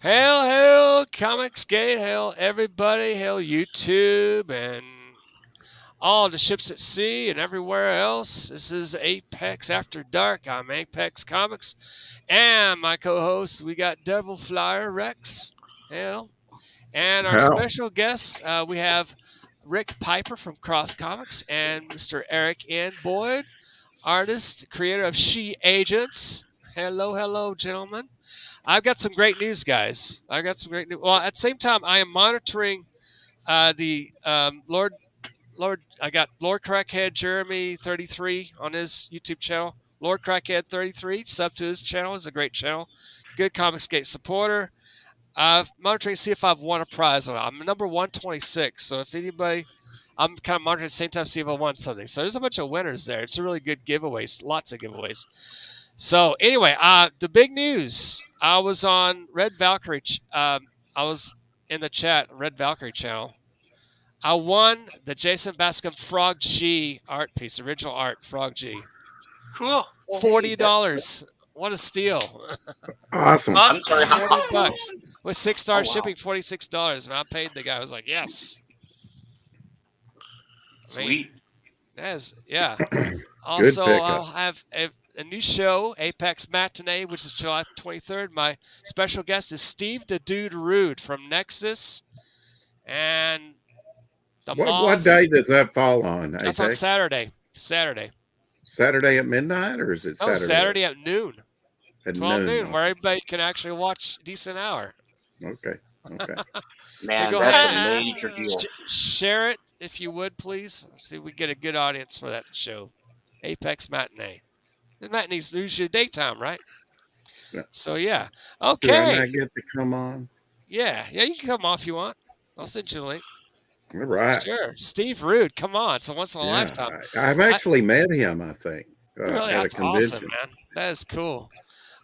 Hail, hail, Comicsgate, hail everybody, hail YouTube, and all the ships at sea and everywhere else. This is Apex After Dark. I'm Apex Comics, and my co-host, we got Devil Flyer Rex, hail, and our Hell, special guests, we have Rick Piper from Cross Comics and Mr. Eric N. Boyd, artist, creator of She Agents. Hello, hello, gentlemen. I've got some great news, guys. I got some great news. Well, at the same time, I am monitoring the Lord. I got Lord Crackhead Jeremy 33 on his YouTube channel. Lord Crackhead 33, sub to his channel. Is a great channel. Good Comicsgate supporter. Monitoring to see if I've won a prize or not. I'm number 126. So if anybody, I'm kind of monitoring at the same time to see if I won something. So there's a bunch of winners there. It's a really good giveaways. Lots of giveaways. So anyway, the big news. I was on Red Valkyrie. I was in the chat, Red Valkyrie channel. I won the Jason Bascom Frog G art piece, original art, Frog G. Cool. $40. What a steal! awesome. Awesome. I'm sorry. $40 with 6-star wow. shipping, $46. And I paid the guy. I was like, yes. Sweet. That is, yeah. Also, pickup. I'll have a new show, Apex Matinee, which is July 23rd. My special guest is Steve the Dude Rude from Nexus. And the What day does that fall on? That's on Saturday. Saturday at midnight, or is it Saturday? Oh, Saturday at noon. At 12 noon, okay. where everybody can actually watch a decent hour. Okay. Man, go that's ahead a major deal. Share it if you would, please. See if we get a good audience for that show. Apex Matinee. The matinee's usually daytime, right? Yeah. So, yeah. Do I Okay. not get to come on? Yeah, you can come on if you want. I'll send you a link. All right. Sure. Steve Rude, come on. It's a once in a lifetime. I've actually met him, I think. Really? At That's a convention. awesome, man. That is cool.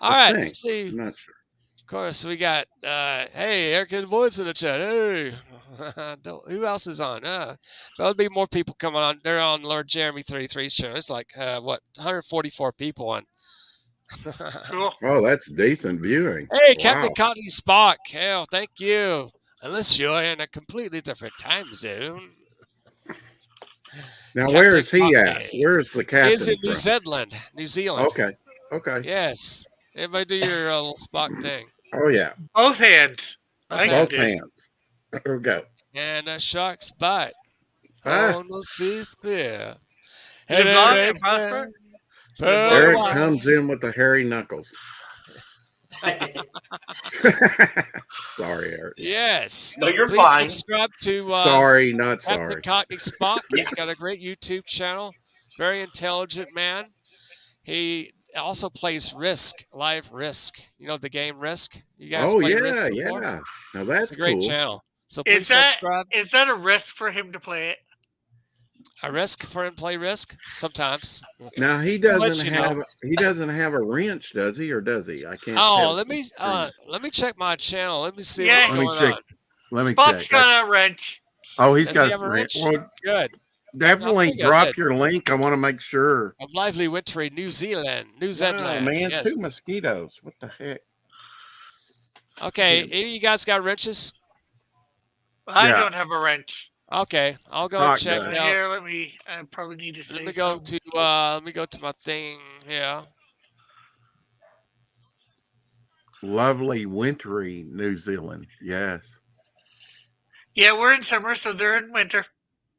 All right, let's see. I'm not sure. Of course, we got, hey, Eric and Boyd's in the chat. Hey, who else is on? There'll be more people coming on. They're on Lord Jeremy 33's show. It's like, 144 people on. Cool. Oh, that's decent viewing. Hey, Wow. Captain Cottony Spock. Hell, thank you. Unless you're in a completely different time zone. Now, Captain where is he Cottony at? Where's the captain? He's in from? New Zealand. Okay. Yes. Everybody do your little Spock thing. Oh, yeah. Both hands. Both hands. There we go. And a shark's bite. Ah. On those teeth clear. Live long and prosper. Eric comes in with the hairy knuckles. Sorry, Eric. Yes. No, you're Please fine. subscribe to sorry, not Captain sorry. Cottony Spock. He's got a great YouTube channel. Very intelligent man. He also plays Risk, live Risk. You know the game Risk? You guys play Risk before? Yeah. Now that's It's a great cool. channel. So please Is that subscribe. is that a risk for him to play it? A Risk for him to play Risk? Sometimes. Now he I'll let doesn't you know. have a wrench, does he, or does he? I can't. Oh, tell let from me the screen. let me check my channel. Let me see Yeah. what's Let me going check. on. Let me Spock's check. got a wrench. Oh, he's Does he got have a some wrench? wrench. Well, Good. definitely I think I drop did. your link. I want to make sure. Of lively wintry New Zealand. New Oh, Zealand. man, Yes. 2 mosquitoes. What the heck? Okay, any of you guys got wrenches? I Yeah. don't have a wrench. Okay, I'll go Hawk and check does. it out. Here, I probably need to say Let me go something. to let me go to my thing here. Lovely wintry New Zealand. Yes. Yeah, we're in summer, so they're in winter.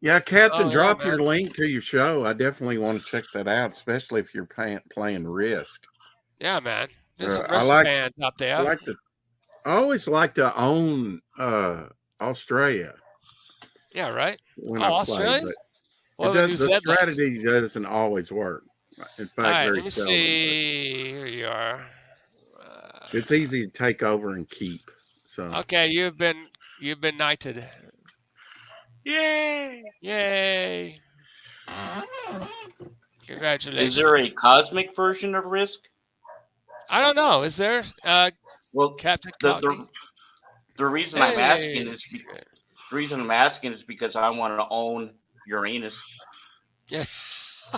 Yeah, Captain, Oh, yeah, drop your man. link to your show. I definitely want to check that out, especially if you're playing Risk. Yeah, man. There's some I Risk like- bands out there. I always like to own Australia. Yeah, right. When Oh, I play, Australia? but Well, the New Zealand. strategy doesn't always work. In fact, All right, very let me seldom. see. Here you are. But it's easy to take over and keep. So Okay, you've been knighted. Yay! Yay! Congratulations. Is there a cosmic version of Risk? I don't know. Is there? Well, Captain the Cottony? the reason I'm asking Hey. is the reason I'm asking is because I want to own Uranus. Yeah.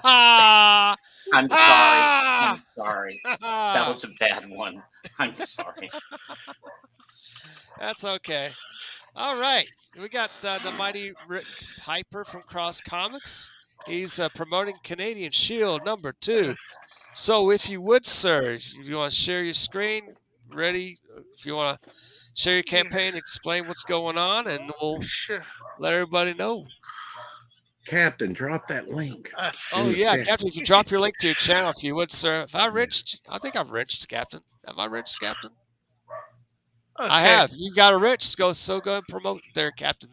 Ah! I'm sorry. Ah! I'm sorry. That was a bad one. I'm sorry. That's okay. All right. We got the mighty Rick Piper from Cross Comics. He's promoting Canadian Shield #2. So if you would, sir, if you want to share your screen, ready, if you want to share your campaign, explain what's going on, and we'll Sure. let everybody know. Captain, drop that link. Oh in the yeah, chat. Captain, if you drop your link to your channel, if you would, sir. If I reached, I think I've reached, Captain. Have I reached, Captain? I Okay. have. You got a rich. Go and promote there, Captain,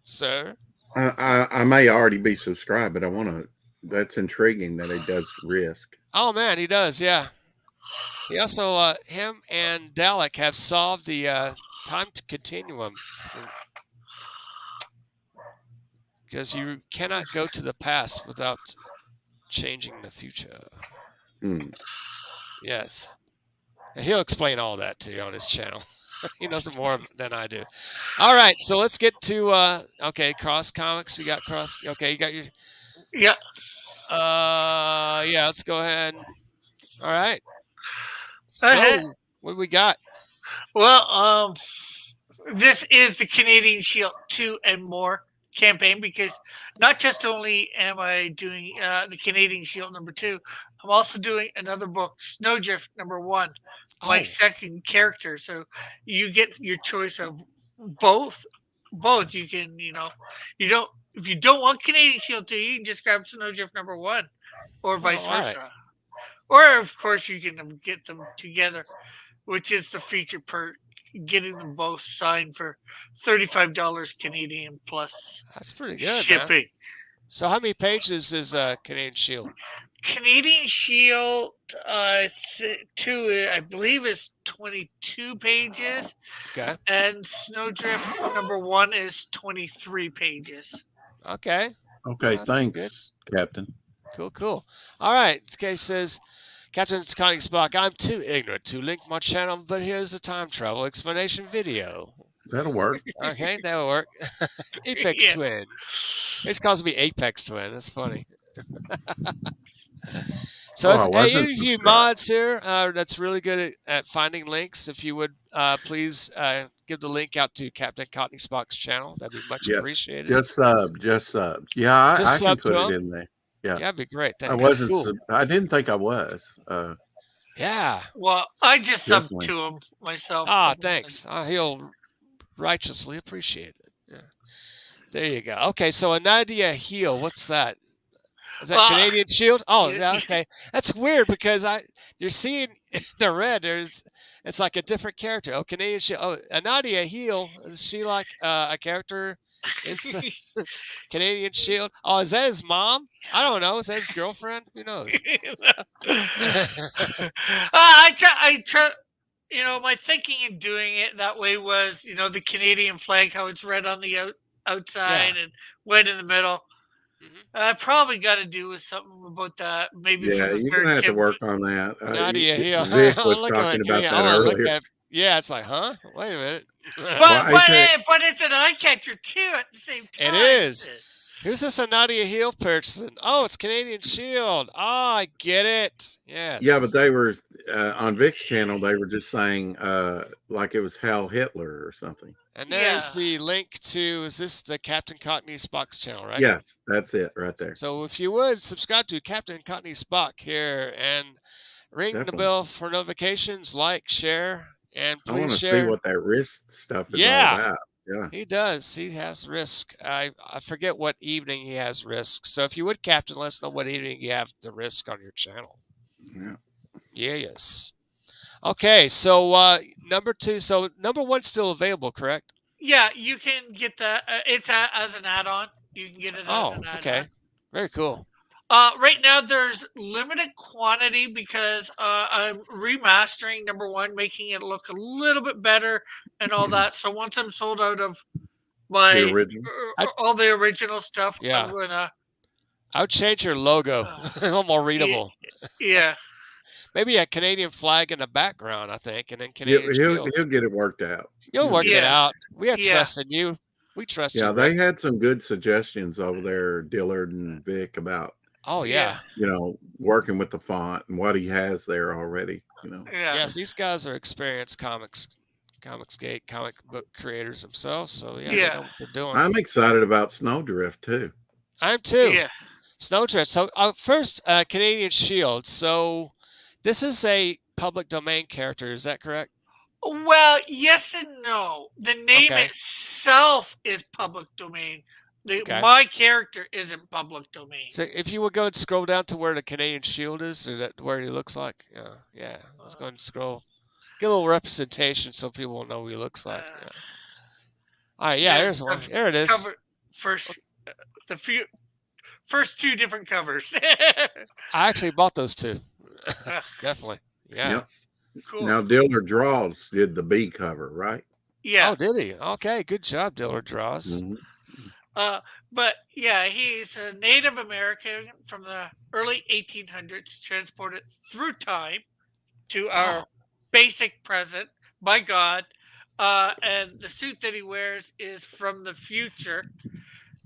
sir. I may already be subscribed, but I want to. That's intriguing that he does risk. Oh man, he does. Yeah. He also, him and Dalek have solved the time to continuum, because you cannot go to the past without changing the future. Hmm. Yes. And he'll explain all that to you on his channel. He knows more than I do. All right, so let's get to okay, Cross Comics. You got Cross. Okay, you got your. Yeah. Yeah. Let's go ahead. All right. Okay. So what do we got? Well, this is the Canadian Shield 2 and more campaign, because not just only am I doing the Canadian Shield #2, I'm also doing another book, Snowdrift #1, my Oh, second character. So you get your choice of both. Both you can, you don't, if you don't want Canadian Shield 2, you can just grab Snowdrift #1, or vice all right. versa. Or of course you can get them together, which is the feature perk, getting them both signed for $35 Canadian plus That's pretty good, man. shipping. So how many pages is Canadian Shield? Canadian Shield 2, I believe, is 22 pages, Okay. and Snowdrift #1 is 23 pages. Okay. Okay, That's thanks, Captain. Cool. All right. Okay, says Captain Connie Spock, I'm too ignorant to link my channel, but here's the time travel explanation video. That'll work. Okay, that'll work. Apex Yeah. Twin. It's calls me Apex Twin. That's funny. So I if wasn't any of you subscribed. mods here that's really good at finding links, if you would please give the link out to Captain Cottney Spock's channel, that'd be much Yes, appreciated. just sub. Yeah, Just I can sub to put it him? in there. Yeah, Yeah, that'd be great. I Thanks. wasn't. Cool. I didn't think I was. Yeah. Well, I just subbed Definitely. to him myself. Ah, thanks. He'll righteously appreciate it. Yeah. There you go. Okay, so Anadia Heel, what's that? Is that Canadian Shield? Oh, yeah, okay. That's weird because you're seeing the red. It's like a different character. Oh, Canadian Shield. Oh, Anadia Heel. Is she like a character in Canadian Shield? Oh, is that his mom? I don't know. Is that his girlfriend? Who knows? I try. My thinking in doing it that way was, the Canadian flag, how it's red on the outside and white in the middle. I probably got to do with something about that. Maybe Yeah, for the you're third gonna have to campaign. work on that. Nadia Heel. Vic was Look talking at about me. that I look earlier. at. Yeah, it's like, huh? Wait a minute. But it's an eye catcher too at the same time. It is. Who's this Nadia Heel person? Oh, it's Canadian Shield. Oh, I get it. Yes. Yeah, but they were on Vic's channel. They were just saying like it was Hal Hitler or something. And there's the link to, is this the Captain Cottney Spock's channel, right? Yes, that's it right there. So if you would subscribe to Captain Cottney Spock here and ring the bell for notifications, like, share, and please I want to share. see what that wrist stuff is all about. Yeah, he does. He has risk. I forget what evening he has risk. So if you would, Captain, let us know what evening you have the risk on your channel. Yeah. Yes. Okay, so #2. So #1's still available, correct? Yeah, you can get that. It's as an add-on. You can get it as an add-on. Okay. Very cool. Right now, there's limited quantity because I'm remastering #1, making it look a little bit better and all that. So once I'm sold out of my all the original stuff, I'm gonna. I would change your logo a little more readable. Yeah. Maybe a Canadian flag in the background, I think, and then Canadian Shield. He'll get it worked out. You'll work it out. We have trust in you. We trust you. Yeah, they had some good suggestions over there, Dillard and Vic, about working with the font and what he has there already. Yes, these guys are experienced comics Comicsgate, comic book creators themselves. So yeah, they Yeah. know what they're doing. I'm excited about Snowdrift too. I'm too. Yeah. Snowdrift. So first, Canadian Shield. So this is a public domain character. Is that correct? Well, yes and no. The name Okay. itself is public domain. Okay. My character isn't public domain. So if you would go and scroll down to where the Canadian Shield is, or that where he looks like, yeah. Let's go and scroll. Get a little representation so people will know what he looks like. Yeah. All right. Yeah. Here's one. There it is. Cover first, first two different covers. I actually bought those two. Definitely. Yeah. Yep. Cool. Now Diller Draws did the B cover, right? Yeah. Oh, did he? Okay. Good job, Diller Draws. Mhm. But yeah, he's a Native American from the early 1800s, transported through time to our basic present by God. And the suit that he wears is from the future.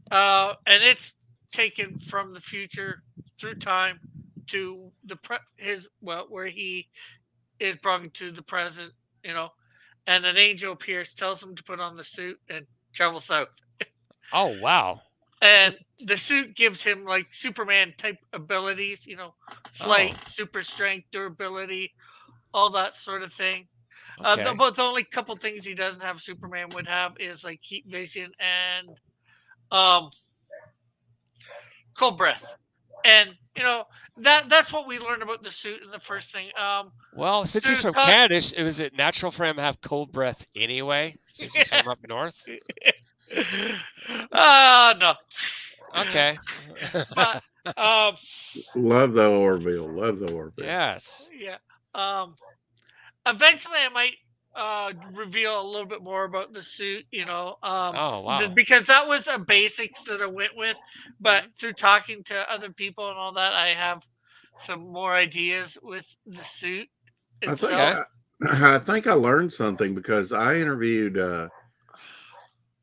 And it's taken from the future through time to where he is brought into the present, and an angel appears, tells him to put on the suit and travel south. Oh, wow. And the suit gives him like Superman type abilities, flight, super strength, durability, all that sort of thing. Okay. But the only couple things he doesn't have Superman would have is like heat vision and cold breath. And that's what we learned about the suit in the first thing. Well, since he's from Canada, was it natural for him to have cold breath anyway? Since he's from up north? No. Okay. But Love the Orville. Love the Orville. Yes. yeah. Eventually I might reveal a little bit more about the suit, Oh, wow. because that was a basics that I went with, but through talking to other people and all that, I have some more ideas with the suit itself. I think I learned something because I interviewed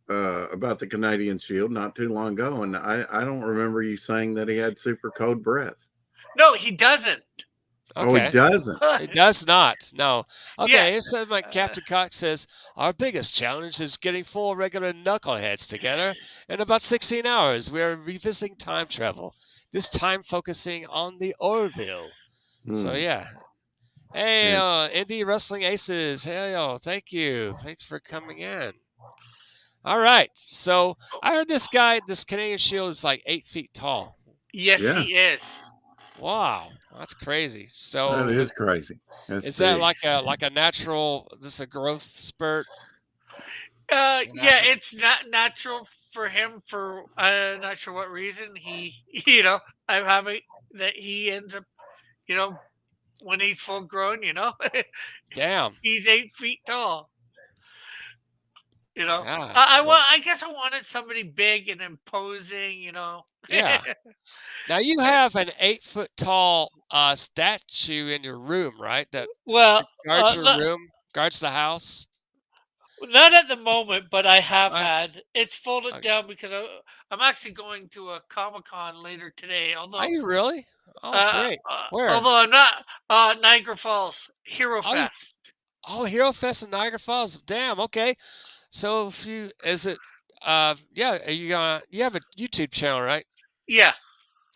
about the Canadian Shield not too long ago, and I don't remember you saying that he had super cold breath. No, he doesn't. Oh, he Okay. doesn't. It does not. No. Okay. Yeah. Here's something like Captain Cox says, our biggest challenge is getting 4 regular knuckleheads together in about 16 hours. We are revisiting time travel, this time focusing on the Orville. So, yeah. Hey, Indie Wrestling Aces. Hey, thank you. Thanks for coming in. All right. So, I heard this Canadian Shield is like 8 feet tall. Yes, Yeah. he is. Wow. That's crazy. So That is crazy. is that like a natural, this a growth spurt? Yeah, it's not natural for him for I'm not sure what reason. I'm having that he ends up, when he's full grown, Damn. he's 8 feet tall. Yeah. I guess I wanted somebody big and imposing, Yeah. Now you have an 8 foot tall statue in your room, right? That Well, guards your room, guards the house. not at the moment, but I have Right. had. It's folded Okay. down because I'm actually going to a Comic-Con later today. Although, Are you really? Oh, great. Where? although I'm not Niagara Falls Hero Oh, Fest. Oh, Hero Fest in Niagara Falls. Damn. Okay. So you have a YouTube channel, right? Yeah.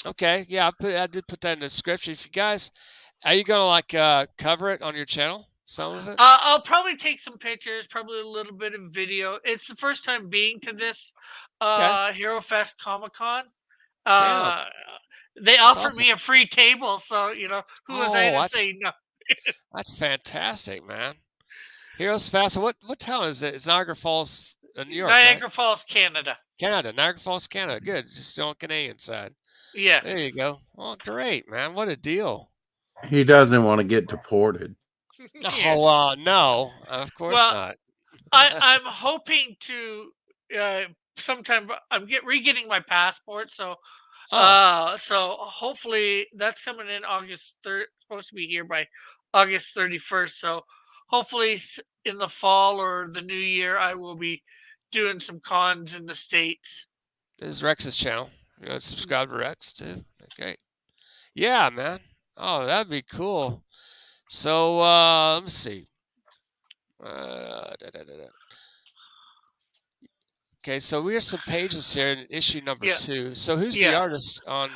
Okay. Yeah, I did put that in the description. If you guys, are you gonna cover it on your channel? Some of it? I'll probably take some pictures, probably a little bit of video. It's the first time being to this Hero Fest Comic Con. Damn. They offered awesome. me a free table, so who was I to say no? That's fantastic, man. Heroes Fest. What town is it? It's Niagara Falls, New York. Niagara Right? Falls, Canada. Canada. Niagara Falls, Canada. Good. It's still on Canadian side. Yeah. There you go. Well, great, man. What a deal. He doesn't want to get deported. Yeah. Oh, no. Of course not. I'm hoping to sometime. I'm re-getting my passport, so so hopefully that's coming in August 3rd. Supposed to be here by August 31st. So hopefully in the fall or the new year, I will be doing some cons in the States. This is Rex's channel. You want to subscribe to Rex too? Okay. Yeah, man. Oh, that'd be cool. So let me see. Okay, so we have some pages here in issue number Yeah. 2. So who's the Yeah. artist on?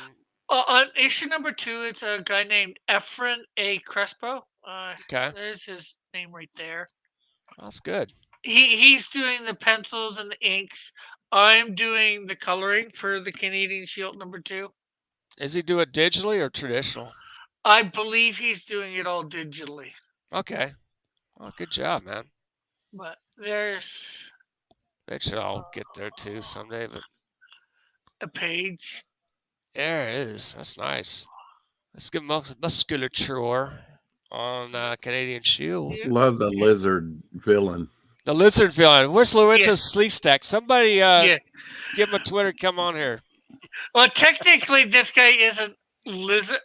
On issue number 2, it's a guy named Efren A. Crespo. Okay, There's his name right there. that's good. He's doing the pencils and the inks. I'm doing the coloring for the Canadian Shield number 2. Is he do it digitally or traditional? I believe he's doing it all digitally. Okay. Well, good job, man. But there's They should all get there too someday, but a page. there it is. That's nice. That's good musculature on Canadian Shield. Yeah. Love the lizard villain. The lizard villain. Where's Lorenzo Sleestack? Somebody Yeah. give him a Twitter. Come on here. Well, technically, this guy isn't lizard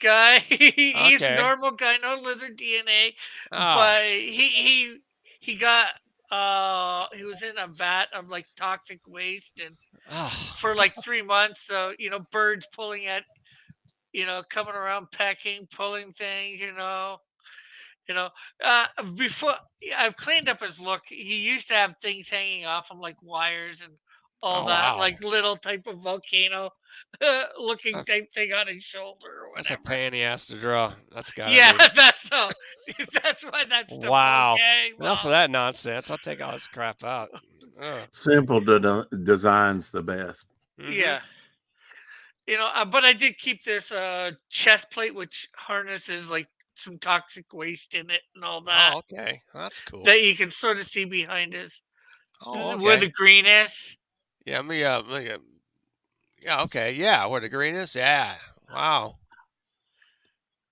guy. He's a Okay. normal guy, no lizard DNA. Oh, But he got he was in a vat of like toxic waste and oh. for like 3 months. So birds pulling at coming around pecking, pulling things. Before I've cleaned up his look. He used to have things hanging off him like wires and all Oh, that, wow. like little type of volcano looking That's- type thing on his shoulder or That's a whatever. pain in the ass to draw. That's got Yeah, that's so. That's why that's the Wow. okay. Enough of that nonsense. I'll take all this crap out. Ugh. Simple designs the best. Mhm. Yeah. But I did keep this chest plate, which harnesses like some toxic waste in it and all that. Oh, okay. Well, that's cool. That you can sort of see behind his Oh, where okay. the green is. Yeah, yeah, okay. Yeah, where the green is? Yeah. Wow.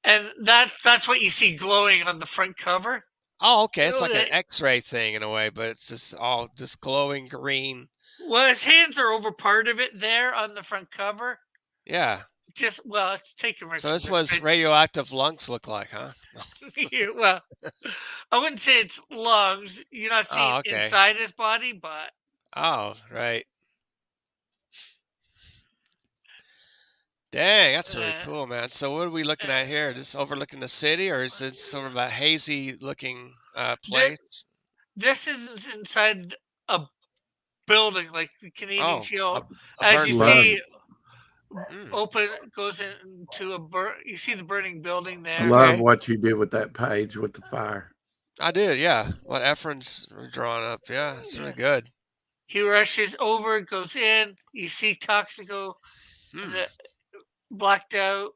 And that's what you see glowing on the front cover. Oh, okay. It's know like an that- X-ray thing in a way, but it's just all just glowing green. Well, his hands are over part of it there on the front cover. Yeah. It's taken right. So from this the was picture. radioactive lungs look like, huh? Well, I wouldn't say it's lungs. You're not seeing Oh, okay. inside his body, but Oh, right. Dang, that's really cool, man. So what are we looking at here? Just overlooking the city, or is it sort of a hazy looking place? this is inside a building, like the Canadian Oh, Shield. a As burnt you building. see, Mm. open goes into you see the burning building I there. love Okay. what you did with that page with the fire. I did, yeah. What Efren's drawn up, yeah, it's really good. He rushes over, goes in. You see Toxico Hmm. blacked out,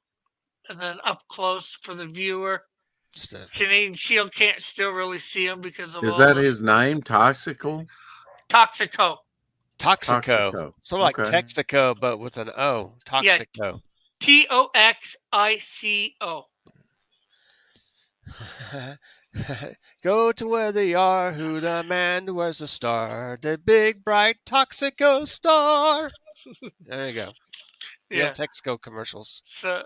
and then up close for the viewer. Just a Canadian Shield can't still really see him because of Is all that this- his name? Toxical? Toxico. Toxico. Toxico. Sort of like Okay. Texaco, but with an O. Toxico. Toxico. Go to where they are, who the man who wears the star, the big bright Toxico star. There you go. Yeah. Texaco commercials. So,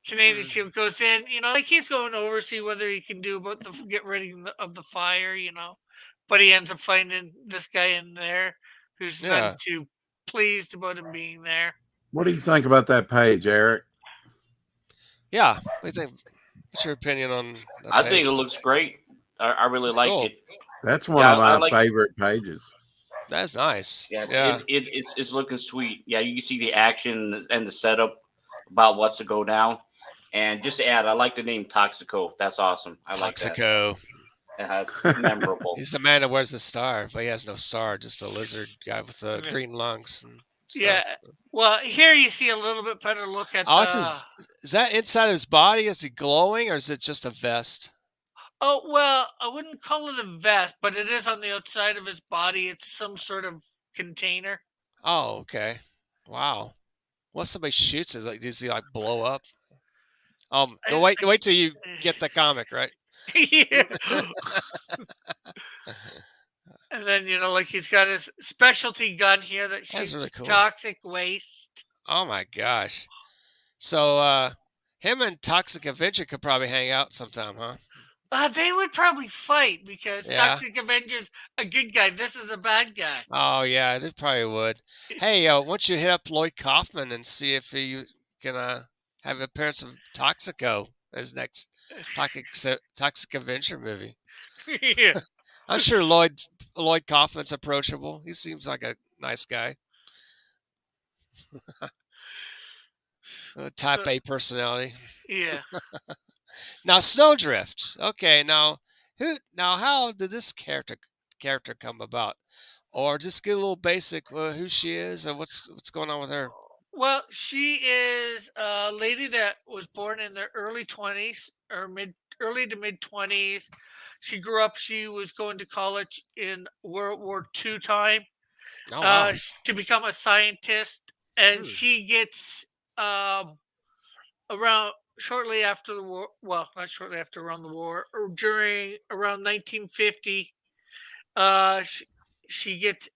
Canadian Shield goes in, like he's going over see whether he can do about get rid of the fire, but he ends up finding this guy in there who's none too pleased about him being there. What do you think about that page, Eric? Yeah. What do you think? What's your opinion on that I page? think it looks great. I really like Cool. it. That's one Yeah, of I my like- favorite pages. That's nice. Yeah, it's looking sweet. Yeah, you can see the action and the setup about what's to go down. And just to add, I like the name Toxico. That's awesome. I like that. Toxico. It's memorable. He's the man that wears the star, but he has no star, just a lizard guy with green lungs and stuff. Yeah. Well, here you see a little bit better look at Oh, is that inside his body? Is he glowing, or is it just a vest? Oh, well, I wouldn't call it a vest, but it is on the outside of his body. It's some sort of container. Oh, okay. Wow. What if somebody shoots it? Like, does he like blow up? No, wait till you get the comic, right? Yeah. And then, like he's got his specialty gun here that shoots really cool. toxic waste. Oh my gosh. So him and Toxic Avenger could probably hang out sometime, huh? They would probably fight because Yeah. Toxic Avenger's a good guy. This is a bad guy. Oh yeah, they probably would. Hey, why don't you hit up Lloyd Kaufman and see if he can have an appearance of Toxico as next Toxic Avenger movie? Yeah. I'm sure Lloyd Kaufman's approachable. He seems like a nice guy. Type So, A personality. yeah. Now Snowdrift. Okay, now how did this character come about? Or just get a little basic who she is and what's going on with her. Well, she is a lady that was born in the early 20s or early to mid 20s. She grew up, she was going to college in World War II time Oh wow. to become a scientist. And Hmm. she gets around shortly after the war, well, not shortly after, around the war, or during around 1950, she gets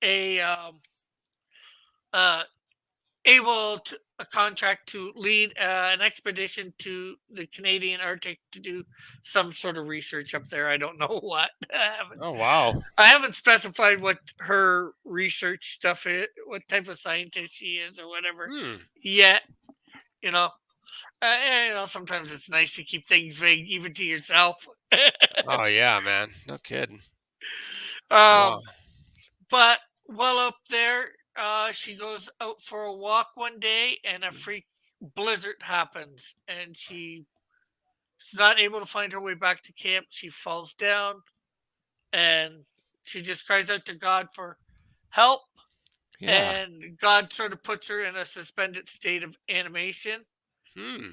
uh, able to a contract to lead an expedition to the Canadian Arctic to do some sort of research up there. I don't know what. Oh wow. I haven't specified what her research stuff is, what type of scientist she is, or whatever Hmm. yet. You know, sometimes it's nice to keep things vague, even to yourself. Oh yeah, man. No kidding. um, Wow. but while up there, she goes out for a walk one day, and a freak blizzard happens, and she's not able to find her way back to camp. She falls down, and she just cries out to God for help. Yeah. And God sort of puts her in a suspended state of animation. Hmm.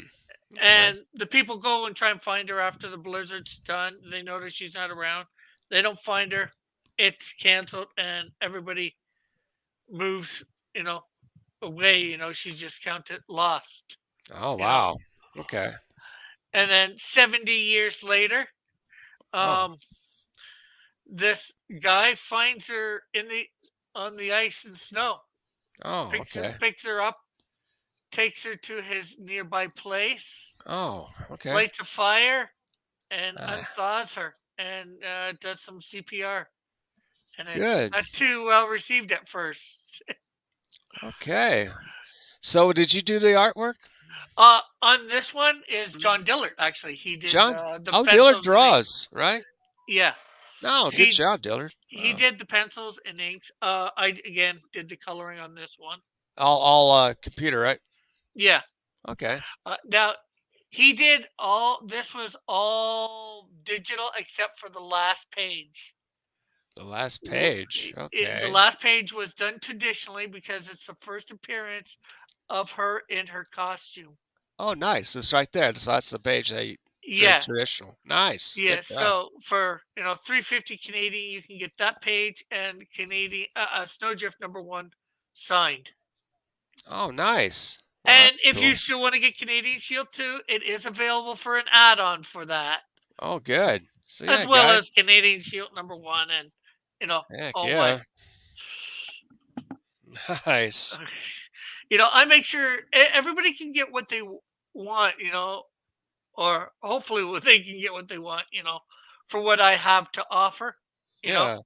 Okay. And the people go and try and find her after the blizzard's done. They notice she's not around. They don't find her. It's canceled, and everybody moves, you know, away. She's just counted lost. Oh You know, wow. Okay. and then 70 years later, Oh. um, this guy finds her in the on the ice and snow. Oh. Picks Okay. picks her up, takes her to his nearby place, Oh. Okay. lights a fire, and Uh, unthaws her, and does some CPR. And it's good. not too well received at first. Okay. So did you do the artwork? On this one is Mhm. John Dillard. Actually, he did John. the Oh, Dillard pencils and ink. draws, right? Yeah, No, good he job, Dillard. he Oh. did the pencils and inks. I again did the coloring on this one. All computer, right? Yeah. Okay. Now he did all. This was all digital except for the last page. The last page. The Okay. last page was done traditionally because it's the first appearance of her in her costume. Oh, nice. It's right there. So that's the page they very Yeah, traditional. Nice. yeah. Good job. So for 350 Canadian, you can get that page and Canadian Snowdrift #1 signed. Oh, nice. Well, that's And if you cool. still want to get Canadian Shield 2, it is available for an add-on for that, Oh, good. So as yeah, well guys. as Canadian Shield #1, and Heck all my. yeah. Nice. I make sure everybody can get what they want, or hopefully they can get what they want, for what I have to offer, you know. Yeah.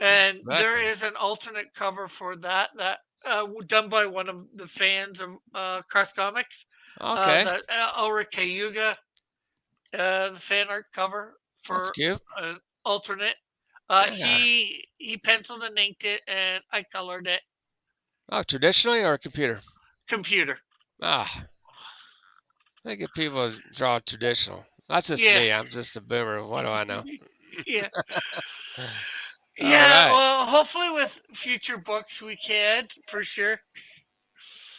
And there Exactly. is an alternate cover for that done by one of the fans of Cross Comics, Okay. that Ulrich Kayuga, the fan art cover That's for cute. an alternate. Yeah. He penciled and inked it, and I colored it. Oh, traditionally or computer? Computer. Ah, I get people to draw traditional. That's just Yeah. me. I'm just a boomer. What do I know? Yeah. All Yeah. right. Well, hopefully with future books we can, for sure.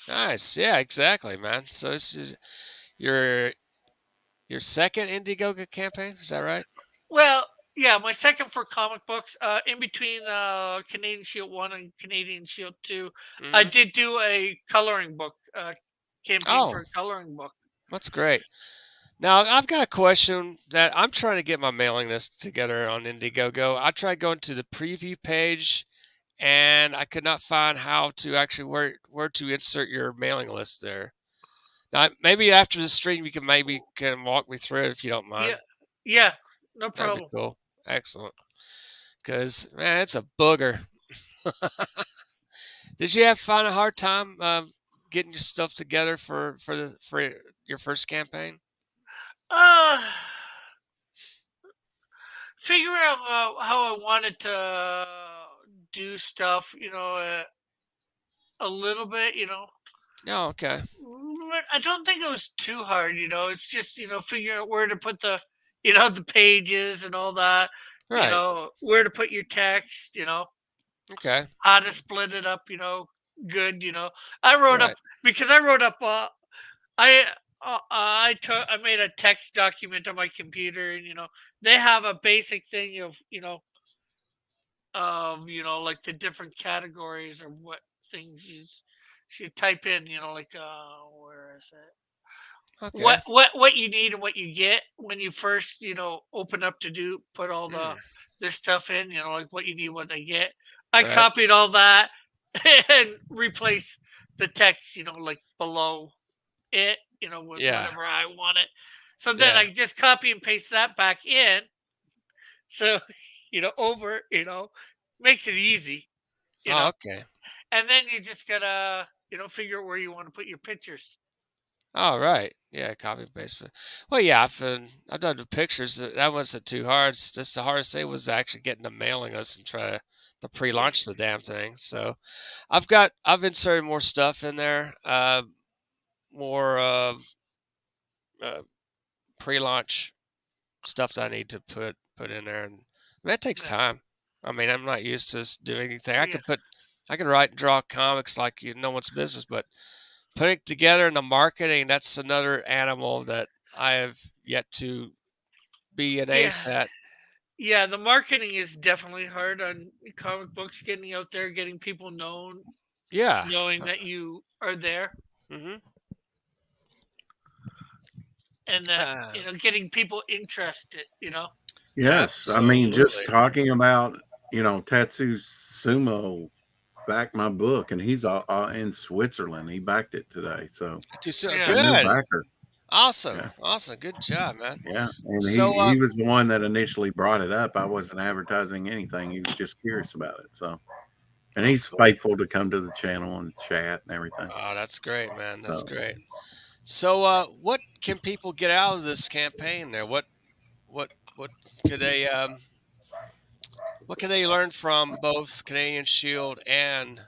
Nice. Yeah, exactly, man. So this is your your second Indiegogo campaign, is that right? Well, yeah, my second for comic books, in between Canadian Shield 1 and Canadian Shield 2, I Hmm. did do a coloring book campaign Oh, for a coloring book. that's great. Now, I've got a question that I'm trying to get my mailing list together on Indiegogo. I tried going to the preview page and I could not find how to actually where to insert your mailing list there. Now, maybe after the stream, you can walk me through it if you don't Yeah, mind. yeah, no That'd be problem. cool. Excellent. Because man, it's a booger. Did you find a hard time getting your stuff together for your first campaign? Uh, figuring out how I wanted to do stuff, a little bit, Oh, okay. but I don't think it was too hard, It's just, figuring out where to put the pages and all that, Right. where to put your text, Okay. how to split it up, good, I wrote up Right. because I wrote up I I made a text document on my computer, and they have a basic thing of like the different categories or what things you should type in, like where is it? Okay. What you need and what you get when you first open up to do put all this stuff in, like what you need, what they get. I Right. copied all that and replaced the text, like below it, with Yeah. whatever I want it. So then Yeah. I just copy and paste that back in. So, over, makes it easy, you Oh, know. okay. And then you just gotta, figure out where you want to put your pictures. All right. Yeah, copy and paste. Well, yeah, I've done the pictures. That wasn't too hard. It's just the hardest thing was actually getting them mailing us and try to pre-launch the damn thing. So I've inserted more stuff in there, more uh, pre-launch stuff that I need to put in there, and that takes Yeah. time. I mean, I'm not used to doing anything. Yeah. I could write and draw comics like no one's business, but putting it together in the marketing, that's another animal that I have yet to be an Yeah. ace at. Yeah, the marketing is definitely hard on comic books, getting out there, getting people Yeah. knowing that you are there, Mm-hmm. and that, Uh, getting people interested, Yes, I mean, just absolutely. talking about Tatsu Sumo backed my book, and he's in Switzerland. He backed it today, so Too soon. Yeah. got a new Good. backer. Awesome. Yeah, Awesome. Good job, man. yeah, and he So, he was the one that initially brought it up. I wasn't advertising anything. He was just curious about it. So, and he's cool. faithful to come to the channel and chat and everything. Oh, that's great, man. That's So, great. So, what can people get out of this campaign there? What could they what can they learn from both Canadian Shield and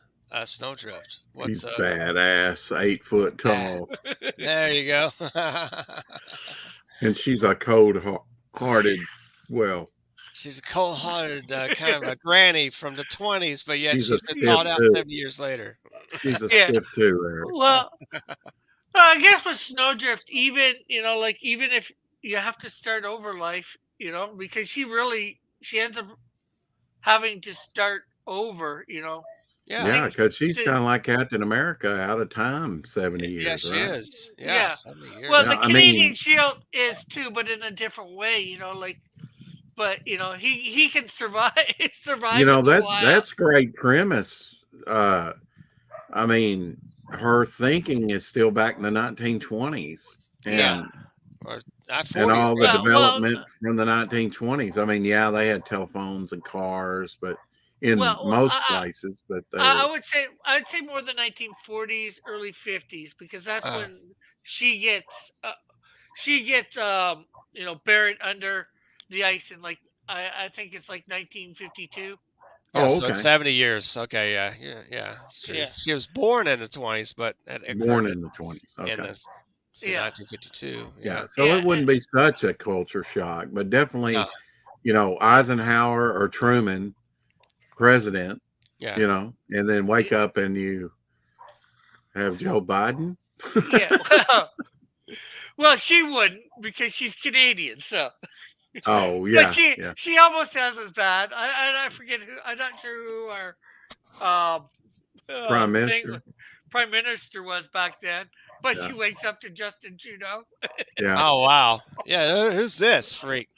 Snowdrift? What he's badass, 8 foot ah, tall, there you go. and she's a cold-hearted. Well, She's a cold-hearted kind of a granny from the 20s, but yet she's a she's been stiff thawed out too. 7 years later. She's a Yeah. stiff too, Eric. Well, I guess with Snowdrift, even like even if you have to start over life, because she ends up having to start over, Yeah. Yeah, things. because she's To, kind of like Captain America, out of time, 70 Yeah, years, she right? is. Yeah, yeah. 70 Well, years. Yeah, the I Canadian mean, Shield is too, but in a different way, like. But he can survive survive in the wild. that's great premise. I mean, her thinking is still back in the 1920s, Yeah. and Or and 40s, all the right? Well, development from the 1920s. I mean, yeah, they had telephones and cars, but in well, most places, but they I were. would say more the 1940s, early 50s, because that's Uh, when she gets buried under the ice in, like, I think it's like 1952. yeah, Oh, so it's okay. 70 years. Okay, yeah, yeah, yeah, it's true. Yeah. She was born in the 20s, but it Born occurred in the 20s. in Okay. the Yeah. 1952. Yeah. Yeah. So Yeah. it wouldn't be such a culture shock, but No. definitely, Eisenhower or Truman, president, Yeah. and then wake up and you have Joe Biden. Yeah. Well, she wouldn't, because she's Canadian, so. Oh, But yeah. she Yeah. she almost has as bad. I forget who. I'm not sure who our Prime thing Minister. prime minister was back then. But Yeah. she wakes up to Justin Trudeau. Yeah. Oh wow. Yeah. Who's this freak?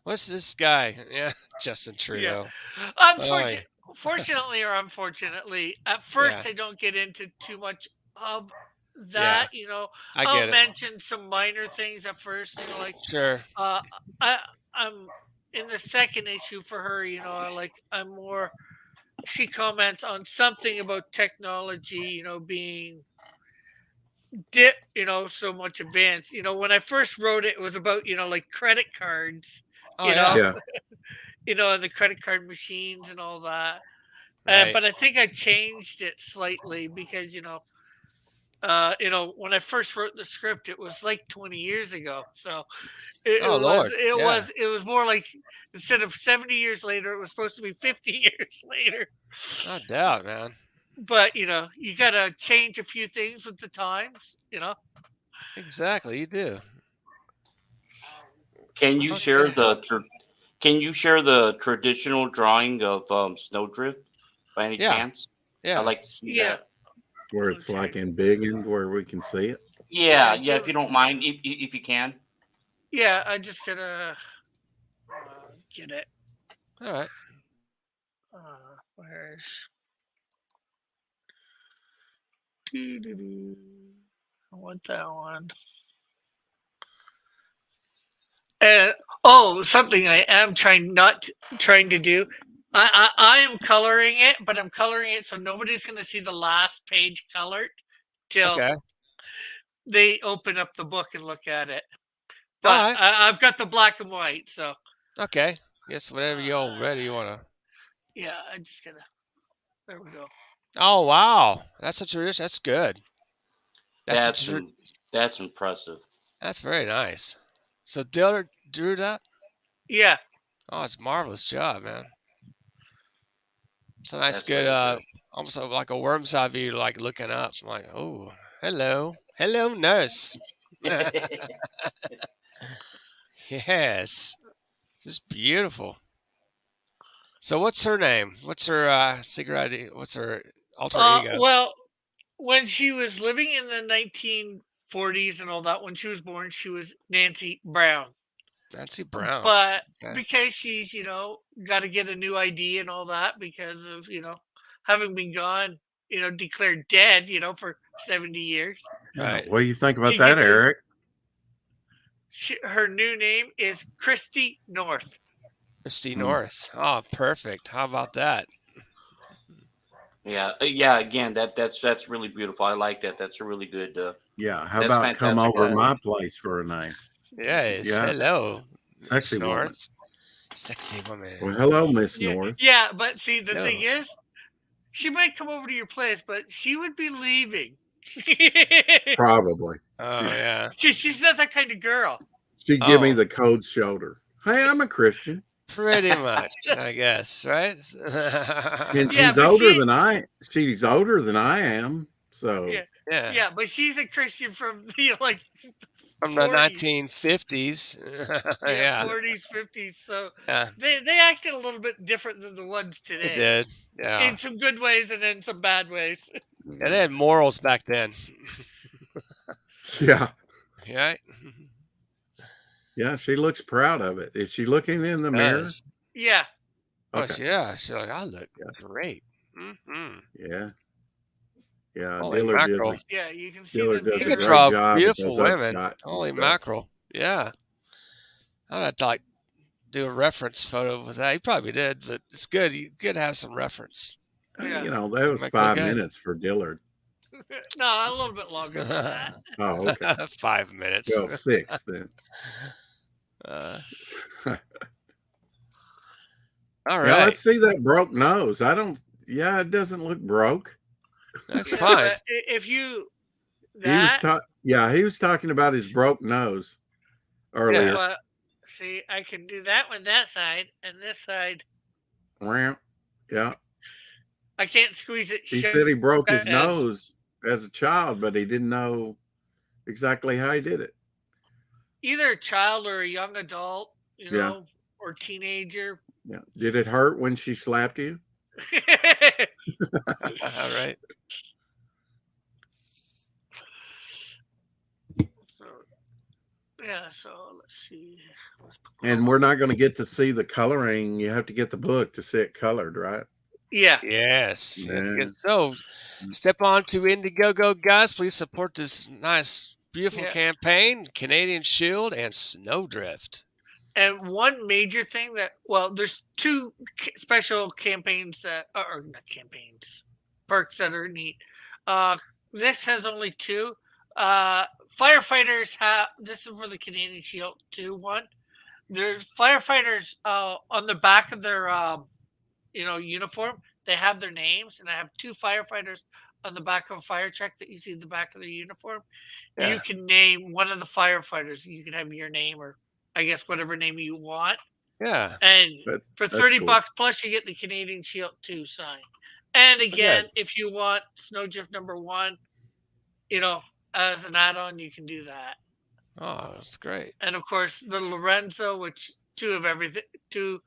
What's this guy? Yeah, Justin Yeah. Trudeau. Boy. Fortunately or unfortunately, at Yeah. first I don't get into too much of Yeah. that. I I'll get it. mention some minor things at first. Like Sure. uh, I'm in the second issue for her. I'm more. She comments on something about technology. Being so much advanced. When I first wrote it, it was about like credit cards. Oh You yeah. know, Yeah. and the credit card machines and all that. Right. But I think I changed it slightly because when I first wrote the script, it was like 20 years ago. So it, Oh it was Lord. it Yeah. was it was more like instead of 70 years later, it was supposed to be 50 years later. No doubt, man. But you gotta change a few things with the times. Exactly. You do. Can you share Okay. the traditional drawing of Snowdrift by any Yeah. chance? I'd Yeah. like to see Yeah. that. Where it's Okay. like in big and where we can see it. Yeah, Yeah. yeah. If you don't mind, if you can. Yeah. I just gotta get it. All right. Where's doo-doo-doo. I want that one. And something I am trying to do. I am coloring it, but I'm coloring it so nobody's going to see the last page colored till Okay. they open up the book and look at it. All But right. I've got the black and white, so Okay. Yes. Whenever you're ready, you wanna. yeah, I just gotta. There we go. Oh wow. That's a tradition. That's good. That's a That's trad that's impressive. That's very nice. So Diller drew that. Yeah, Oh, it's a marvelous job, man. It's a nice, That's good, really good. almost like a worm's eye view, like looking up. I'm like, oh, hello, nurse. Yes, just beautiful. So, what's her name? What's her secret ID? What's her alter ego? Well, when she was living in the 1940s and all that, when she was born, she was Nancy Brown. Nancy Brown. But Okay. because she's, got to get a new ID and all that because of, having been gone, declared dead, for 70 years. Yeah. Right. What do you think about She that, gets Eric? her new name is Christy North. Christy Hmm. North. Oh, perfect. How about that? Yeah, yeah. Again, that's really beautiful. I like that. That's a really good. Yeah. How That's about come fantastic over Yeah. artwork. my place for a name? Yes. Yeah. Hello, Miss Sexy woman. North. Sexy Well, woman. hello, Miss Yeah, North. yeah, but see, the thing No. is, she might come over to your place, but she would be leaving. Probably. Oh yeah. She's not that kind of girl. She'd give me Oh, the cold shoulder. Hey, I'm a Christian. pretty much, I guess, right? And Yeah, she's but older than I am. So yeah, Yeah, yeah, but she's a Christian from the like from the 40s. 1950s. Yeah, Yeah, 40s, 50s. So yeah, they acted a little bit different than the ones they today, did. Yeah, in some good ways and in some bad ways. yeah, they had morals back then. yeah. Right? Yeah, she looks proud of it. Is she looking in the mirror? Does. Yeah, Oh, Okay. yeah. She's like, I look Yeah. great. Hmm. Yeah. Yeah. Holy mackerel! yeah, you can see Diller them does You a here. could great draw job with beautiful those women. upshots and Holy stuff. mackerel! Yeah, I'd have to like do a reference photo with that. He probably did, but it's good. You could have some reference. Yeah, That was Might go 5 good. minutes for Dillard. no, a little bit longer than that. Oh, okay. 5 minutes. Well, 6 then. All Yeah, right, let's see that broke nose. It doesn't look broke. that's Yeah, fine. but if you He was talking about his broke nose earlier. But see, I can do that with that side and this side. Yeah. I can't squeeze it. He shut said he broke his as- nose as a child, but he didn't know exactly how he did it. Either a child or a young adult, Yeah. or teenager. Yeah. Did it hurt when she slapped you? All right. So, yeah. So let's see. And we're not going to get to see the coloring. You have to get the book to see it colored, right? Yeah. Yes. That's Yeah. good. So, step on to Indiegogo, guys. Please support this nice, beautiful Yeah. campaign, Canadian Shield and Snowdrift. And one major thing there's two special campaigns or not campaigns, perks that are neat. This has only two. Firefighters have, this is for the Canadian Shield 2 one. there's firefighters on the back of their uniform. They have their names, and I have two firefighters on the back of a fire truck that you see the back of their uniform. You Yeah. can name one of the firefighters. You can have your name, or I guess whatever name you want. Yeah. And But for that's 30 cool. bucks plus, you get the Canadian Shield 2 signed. And Good. again, if you want Snowdrift #1, as an add-on, you can do that. Oh, that's great. And of course, the Lorenzo, which two of everything, two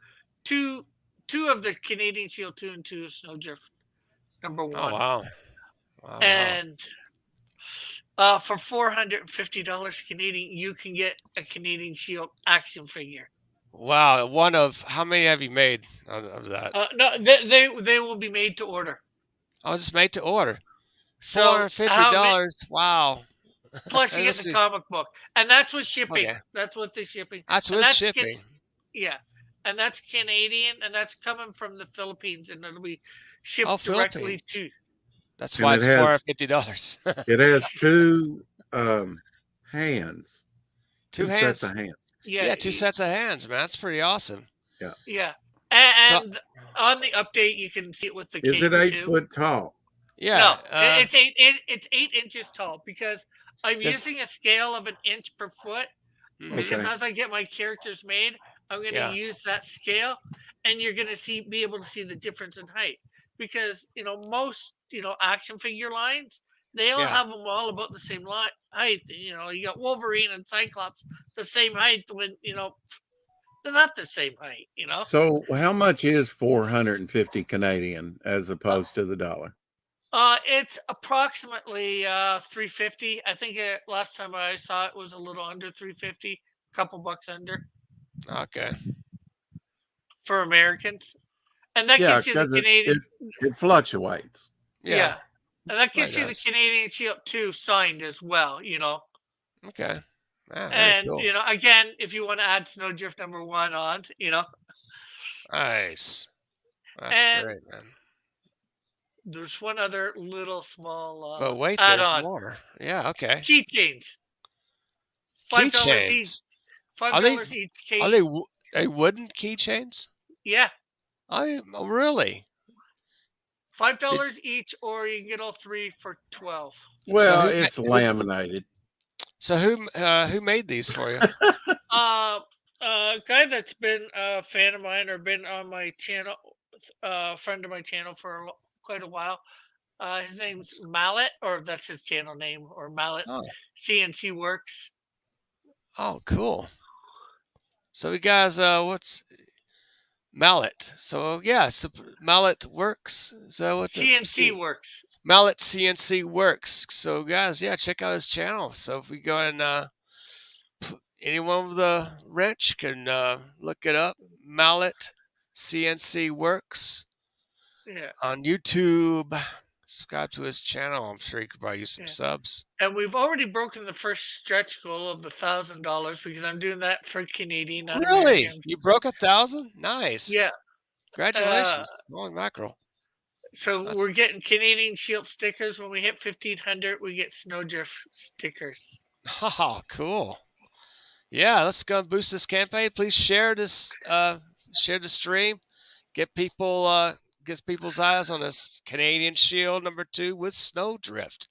of the Canadian Shield 2 and 2 Snowdrift Oh, #1. wow. Wow. And for $450 Canadian, you can get a Canadian Shield action figure. Wow. One of how many have you made of that? No, they will be made to order. Oh, just made to order. So $450. Wow. plus you And get this the is- comic book, and that's with shipping. Okay. That's with the shipping. That's And with that's shipping. Yeah, and that's Canadian, and that's coming from the Philippines, and it'll be shipped Oh, directly Philippines. to. That's And why it it's has- $450. It has two hands. Two sets hands. of hands. Yeah, two sets of hands, man. That's pretty awesome. Yeah, and on the update, you can see it with the. Is it cape 8 too. foot tall? Yeah. No, it's 8 inches tall because I'm Does- using a scale of 1 inch per foot. Mhm. Because Okay. as I get my characters made, I'm going to Yeah. use that scale, and you're going to be able to see the difference in height. Because most action figure lines, they all Yeah. have them all about the same height. You got Wolverine and Cyclops the same height when they're not the same height. So how much is 450 Canadian as opposed to the dollar? It's approximately $350. I think last time I saw it was a little under $350, a couple bucks under Okay. for Americans, and that Yeah, gives you the because Canadian. it fluctuates. Yeah. And that gives Right, you the does. Canadian Shield 2 signed as well. Okay. Yeah, very And cool. again, if you want to add Snowdrift #1 on, Nice. That's And- great, man. there's one other little small But wait, there's add-on. more. Yeah, okay. Keychains. $5 each. Keychains. $5 each case. Are they wooden keychains? Yeah. Oh, really? $5 each, or you can get all three for $12. Well, who ma- it's laminated. So who made these for you? A guy that's been a fan of mine or been on my channel, friend of my channel for quite a while. His name's Mallet, or that's his channel name, or Mallet Oh. CNC Works. Oh, cool. So you guys, what's Mallet? So yeah, so Mallet Works. Is that what CNC Works. Mallet CNC Works. So guys, yeah, check out his channel. So if we go and anyone with a wrench can look it up. Mallet CNC Works Yeah. on YouTube. Subscribe to his channel. I'm sure you could probably use some Yeah. subs. And we've already broken the first stretch goal of the $1,000 because I'm doing that for Canadian. Not Really? American. You broke 1,000? Nice. Yeah. Congratulations. Holy mackerel. So That's- we're getting Canadian Shield stickers. When we hit 1,500, we get Snowdrift stickers. Oh, cool. Yeah, let's go and boost this campaign. Please share this, share the stream. Get people's eyes on this Canadian Shield #2 with Snowdrift.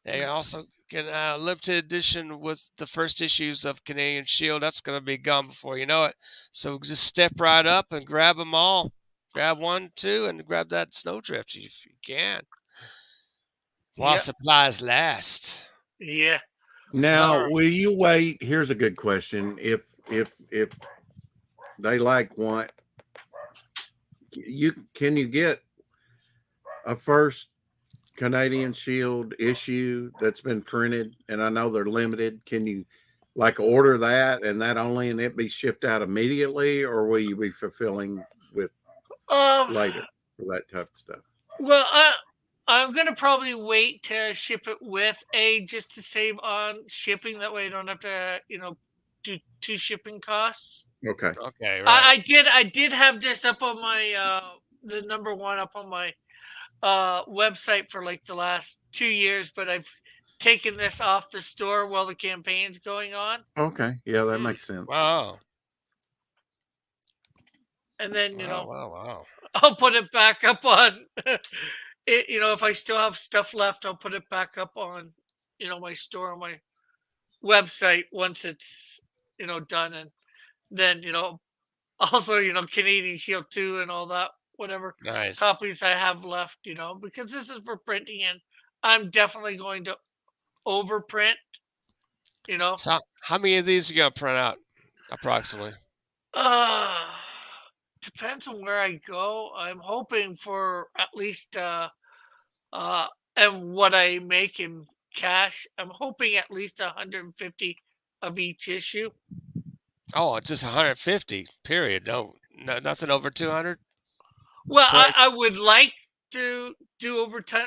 They also get a limited edition with the first issues of Canadian Shield. That's going to be gone before you know it. So just step right up and grab them all. Grab 1, 2, and grab that Snowdrift if you can. While Yep. supplies last. Yeah. Now, Alright. will you wait? Here's a good question. If they like one, can you get a first Canadian Shield issue that's been printed? And I know they're limited. Can you like order that and that only, and it be shipped out immediately, or will you be fulfilling with later for that type of stuff? Well, I'm gonna probably wait to ship it with just to save on shipping. That way, I don't have to, do 2 shipping costs. Okay. Okay, right. I did have this up on my the #1 up on my website for like the last 2 years, but I've taken this off the store while the campaign's going on. Okay. Yeah, that makes sense. Wow. and then Wow. I'll put it back up on it. If I still have stuff left, I'll put it back up on my store on my website once it's done, and then also Canadian Shield 2 and all that, whatever Nice. copies I have left, because this is for printing, and I'm definitely going to overprint. So, how many of these are you gonna print out, approximately? Uh Depends on where I go. I'm hoping for at least uh and what I make in cash. I'm hoping at least 150 of each issue. Oh, it's just 150. Period. No, nothing over 200. Well, 200. I would like to do over 10.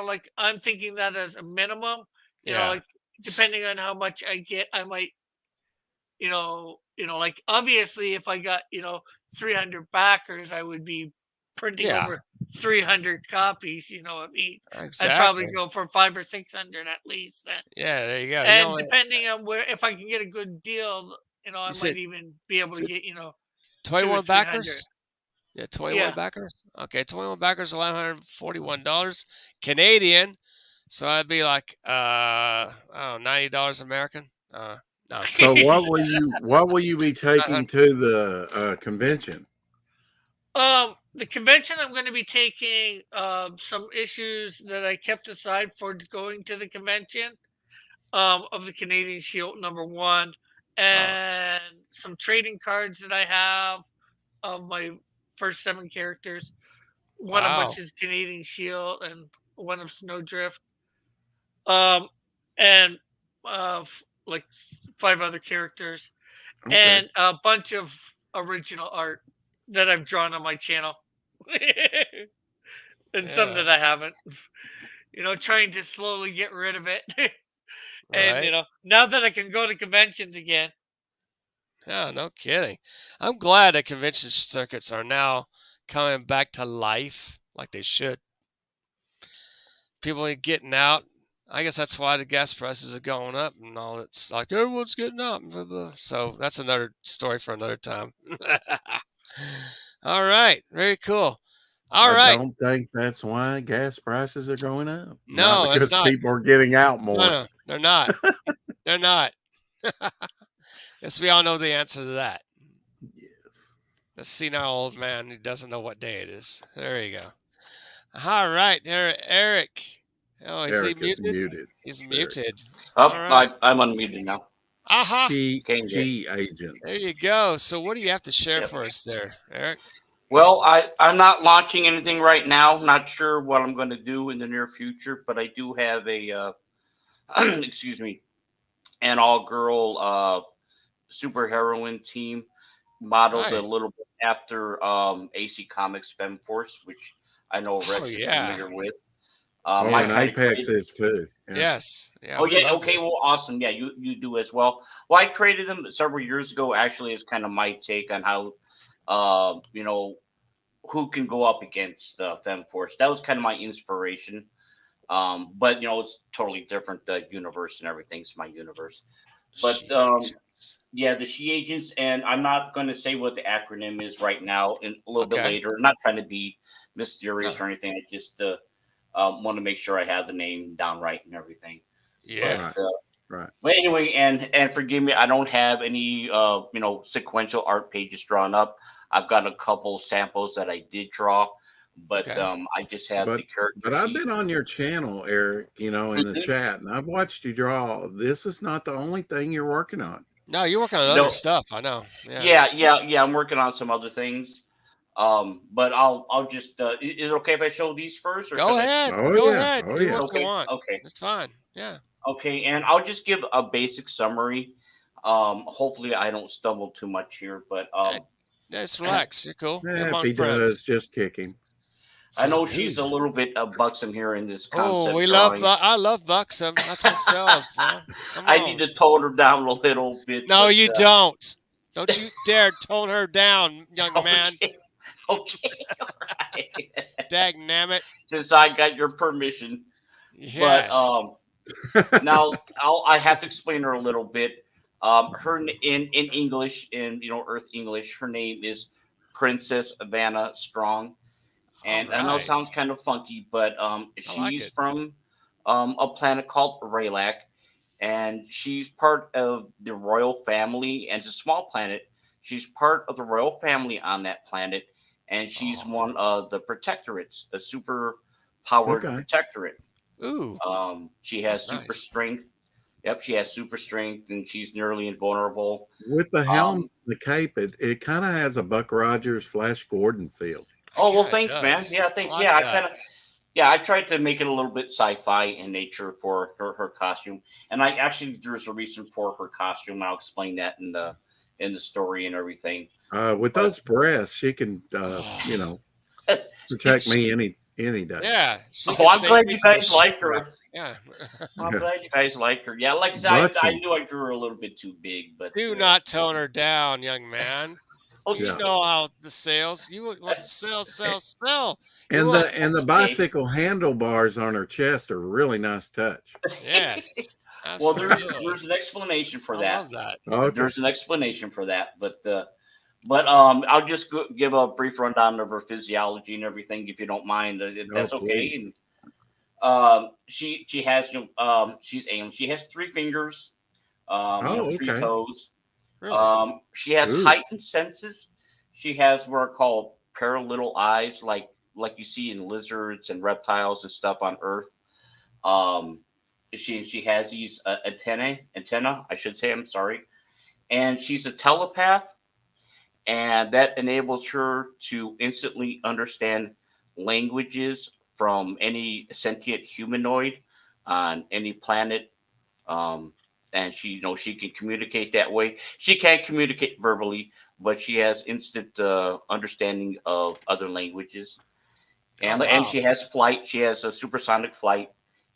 Like I'm thinking that as a minimum. Yeah. Like depending on how much I get, I might like obviously if I got 300 backers, I would be printing Yeah. over 300 copies of each. I'd probably Exactly. go for 500 or 600 at least then. Yeah. There you go. You And only depending on where, if I can get a good deal, I you might said even be able is to it get 2 or 21 300. backers? Yeah, 21 Yeah. backers. Okay, 21 backers, $141 Canadian. So that'd be like I don't know, $90 American. No, So what will you be taking 900. to the convention? The convention, I'm going to be taking some issues that I kept aside for going to the convention, of the Canadian Shield #1, Oh, and some trading cards that I have of my first 7 characters, one of wow. which is Canadian Shield and one of Snowdrift, um, and like 5 other characters, Okay. and a bunch of original art that I've drawn on my channel, and some Yeah, that I haven't. Trying to slowly get rid of it. And right. now that I can go to conventions again. Yeah, no kidding. I'm glad that convention circuits are now coming back to life like they should. People are getting out. I guess that's why the gas prices are going up and all. It's like everyone's getting out. Blah, blah. So that's another story for another time. All right, very cool. All I right, don't think that's why gas prices are going up. Not no, it's because not. people are getting out more. No, they're not. They're not. Guess we all know the answer to that. Yes. The senile old man who doesn't know what day it is. There you go. All right, there, Eric. Oh, is he Eric is muted? muted. He's Eric. muted. All Up, right. I'm unmuted now. Aha. Came here. She There agents. you go. So, what do you have to share Yep. for us there, Eric? Well, I'm not launching anything right now. Not sure what I'm going to do in the near future, but I do have a excuse me, an all girl superheroine team modeled a Nice. little bit after AC Comics Fem Force, which I know Oh Rex is yeah. familiar with. Oh, I and kind of Apex created. is too. Yeah. Yes. Yeah, Oh we yeah, love okay, it. well, awesome. Yeah, you do as well. Well, I created them several years ago. Actually, as kind of my take on how, uh, you know, who can go up against Fem Force. That was kind of my inspiration. But it's totally different. The universe and everything's my universe. But She agents. yeah, the she agents, and I'm not going to say what the acronym is right now. And a little bit Okay. later. I'm not trying to be No. mysterious or anything. I just want to make sure I have the name down right and everything. Yeah. But Right. Right. but anyway, and forgive me, I don't have any sequential art pages drawn up. I've got a couple samples that I did draw, but Okay. I just have the But character I've sheet. been on your channel, Eric, in the Mhm. chat, and I've watched you draw. This is not the only thing you're working on. No, you're working on other No, stuff. I know. Yeah. yeah. I'm working on some other things. But I'll just is it okay if I show these first, or Go should I? ahead. Oh Go yeah. ahead. Oh Do yeah. what you Okay, want. okay, It's fine. Yeah. okay, and I'll just give a basic summary. Hopefully I don't stumble too much here, but Hey, just relax. You're cool. We're If among he does, friends. just kick him. I So know she's a who's? little bit buxom here in this Oh, concept we love. drawing. I love buxom. That's what sells, man. Come I need on. to tone her down a little bit, No, but you don't. Don't you dare tone her down, young man. okay, okay, all right. Dag nammit. Since I got your permission, but Yes. now I have to explain her a little bit. In English, in Earth English, her name is Princess Vanna Strong. All And I know it right. sounds kind of funky, but I like she's it. from a planet called Raylac, and she's part of the royal family. And it's a small planet. She's part of the royal family on that planet, and she's Oh, one of the protectorates, a super powered Okay. protectorate. ooh, She has that's super nice. strength. Yep, she has super strength, and she's nearly invulnerable. With the helm, Um, the cape, it kind of has a Buck Rogers, Flash Gordon feel. oh well, Yeah, it thanks, man. does. Yeah, I thanks. like Yeah, I that. kind of yeah, I tried to make it a little bit sci-fi in nature for her costume, and I actually there's a reason for her costume. I'll explain that in the story and everything. With But those breasts, she can, Oh, protect me she, any day. yeah, she oh, could I'm save glad me you from the guys like shipwreck. her. Yeah. I'm glad you guys like her. Yeah, like I said, I Buxom. knew I drew her a little bit too big, but Do not tone her down, young man. oh, You Yeah. know how the sales. You want to sell, sell, sell. You And want the okay. bicycle handlebars on her chest are a really nice touch. yes, Well, absolutely. there's an explanation for I that. love that. Okay. There's an explanation for that, but I'll just give a brief rundown of her physiology and everything, if you don't mind. If Oh, that's okay. please. And she has she's alien. She has three fingers, Oh, three okay. toes. Really. She has Ooh. heightened senses. She has what are called parallel eyes, like you see in lizards and reptiles and stuff on Earth. Um, she has these antenna, I should say. I'm sorry, and she's a telepath, and that enables her to instantly understand languages from any sentient humanoid on any planet. Um, and she can communicate that way. She can't communicate verbally, but she has instant understanding of other languages. Oh And wow. she has flight. She has a supersonic flight,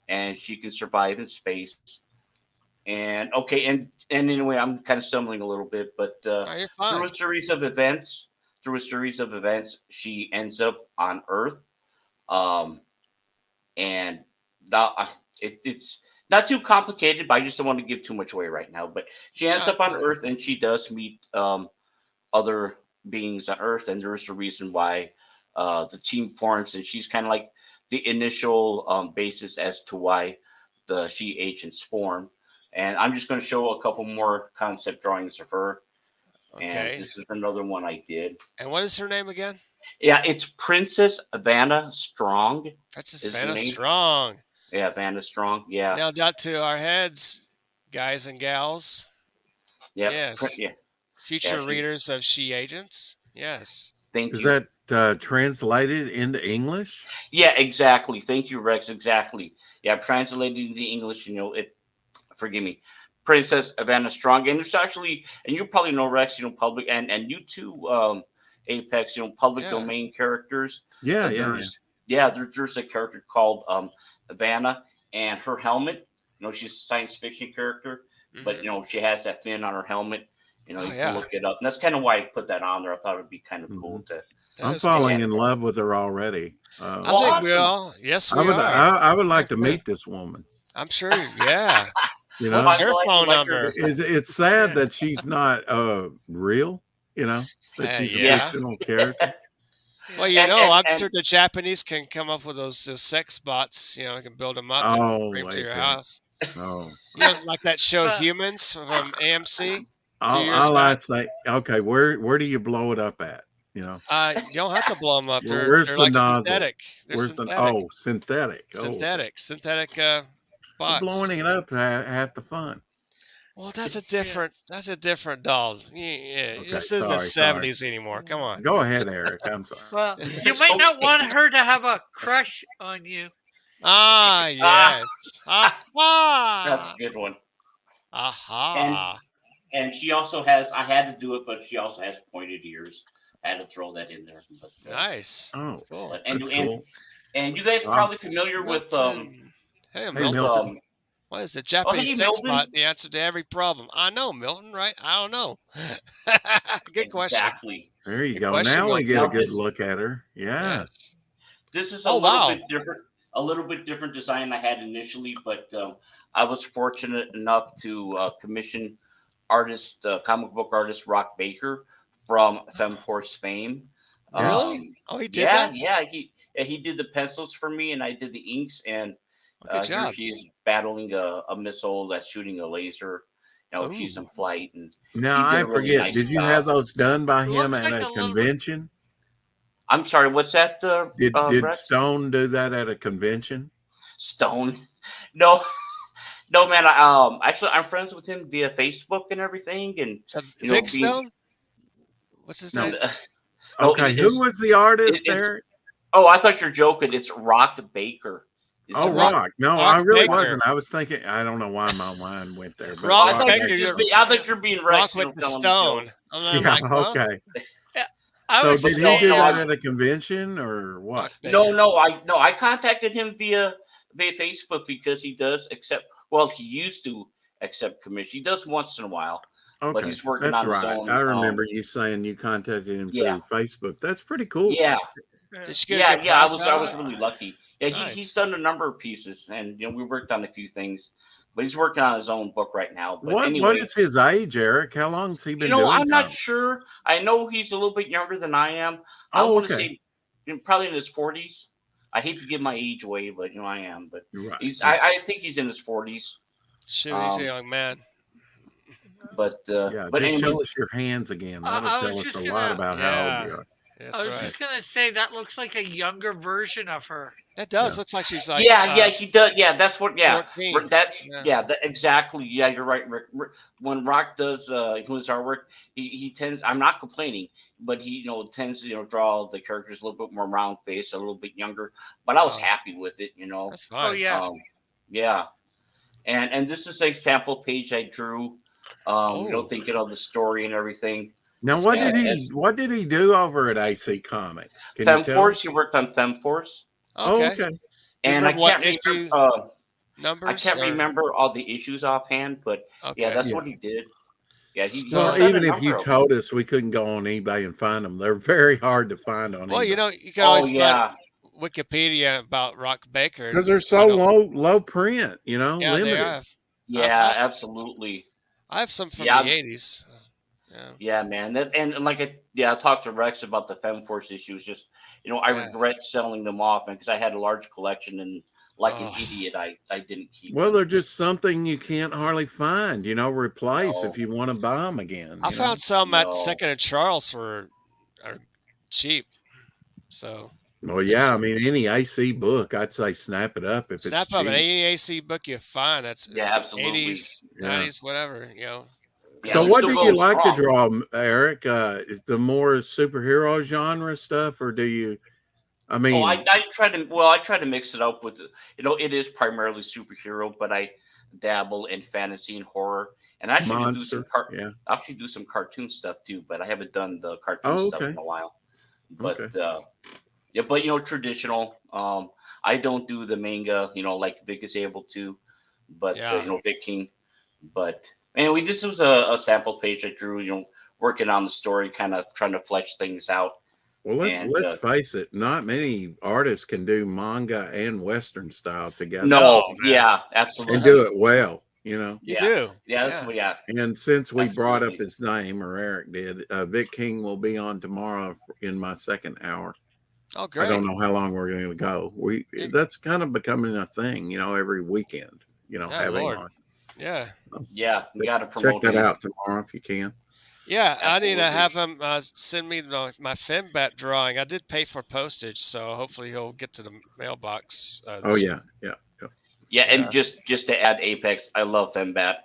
and she can survive in space. And okay, and anyway, I'm kind of stumbling a little bit, but Oh, you're through a fine. series of events, she ends up on Earth. Um, and that, it's not too complicated, but I just don't want to give too much away right now. But she No, ends it's up on fine. Earth, and she does meet other beings on Earth, and there's a reason why the team forms, and she's kind of like the initial basis as to why the she agents form. And I'm just going to show a couple more concept drawings of her, and Okay. this is another one I did. And what is her name again? Yeah, it's Princess Vanna Strong Princess is her Vanna name. Strong. Yeah, Vanna Strong. Yeah, Now down to our heads, guys and gals. yep. Yes. Yeah, yeah. Future She. readers of She Agents. Yes. Thank Is you. that translated into English? Yeah, exactly. Thank you, Rex. Exactly. Yeah, translating the English. It. Forgive me, Princess Vanna Strong. And there's actually, and you probably know Rex. Public and you too, Apex. Public Yeah. domain characters. Yeah, yeah, yeah. There's a character called Vanna, and her helmet. She's a science fiction character, but Hmm. she has that fin on her helmet. Oh You can yeah. look it up, and that's kind of why I put that on there. I thought it'd be kind of Hmm. cool to. That I'm is To falling cool. add. in love with her already. I Well, think we awesome. all. Yes, we are. I would I like to agree. meet this woman. I'm sure. Yeah. You Well, What's know, I'm her glad you phone like her. number? it's sad Yeah. that she's not real. You know, that she's a Yeah, Yeah. fictional character. Well, Yeah. I'm and sure the Japanese can come up with those sex bots. Can build them up and bring Oh, them to your Apex. house. Oh, Like that show Well, Humans from AMC a few years all I back. say, okay, where do you blow it up at? You know, You don't have to blow them up. where's They're the like nozzle? synthetic. They're Where's the synthetic. synthetic? Oh, okay. Synthetic Well, blowing bots. it up half the fun. Well, yeah. that's a different doll. Yeah, Okay, this isn't the sorry. '70s anymore. Come on. Go ahead, Eric. I'm sorry. Well, you it's might not okay. want her to have a crush on you. Ah, Ah, yes. that's a Aha. good one. And Aha. and she also has. I had to do it, but she also has pointed ears. I had to throw that in there. Nice. Oh, Cool. But that's and cool. and you guys Um, probably familiar Milton. Hey, hey, with Milton. Milton. What is the oh Japanese hey sex bot? Milton. The answer to every problem. I know, Milton, right? I don't know. Good question. Exactly. There you Good go. question, Now we get Milton. a Now good look at her. Yeah. Yes. this is Oh, wow. a little bit different design I had initially, but I was fortunate enough to commission comic book artist Rock Baker from FemForce fame. Really? Yeah. Oh, he did Yeah, that? he did the pencils for me, and I did the inks. And Oh, good here job. she is battling a missile that's shooting a laser. She's in Ooh. flight, and Now he did I a really forget. nice Did you have job. those done by It him looks at like a a little. convention? I'm sorry, what's that, Did Rex? Stone do that at a convention? Stone? No, no, man. Actually, I'm friends with him via Facebook and everything, and So Vic being Stone? What's his No. name? no, Okay. Who was the artist it's. there? Oh, I thought you're joking. It's Rock Baker. Is Oh, Oh, the Rock Rock. No, I Rock really Baker. wasn't. I was thinking. I don't know why my mind went there, but Rock I Rock thought you're Baker. Baker. just. You're I thought you're being Rock Rex. with the Telling me stone. jokes. And I'm Yeah. like, huh? Okay. Yeah, I So was But did just he saying. do no, that at a convention or what? Rock Baker. No. I contacted him via Facebook because he does accept. Well, he used to accept commission. He does once in a while, but Okay, he's working that's on his right. own. I remember you saying you contacted him Yeah, through Facebook. That's pretty cool. yeah, Yeah. Did you get a good I price was out I of was it? really lucky. Yeah, he's Nice. done a number of pieces, and we worked on a few things, but he's working on his own book right now. But What anyway, is his age, Eric? How long's he been doing I'm not comics? sure. I know he's a little bit younger than I am. I Oh, want to okay. say probably in his 40s. I hate to give my age away, but I am. But You're right. he's Yeah. I think he's in his 40s. Shoot, he's a Um, young man. Yeah. but Just anyway, show us your hands again. That'll I was tell us a just lot gonna. about how old Yeah, you are. I that's was right. just gonna say that looks like a younger version of her. It does. Yeah. Looks like she's like yeah, he does. Yeah, that's what. Yeah, 14. that's Yeah. exactly. Yeah, you're right, Rick. When Rock does his artwork, he tends. I'm not complaining, but he tends to draw the characters a little bit more round face, a little bit younger. But I was Oh, happy with it. that's Oh fine. yeah. Yeah, and this is a sample page I drew. Oh, Thinking of the story and everything. Now, that's what good. did As he do over at AC Comics? Can you tell us? FemForce, he worked on FemForce, Oh, Okay. okay. Do you and remember what issue I numbers can't or remember all the issues offhand, but yeah, okay? that's Yeah. what he did. Yeah, Well, he's So, done a even if you number of them. told us, we couldn't go on eBay and find them. They're very hard to find on well, eBay you can Oh always find yeah, Wikipedia about Rock Baker because and they're so find out. low print. Yeah, they Limited. have. I've, yeah, I've absolutely. I have some from the Yeah, '80s. Yeah, yeah, man. And like I talked to Rex about the FemForce issues. Just I yeah. regret selling them off, because I had a large collection, and like an Oh, idiot, I didn't keep Well, them. they're just something you can't hardly find. Replace if No, you want to buy them again. I found some at no. Second and Charles for are cheap. So Well, yeah. I mean, any AC book, I'd say snap it up if it's snap up an cheap. AAC book you find that's Yeah, absolutely. '80s, Yeah. '90s, whatever. Yeah, So, they're what still do you going like to strong. draw, Eric? Is the more superhero genre stuff, or do you? I Oh, mean, I try to mix it up with it is primarily superhero, but I dabble in fantasy and horror, and I actually do some monster. Yeah. actually do some cartoon stuff too, but I haven't done the cartoon Oh, stuff okay. in a while. Okay. But yeah, but traditional. I don't do the manga, like Vic is able to, but Yeah. Vic King. But man, this was a sample page I drew. Working on the story, kind of trying to flesh things out, Well, and let's face it. Not many artists can do manga and Western style together no, No, man. yeah, and do absolutely. it well. You Yeah, do. yeah, that's Yeah. what. Yeah, And since we brought up absolutely. his name, or Eric did, Vic King will be on tomorrow in my second hour. Oh, I don't great. know how long we're going to go. You- That's kind of becoming a thing, every weekend. Yeah, Having Lord. on. Yeah. Yeah, we got to Check promote that him. out tomorrow if you can. Yeah, I need to Absolutely. have him send me my Fembat drawing. I did pay for postage, so hopefully he'll get to the mailbox. Oh yeah, yeah. Yeah, Yeah. and just to add Apex, I love Fembat.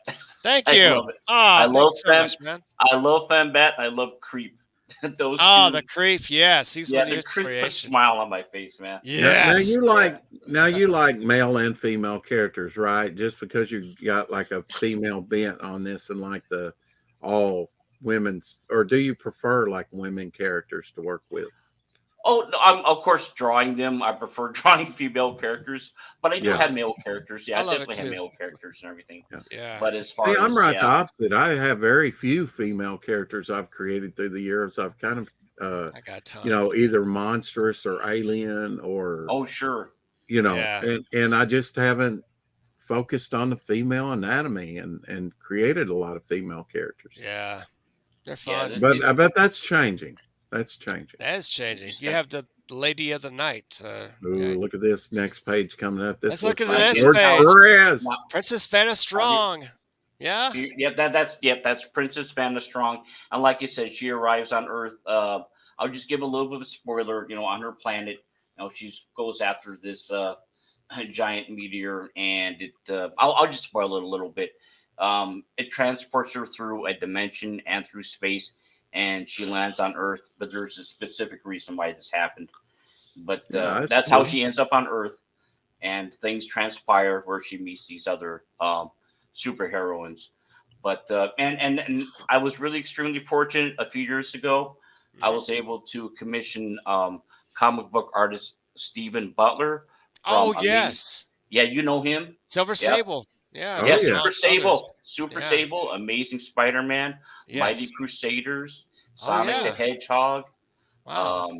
Thank I you. love it. Ah, I love thanks so much, man. I love Fembat. I love Creep. Those Oh, two. the creep. Yes, he's Yeah, one of the your Creep puts a creation. smile on my face, man. Yes. Now you like male and female characters, right? Just because you got like a female bent on this and like the all women's, or do you prefer like women characters to work with? Oh, no, I'm of course drawing them. I prefer drawing female characters, but I do Yeah. have male characters. Yeah, I I love it definitely have too. male characters and everything. Yeah. But as See, far I'm as right the opposite. I have very few female characters I've created through the years. I've kind of I got time. either monstrous or alien or oh sure, Yeah. and I just haven't focused on the female anatomy and created a lot of female characters. Yeah. They're Yeah, fun. But I bet that's changing. That's changing. That is changing. It's You got- have the Lady of the Night. Yeah. Ooh, look at this next page coming up. This Let's look looks at like this George page. Perez. now, Princess Vanna now Strong. Yeah. yep, that's Princess Vanna Strong. And like you said, she arrives on Earth. I'll just give a little bit of a spoiler. On her planet, she goes after this giant meteor, and I'll just spoil it a little bit. It transports her through a dimension and through space, and she lands on Earth. But there's a specific reason why this happened. But Yeah, that's that's how cool. she ends up on Earth, and things transpire where she meets these other superheroines. But and I was really extremely fortunate a few years ago. I was able to commission comic book artist Stephen Butler Oh from Amazing. yes. Yeah, you know him. Silver Yep. Sable. Yeah. Oh, Yeah, And yeah. Super amongst others. Sable, Super Yeah. Sable, Amazing Spider-Man, Mighty Yes. Crusaders, Oh Sonic the yeah. Hedgehog. Wow.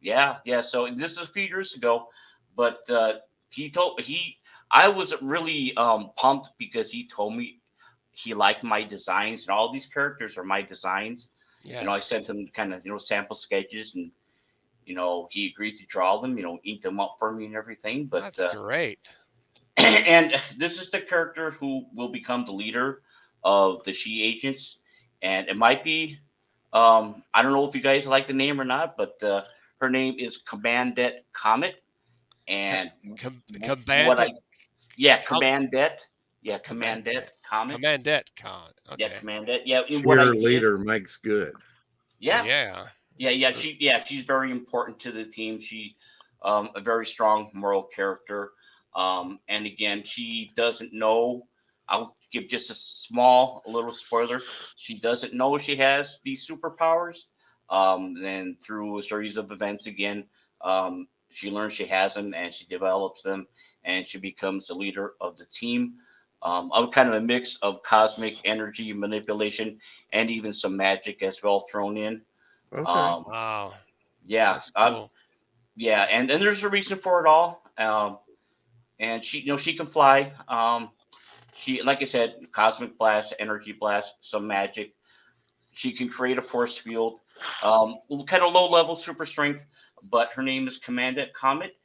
Yeah. So this is a few years ago, but I was really pumped because he told me he liked my designs, and all these characters are my designs. I Yes. sent him kind of sample sketches, and he agreed to draw them, ink them up for me and everything. But That's great. and this is the character who will become the leader of the She Agents, and it might be I don't know if you guys like the name or not, but her name is Commandette Comet, and what I Commandant. yeah Com- Commandette yeah Commandant. Commandette Comet Commandant Con. yeah Okay. Commandette yeah. And what I did Cheerleader makes good. yeah Yeah. yeah So, she's very important to the team. She a very strong moral character. And again, she doesn't know. I'll give just a little spoiler. She doesn't know she has these superpowers. Then through a series of events again, she learns she has them, and she develops them, and she becomes the leader of the team. Of kind of a mix of cosmic energy manipulation and even some magic as well thrown in. Okay. Um, wow. yeah, That's cool. yeah, and there's a reason for it all. And she can fly. She, like I said, cosmic blast, energy blast, some magic. She can create a force field. Kind of low level super strength, but her name is Commandant Comet.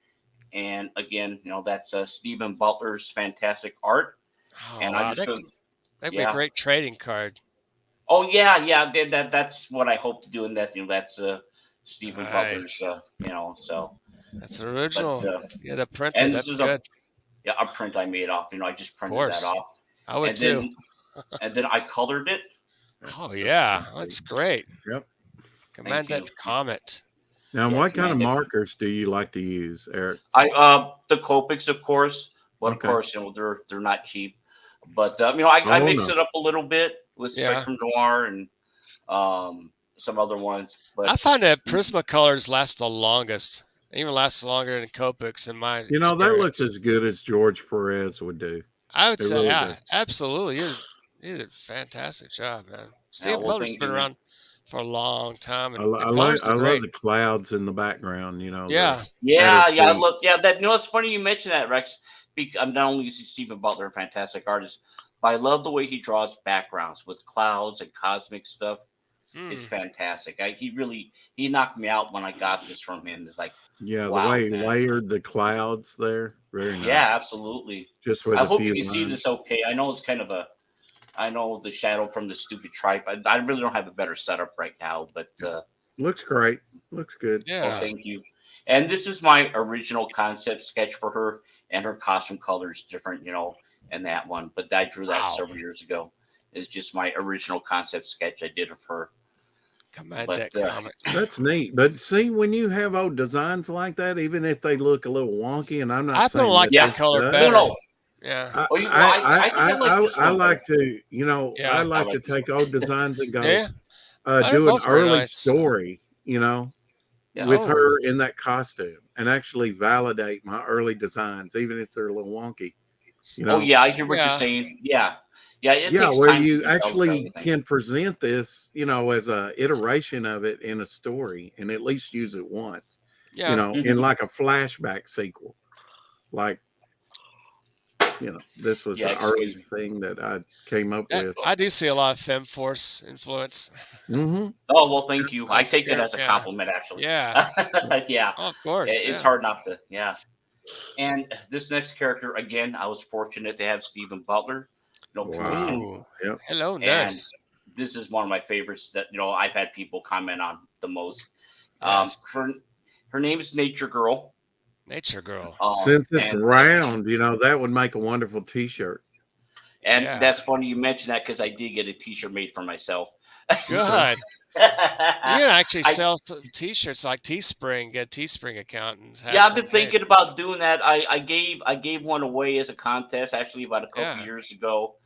And again, that's Stephen Butler's fantastic art. Oh And I wow. just feel, That'd be a yeah. great trading card. Oh yeah. That's what I hope to do. And that's Stephen Butler's. Nice. So. That's But original. Yeah, the printed. and this That's is good. a print I made off. I just Of printed that course. off, I would and too. then I colored it. Oh That's yeah. pretty That's sweet. great. Yep. Thank you. Commandant Comet. Now, Yeah, what kind of Commandant. markers do you like to use, Eric? The Copics, of course, but of Okay. course, they're not cheap. But I Oh, mixed no. it up a little bit with Yeah. Spectrum Noir and some other ones. I But find that Prismacolors last the longest. They even last longer than Copics in my That looks experience. as good as George Perez would do. I would It say, really yeah, does. absolutely. You did a fantastic job, man. Steve well, Butler's thank been you, man. around for a long time, I, and lo- the I, like, colors I are love great. the clouds in the background. Yeah, Yeah, that is I the look. Yeah, that it's funny you mentioned that, Rex. I'm not only is Stephen Butler a fantastic artist, but I love the way he draws backgrounds with clouds and cosmic stuff. It's mm, fantastic. He knocked me out when I got this from him. It's like, the wow, way he man. layered the clouds there, very nice. Yeah, absolutely. Just with I a hope you few can see lines. this okay. I know it's kind of I know the shadow from the stupid tripod. I really don't have a better setup right now, but Looks great. Looks good. yeah. thank you. And this is my original concept sketch for her, and her costume color is different, and that one. But I drew that Wow. several years ago. It's just my original concept sketch I did of her. Commandant But, Comet. That's neat. But see, when you have old designs like that, even if they look a little wonky, and I'm not I feel saying like that Yeah. that this color does, better. no. Yeah. Oh, I think I like this I one like better. to, Yeah. I like to like this take one. old designs and go Yeah. They're do an both very early nice. story, Yeah. with Oh, her in that costume and actually validate my early designs, even if they're a little wonky, you Oh know. yeah, I hear what you're yeah. saying. Yeah. It Yeah, takes where time to you develop actually everything. can present this, as a iteration of it in a story and at least use it once, Yeah. in like a flashback sequel. Like, this was Yeah, an early excuse me. thing that I came up with. I do see a lot of FemForce influence. Hmm. Oh well, thank you. I take it as a Yeah. compliment, actually. Yeah. Yeah, Oh, of course. it's Yeah. hard not to. Yeah. And this next character, again, I was fortunate to have Stephen Butler, no Wow. commission, Ooh. Yep. Hello, and nurse. this is one of my favorites that I've had people comment on the most. Yes. Her name is Nature Girl. Nature girl. Since it's And round, that would make a wonderful T-shirt. Yeah. that's funny you mentioned that because I did get a T-shirt made for myself. Good. You can actually I, sell some T-shirts like Teespring. Get a Teespring account and have yeah, I've some been made. thinking about doing that. I gave one away as a contest actually about a couple Yeah. years ago,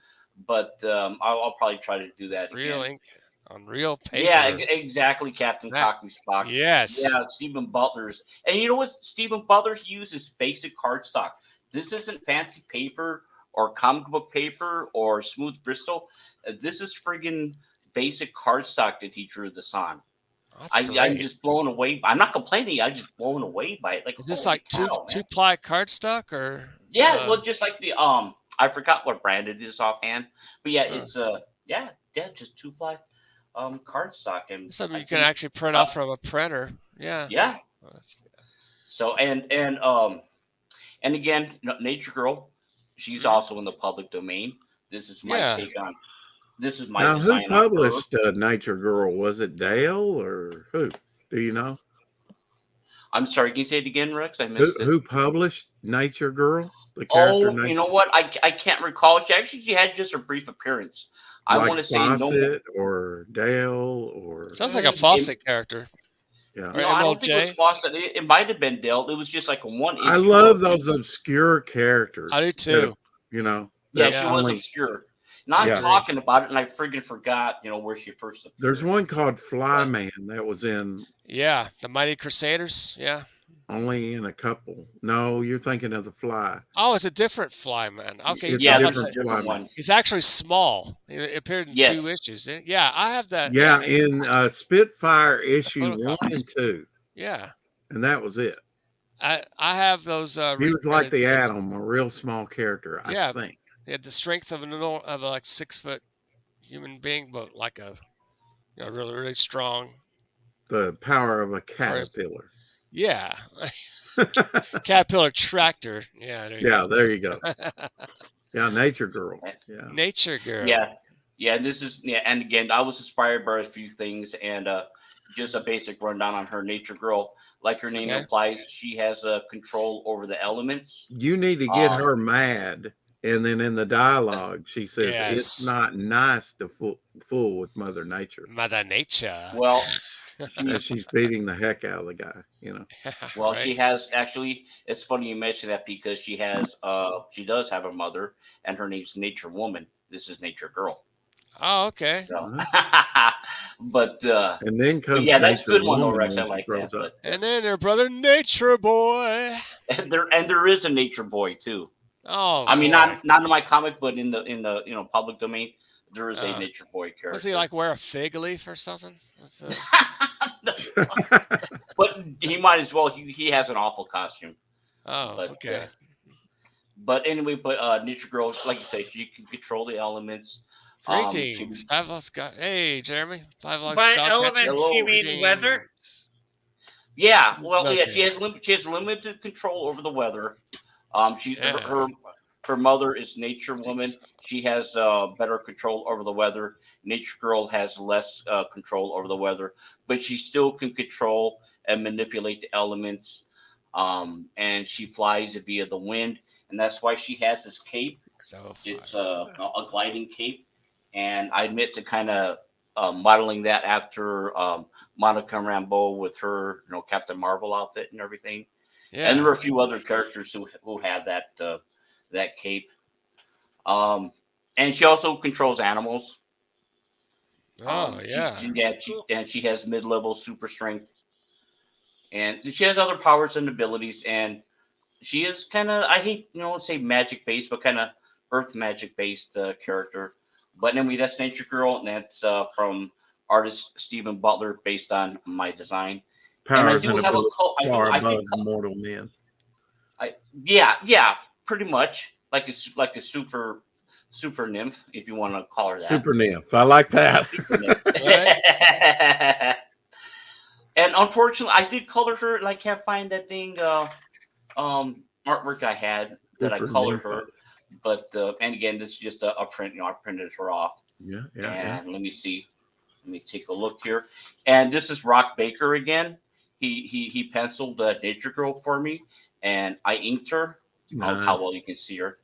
but I'll probably try to do that It's real again. ink on real Yeah, paper. exactly, Captain That, Cockney Spock. yes. Yeah, Stephen Butler's, and you know what? Stephen Butler uses basic cardstock. This isn't fancy paper or comic book paper or smooth Bristol. This is friggin' basic cardstock that he drew this on. That's I'm great. just blown away. I'm not complaining. I'm just blown away by it. Like, Is this holy like two cow, man. ply cardstock or? Yeah, well, just like the I forgot what brand it is offhand, but yeah, it's yeah, just 2-ply cardstock, and Something I you can think actually print off from a printer. Yeah. yeah. Well, So and again, Nature Girl, she's Mhm. also in the public domain. This is my Yeah. take on. This is my Now, who design on her. published Nature Girl? Was it Dale or who? Do you know? I'm sorry, can you say it again, Rex? I missed it. Who published Nature Girl? The character Oh, Nature, you know what? I can't recall. She had just a brief appearance. I like want to say no. Fawcett or Dale or Sounds like a It, Fawcett character. yeah. Or no, I don't think it was MLJ. Fawcett. It might have been Dell. It was just like a one issue. I love those obscure characters. I do too. Yeah, that she Yeah. was only, obscure. Not Yeah. talking about it, and I friggin' forgot, where she first appeared. there's one called Flyman that was in Yeah. The Mighty Crusaders. Yeah. only in a couple. No, you're thinking of the Fly. Oh, it's a different Flyman. Okay. It's Yeah, a this is different a different Flyman. one. He's actually small. He appeared in Yes. 2 issues. Yeah, I have that. Yeah, in Spitfire issue 1 photocopies. and 2, Yeah. and that was it. I have those. He was like reprinted the things. Atom, a real small character. Yeah. I think He had the strength of a like 6-foot human being, but like a really really strong. the power of a Far as- caterpillar. Yeah. Caterpillar tractor. Yeah. There you Yeah, there you go. Yeah, Nature Girl. Yeah. go. Nature girl. Yeah. This is and again, I was inspired by a few things, and just a basic rundown on her. Nature Girl, like her name Okay. implies, she has control over the elements. You need to get her mad, and then in the dialogue, she says, Yes. "It's not nice to fool with Mother Nature." Mother Nature. Well, And she's beating the heck out of the guy. well, Right. she has actually. It's funny you mention that because she does have a mother, and her name's Nature Woman. This is Nature Girl. Oh, okay. So, but And then comes yeah, that's a Nature good one though, Woman Rex. I when she like grows that. up. And then her brother Nature Boy. And there is a Nature Boy too. Oh, I mean, boy. not in my comic, but in the public domain, there is a Nature Boy character. Does he like wear a fig leaf or something? But he might as well. He has an awful costume. Oh, But, okay. But anyway, Nature Girl, like you say, she can control the elements. Greetings, Pavlos. Hey, Jeremy. Pavlos. By elements, Hello, you mean weather? Yeah, well, Okay. she has limited control over the weather. Yeah. Her mother is Nature Woman. She has better control over the weather. Nature Girl has less control over the weather, but she still can control and manipulate the elements. And she flies via the wind, and that's why she has this cape. So It's a gliding cape, and I admit to kind of modeling that after Monica Rambeau with her, Captain Marvel outfit and everything. yeah. And there were a few other characters who had that cape. And she also controls animals. Oh, yeah. She has mid-level super strength, and she has other powers and abilities. And she is kind of, I hate say magic based, but kind of earth magic based character. But anyway, that's Nature Girl, and that's from artist Stephen Butler, based on my design. Powers and I do and have a abilities cult. far I above think, mortal men. yeah, pretty much. like a super nymph, if you want to call her that. Super nymph. I like that. Super nymph. Right. And unfortunately, I did color her, and I can't find that thing artwork I had that I Super colored nymph. her. But and again, this is just a print. I printed her off. Yeah. And let me see. Let me take a look here. And this is Rock Baker again. He penciled Nature Girl for me, and I inked her. I don't know how well you can see her,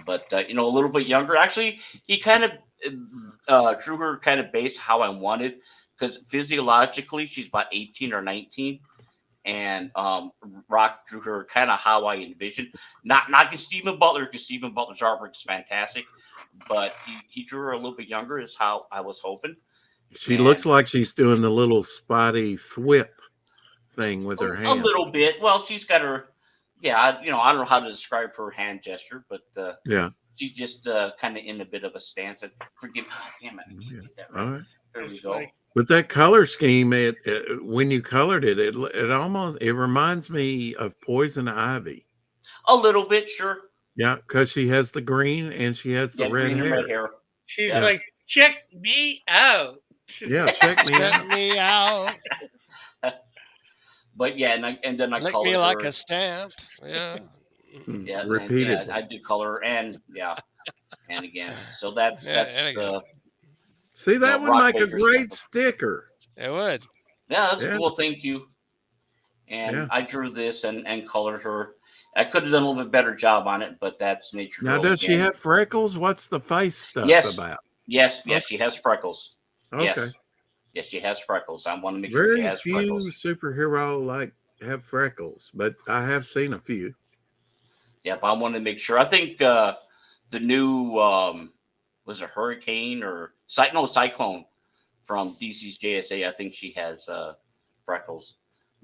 but a little bit younger. Actually, he kind of drew her kind of based how I wanted, because physiologically she's about 18 or 19, and Rock drew her kind of how I envisioned. Not Stephen Butler, because Stephen Butler's artwork is fantastic, but he drew her a little bit younger, is how I was hoping. She looks like she's doing the little spotty thwip thing with her A hand. little bit. Well, she's got her. Yeah, I don't know how to describe her hand gesture, but Yeah. she's just kind of in a bit of a stance. Forgive me. Damn it. I can't get that right. All right. There we go. With that color scheme, it when you colored it, it reminds me of Poison Ivy. A little bit, sure. Yeah, because she has the green and she has the red green hair. and red hair. She's like, check me out. Yeah, check me out. Check me out. But yeah, and then I Lick colored me her. like a stamp. Yeah. Yeah, repeatedly. And, I did color and and again. So that's the. See, that would Rock make a Baker's great stuff. sticker. It would. Yeah, that's cool. Thank you. And I drew this and colored her. I could have done a little bit better job on it, but that's Nature Girl. Now, does she have freckles? What's the face stuff about? Yes, she has freckles. Okay. Yes, she has freckles. I want to make sure she has freckles. Very few superhero have freckles, but I have seen a few. Yeah, but I want to make sure. I think the new was a hurricane or cyclone from DC's JSA. I think she has freckles.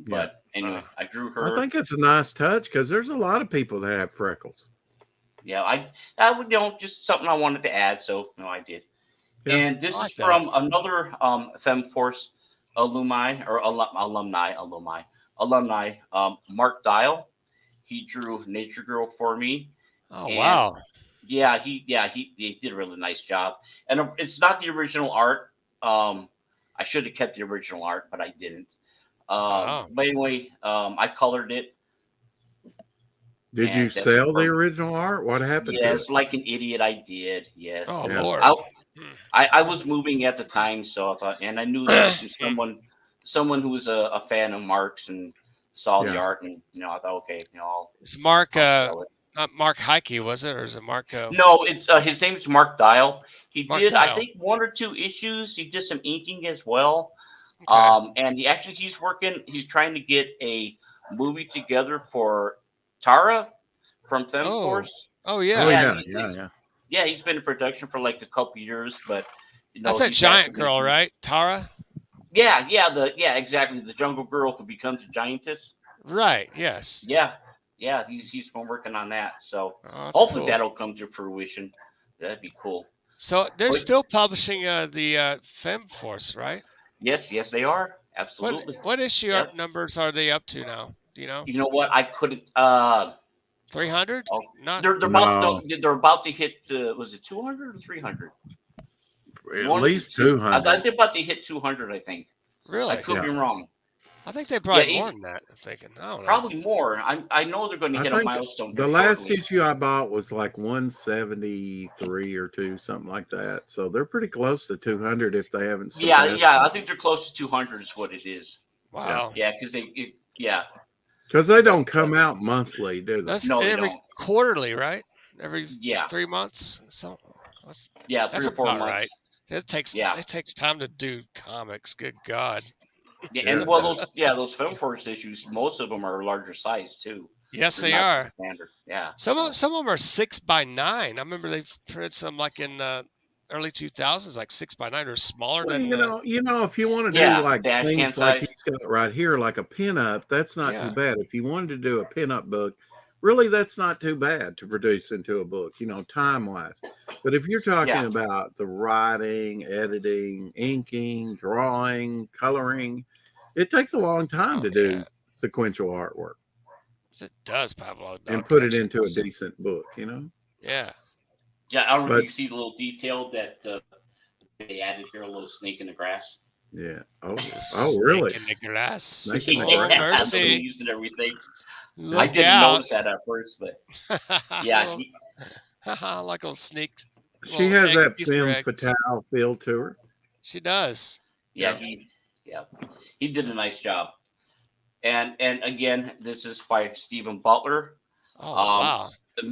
But anyway, I drew her. I think it's a nice touch because there's a lot of people that have freckles. Yeah, I would just something I wanted to add, so I did. Yeah, and this is from another FemForce alumni, Mark Dial. He drew Nature Girl for me. Oh, wow. Yeah, he did a really nice job. And it's not the original art. I should have kept the original art, but I didn't. But anyway, I colored it. Did you sell the original art? What happened to it? Yes, like an idiot, I did. Yes. Oh, Lord. I was moving at the time, so I thought, and I knew that someone who was a fan of Mark's and saw the art, and I thought, okay, it's Mark, not Mark Heike, was it, or is it Mark? No, it's his name's Mark Dial. He did, Dial. I think, 1 or 2 issues. He did some inking as well. Okay. And he's trying to get a movie together for Tara from FemForce. Oh yeah. Yeah, he's been in production for like a couple years, but that's a giant girl, right? Tara? Yeah, exactly. The jungle girl who becomes a giantess. Right, yes. Yeah, he's been working on that. So hopefully that'll come to fruition. That'd be cool. So they're still publishing the FemForce, right? Yes, they are. Absolutely. What issue numbers are they up to now? Do you know? You know what? I couldn't 300? Oh, they're about to hit. Was it 200 or 300? At least 200. They're about to hit 200. I think. Really? I could be wrong. I think they probably more than that. I'm thinking. I don't know. Probably more. I know they're going to hit a milestone. The last issue I bought was like 173 or 2, something like that. So they're pretty close to 200 if they haven't. Yeah. I think they're close to 200 is what it is. Wow. Yeah, because because they don't come out monthly, do they? No, every quarterly, right? Every 3 months. So that's 3 or 4 months. Right. It takes time to do comics. Good God. Yeah, and those FemForce issues, most of them are larger size too. Yes, they are. Standard. Yeah. Some of them are 6x9. I remember they printed some like in early 2000s, like 6x9 or smaller than. If you want to do like things like he's got right here, like a pinup, that's not too bad. If you wanted to do a pinup book, really, that's not too bad to produce into a book, time wise. But if you're talking about the writing, editing, inking, drawing, coloring, it takes a long time to do sequential artwork. It does, Pablo. And put it into a decent book, Yeah. Yeah, I don't know if But you see the little detail that they added here, a little snake in the grass. yeah. Ooh, Oh, snake really? in the grass. Snake in the Oh, grass. Yeah, the mercy. leaves and everything. I Look didn't out. notice that at first, but yeah, Little, like little sneak, She little has egg, that Easter femme eggs. fatale feel to her. She does. yeah, Yeah. he did a nice job. And again, this is by Stephen Butler. Oh, Um, wow. the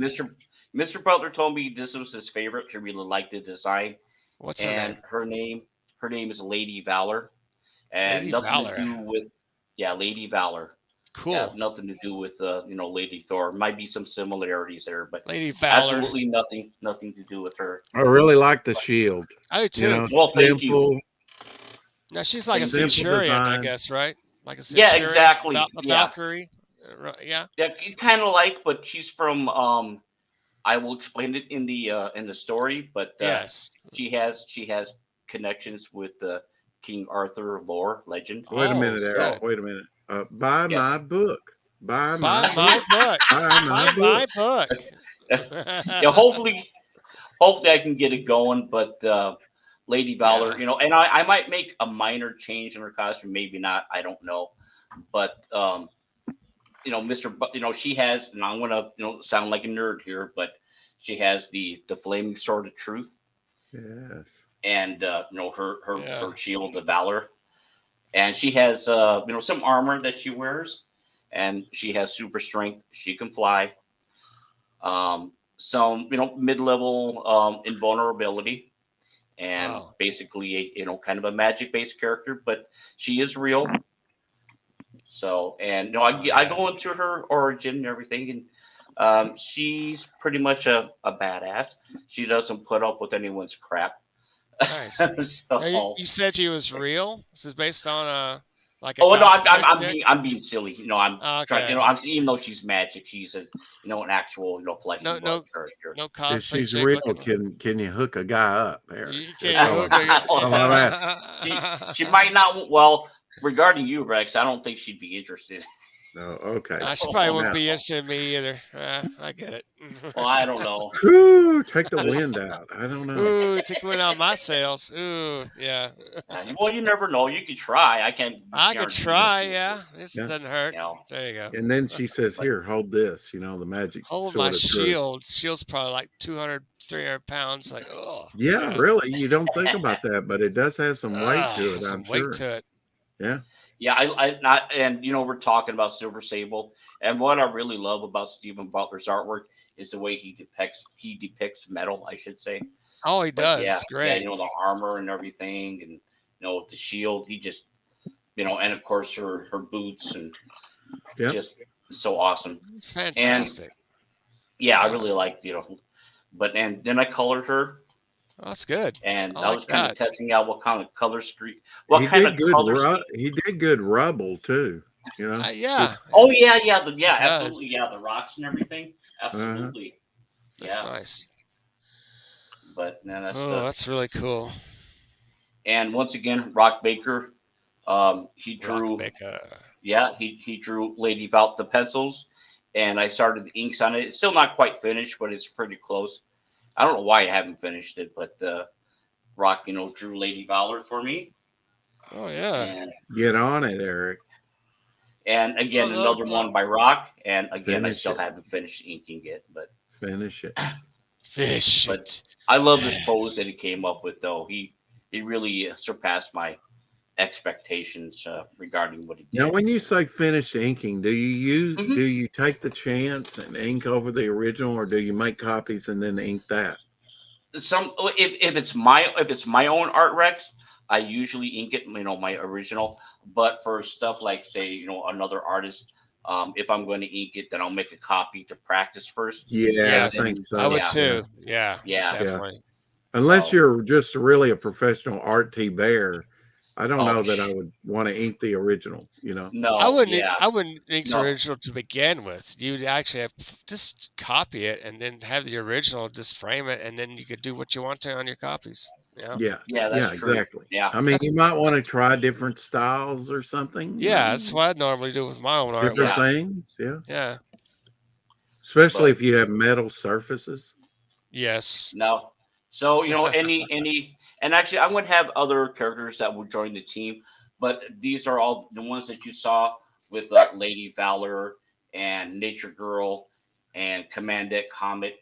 Mr. Butler told me this was his favorite. He really liked the design, What's her and name? her name is Lady Valor, and Lady nothing to Valor. do with Lady Valor. Yeah, Cool. nothing to do with Lady Thor. Might be some similarities there, but Lady Valor. absolutely nothing to do with her. I really like the shield. I do You too. know, Well, thank you. simple, Now she's like a Thank you. simple centurion, I design. guess, right? Like a Yeah, centurion, exactly. a Yeah, Valkyrie. Yeah. yeah, kind of like, but she's from. I will explain it in the story, but Yes. she has connections with the King Arthur lore legend. Wait a Oh, minute, Eric. good. Wait a minute. Buy my Yes. book. Buy my Buy book. my book. Buy my Buy book. my book. Yeah, hopefully I can get it going, but Lady Valor, Yeah. and I might make a minor change in her costume, maybe not, I don't know, but she has, and I'm gonna sound like a nerd here, but she has the flaming sword of truth, Yes. and her Yeah. her shield of valor, and she has some armor that she wears, and she has super strength. She can fly. Some mid-level invulnerability, and Wow. basically kind of a magic-based character, but she is real. So, and Oh, I go yes. into her origin and everything, and she's pretty much a badass. She doesn't put up with anyone's crap. Nice. Now, So, you said she was real. This is based on like a oh no, cosplay chick. I'm being silly. I'm trying. Okay. Even though she's magic, she's an actual flesh No, and blood no, character. no If cosplay she's chick real, looking. can you hook a guy up, Eric? You That's can't all hook I'm, all I'm asking. she might not. Well, regarding you, Rex, I don't think she'd be interested. Oh, okay. She probably wouldn't Now, be interested in me either. I get it. Well, I don't know. whew, take the wind out. I don't know. Ooh, it's going on my sales. Ooh, yeah. Well, you never know. You could try. I can't I could guarantee try, nothing. yeah. This Yeah. doesn't hurt. You know, There you go. And then she says, But- "Here, hold this." The magic Hold sword my of truth. shield. Shield's probably like 200, 300 pounds. Like, oh. Yeah, really. You don't think about that, but it does have some weight to it. Some I'm weight sure. to it. Yeah. yeah, I not, and we're talking about Silver Sable, and what I really love about Stephen Butler's artwork is the way he depicts metal, I should say. Oh, he But does. yeah, It's great. the armor and everything, and with the shield, he just and of course her boots, and Yep. just so awesome. It's fantastic. Yeah, I Yeah. really like and then I colored her, Oh, that's good. and I I like was kind of that. testing out what kind of color scheme, He did good rubble too. Yeah. Oh yeah, It does. absolutely, the rocks and everything, absolutely, That's nice. But no, That's really cool. And once again, Rock Baker, he drew, Rock Baker. he drew Lady Valk the pencils, and I started the inks on it. It's still not quite finished, but it's pretty close. I don't know why I haven't finished it, but Rock, drew Lady Valor for me. Oh yeah. And Get on it, Eric. And again, Oh, that's another fun. one by Rock, and again, I Finish still it. haven't finished inking it, but Finish it. Fish But- it. I love this pose that he came up with, though. He really surpassed my expectations regarding what he did. Now, when you say finish inking, do Mhm. you take the chance and ink over the original, or do you make copies and then ink that? If it's my own art, Rex, I usually ink it, my original. But for stuff like, say, another artist, if I'm going to ink it, then I'll make a copy to practice first. Yeah, Yes, I think so. I would Yeah. too. Yeah. Yeah. Definitely. Unless So- you're just really a professional art bear, I don't Oh, know that I would want to ink the original. No, I wouldn't. Yeah. I wouldn't ink the No. original to begin with. You'd actually have just copy it and then have the original, just frame it, and then you could do what you want to on your copies. Yeah. Yeah, Yeah, that's true. exactly. Yeah. I mean, That's- you might want to try different styles or something. Yeah, that's what I'd normally do with my own different artwork. Yeah. things. Yeah, Yeah. especially But- if you have metal surfaces. Yes. No. So any, and actually, I'm going to have other characters that will join the team, but these are all the ones that you saw with Lady Valor and Nature Girl and Commandant Comet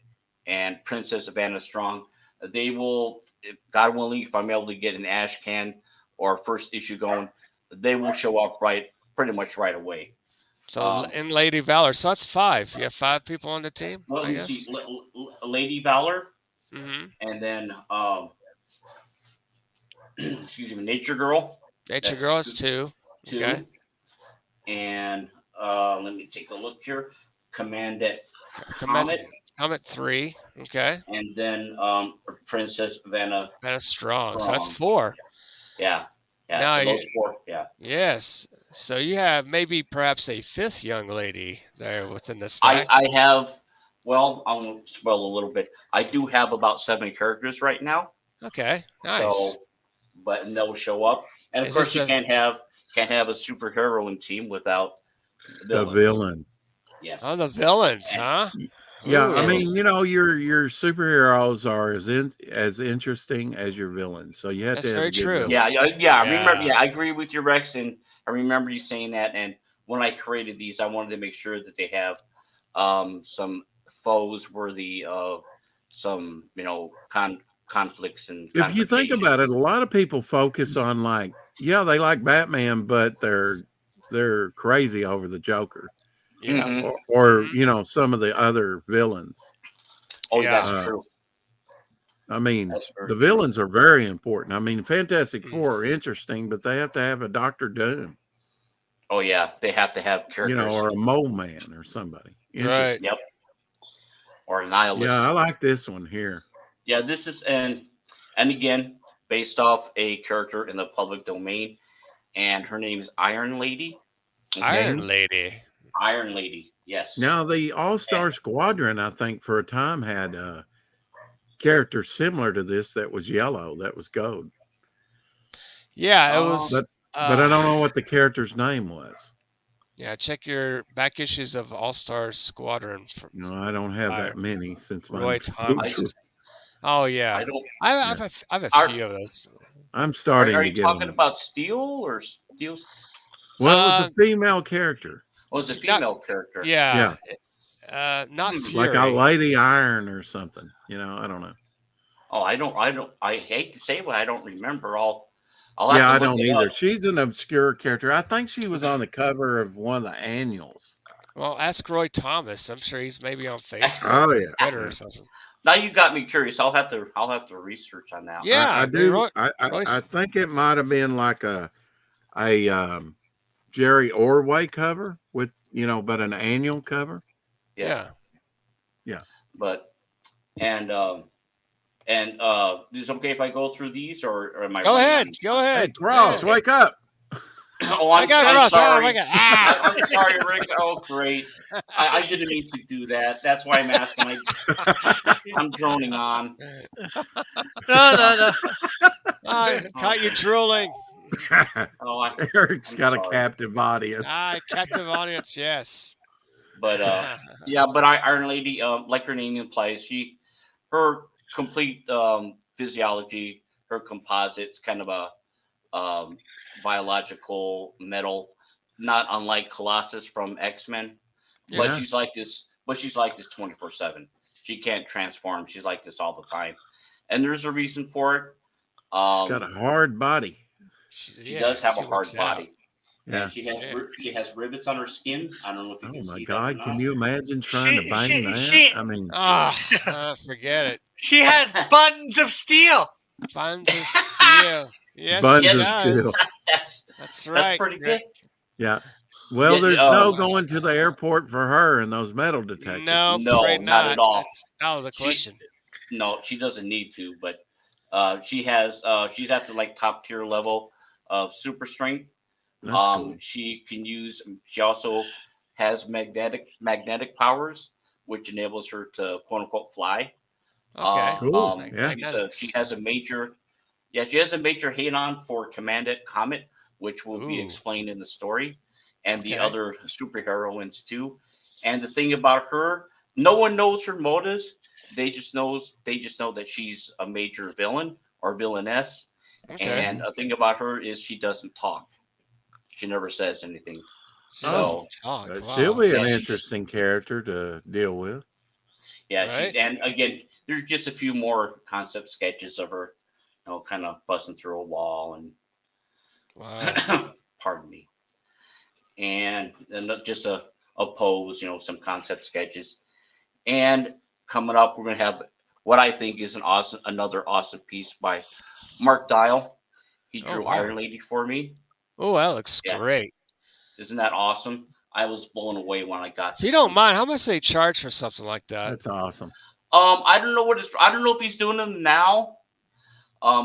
and Princess Savannah Strong. They will, if God willing, if I'm able to get an Ash Can or first issue going, they will show up pretty much right away. So in Lady Valor, so that's 5. You have 5 people on the team, Well, let I me see, guess. Lady Valor, Mm-hmm. and then excuse me, Nature Girl. Nature That's Girl is 2. Okay. two. And let me take a look here. Commandant Comet, Comet, Comet 3. Okay. and then Princess Vanna That is strong. So that's Strong. 4. Yeah, yeah. Now So you, those four. Yeah. yes. So you have maybe perhaps a 5th young lady there within the I stack. I have. Well, I'm gonna spoil a little bit. I do have about 7 characters right now. Okay. Nice. So, but and they'll show up. And of Is course, this you a can't have a superheroine team without The villains. villain. Yes. the villains, huh? Yeah, I Ooh. mean, your superheroes are as interesting as your villains, so you have That's to have very a good true. villain. Yeah. I remember. Yeah. Yeah, I agree with you, Rex, and I remember you saying that. And when I created these, I wanted to make sure that they have some foes worthy of some conflicts and If you think confrontation. about it, a lot of people focus on they like Batman, but they're crazy over the Joker Yeah. Hmm. or Mhm. some of the other villains. Oh, Yeah. that's Uh, true. I mean, That's the very true. villains are very important. I mean, Fantastic Mm. Four are interesting, but they have to have a Doctor Doom, Oh yeah, they have to have characters. or a Mole Man or somebody Right. interesting. Yep, or a Yeah, I nihilist. like this one here. Yeah, this is and again based off a character in the public domain, and her name is Iron Lady. Okay, Iron Lady. Iron Lady. Yes. Now, the All And Star Squadron, I think, for a time had a character similar to this that was yellow, that was gold. Yeah, it um, was But I don't know what the character's name was. yeah, check your back issues of All-Star Squadron I don't have by that many since Roy I Thomas. Oh yeah. I don't. I have a Are few of those. I'm are, starting are to you get talking them. about Steel or Steel? Well, it was a Uh female character, Was a not female character? yeah. yeah, Not Hmm. like a Fury. Lady Iron or something. I don't know. Oh, I don't. I don't. I hate to say, but I don't remember. I'll have Yeah, to I look don't it either. up. She's an obscure character. I think she was on the cover of one of the annuals. Well, ask Roy Thomas. I'm sure he's maybe on Facebook Oh or yeah, Twitter or yeah. something. Now you got me curious. I'll have to research on that one. I Yeah, do. Roy, I Roy's. think it might have been like a Jerry Orway cover with but an annual cover. Yeah, Yeah. Yeah. but and is it okay if I go through these, or am I Go running ahead. on? Go Hey, ahead. Cross, Yeah. Okay. wake up! Oh, I got I'm Ross. Oh my sorry. god. Ah. I'm sorry, Rick. Oh, great. I didn't mean to do that. That's why I'm asking. I'm droning on. No. I caught you Okay. drooling. Oh, Eric's I'm got a sorry. captive audience. Captive audience. Yes. But yeah, but Iron Lady, like her name implies, her complete physiology, her composites, kind of a biological metal, not unlike Colossus from X-Men. But Yeah. Yeah, she's like this 24/7. She can't transform. She's like this all the time, and there's a reason for it. she's got a hard body. She does have a She hard works out. body, and Yeah. Yeah. she has rivets on her skin. I don't know if you Oh can my see that or God! Can not. you imagine trying to She bang she that? she I mean, Forget it. she has buttons of steel. Finds a steel. Yes, she buns Yes, of steel. does. that's That's that's right. pretty Rick. good. Yeah. Well, Yeah, there's no going to the airport for her and those metal detectors. No, no, afraid not at not. all. That's out of the She question. No, she doesn't need to, but she's at the like top tier level of super strength. That's cool. She also has magnetic powers, which enables her to quote unquote fly. Okay. Cool. Yeah. She Magnetics. has a major, yeah, she has a major hate on for Commandant Comet, which will be Ooh. explained in the story, and the Okay. other superheroines too. And the thing about her, no one knows her motives, they just know that she's a major villain or villainess. Okay. And a thing about her is she doesn't talk. She never says anything. She Oh, doesn't talk. she'll Wow. be an Yeah, she just interesting character to deal with. yeah, Right. and again, there's just a few more concept sketches of her, kind of busting through a wall Wow. and pardon me, and just a pose, some concept sketches. And coming up, we're gonna have what I think is another awesome piece by Mark Dial. He Oh drew wow. Iron Lady for me. Oh, that looks Yeah, great. isn't that awesome? I was blown away when I got If to you don't see. mind, how much they charge for something like that? That's awesome. I don't know I don't know if he's doing them now.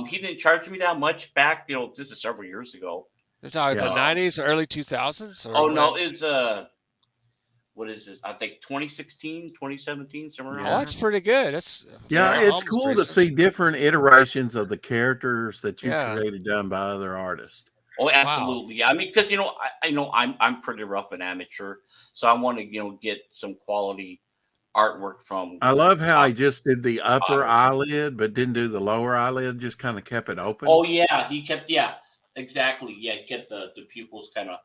He didn't charge me that much back. This is several years ago. They're talking the Yeah. Um, 90s or early 2000s or oh no, when? it's what is this? I think 2016, 2017, somewhere around Oh, Yeah. that's there. pretty good. That's Yeah, Yeah. it's almost cool to recent. see different iterations of the characters that you Yeah. created done by other artists. Oh, Wow. absolutely. I mean, because I know I'm pretty rough and amateur, so I want to get some quality artwork from I love how he top just did the upper artists. eyelid, but didn't do the lower eyelid, just kind of kept it open. Oh yeah, he kept exactly he kept the pupils kind of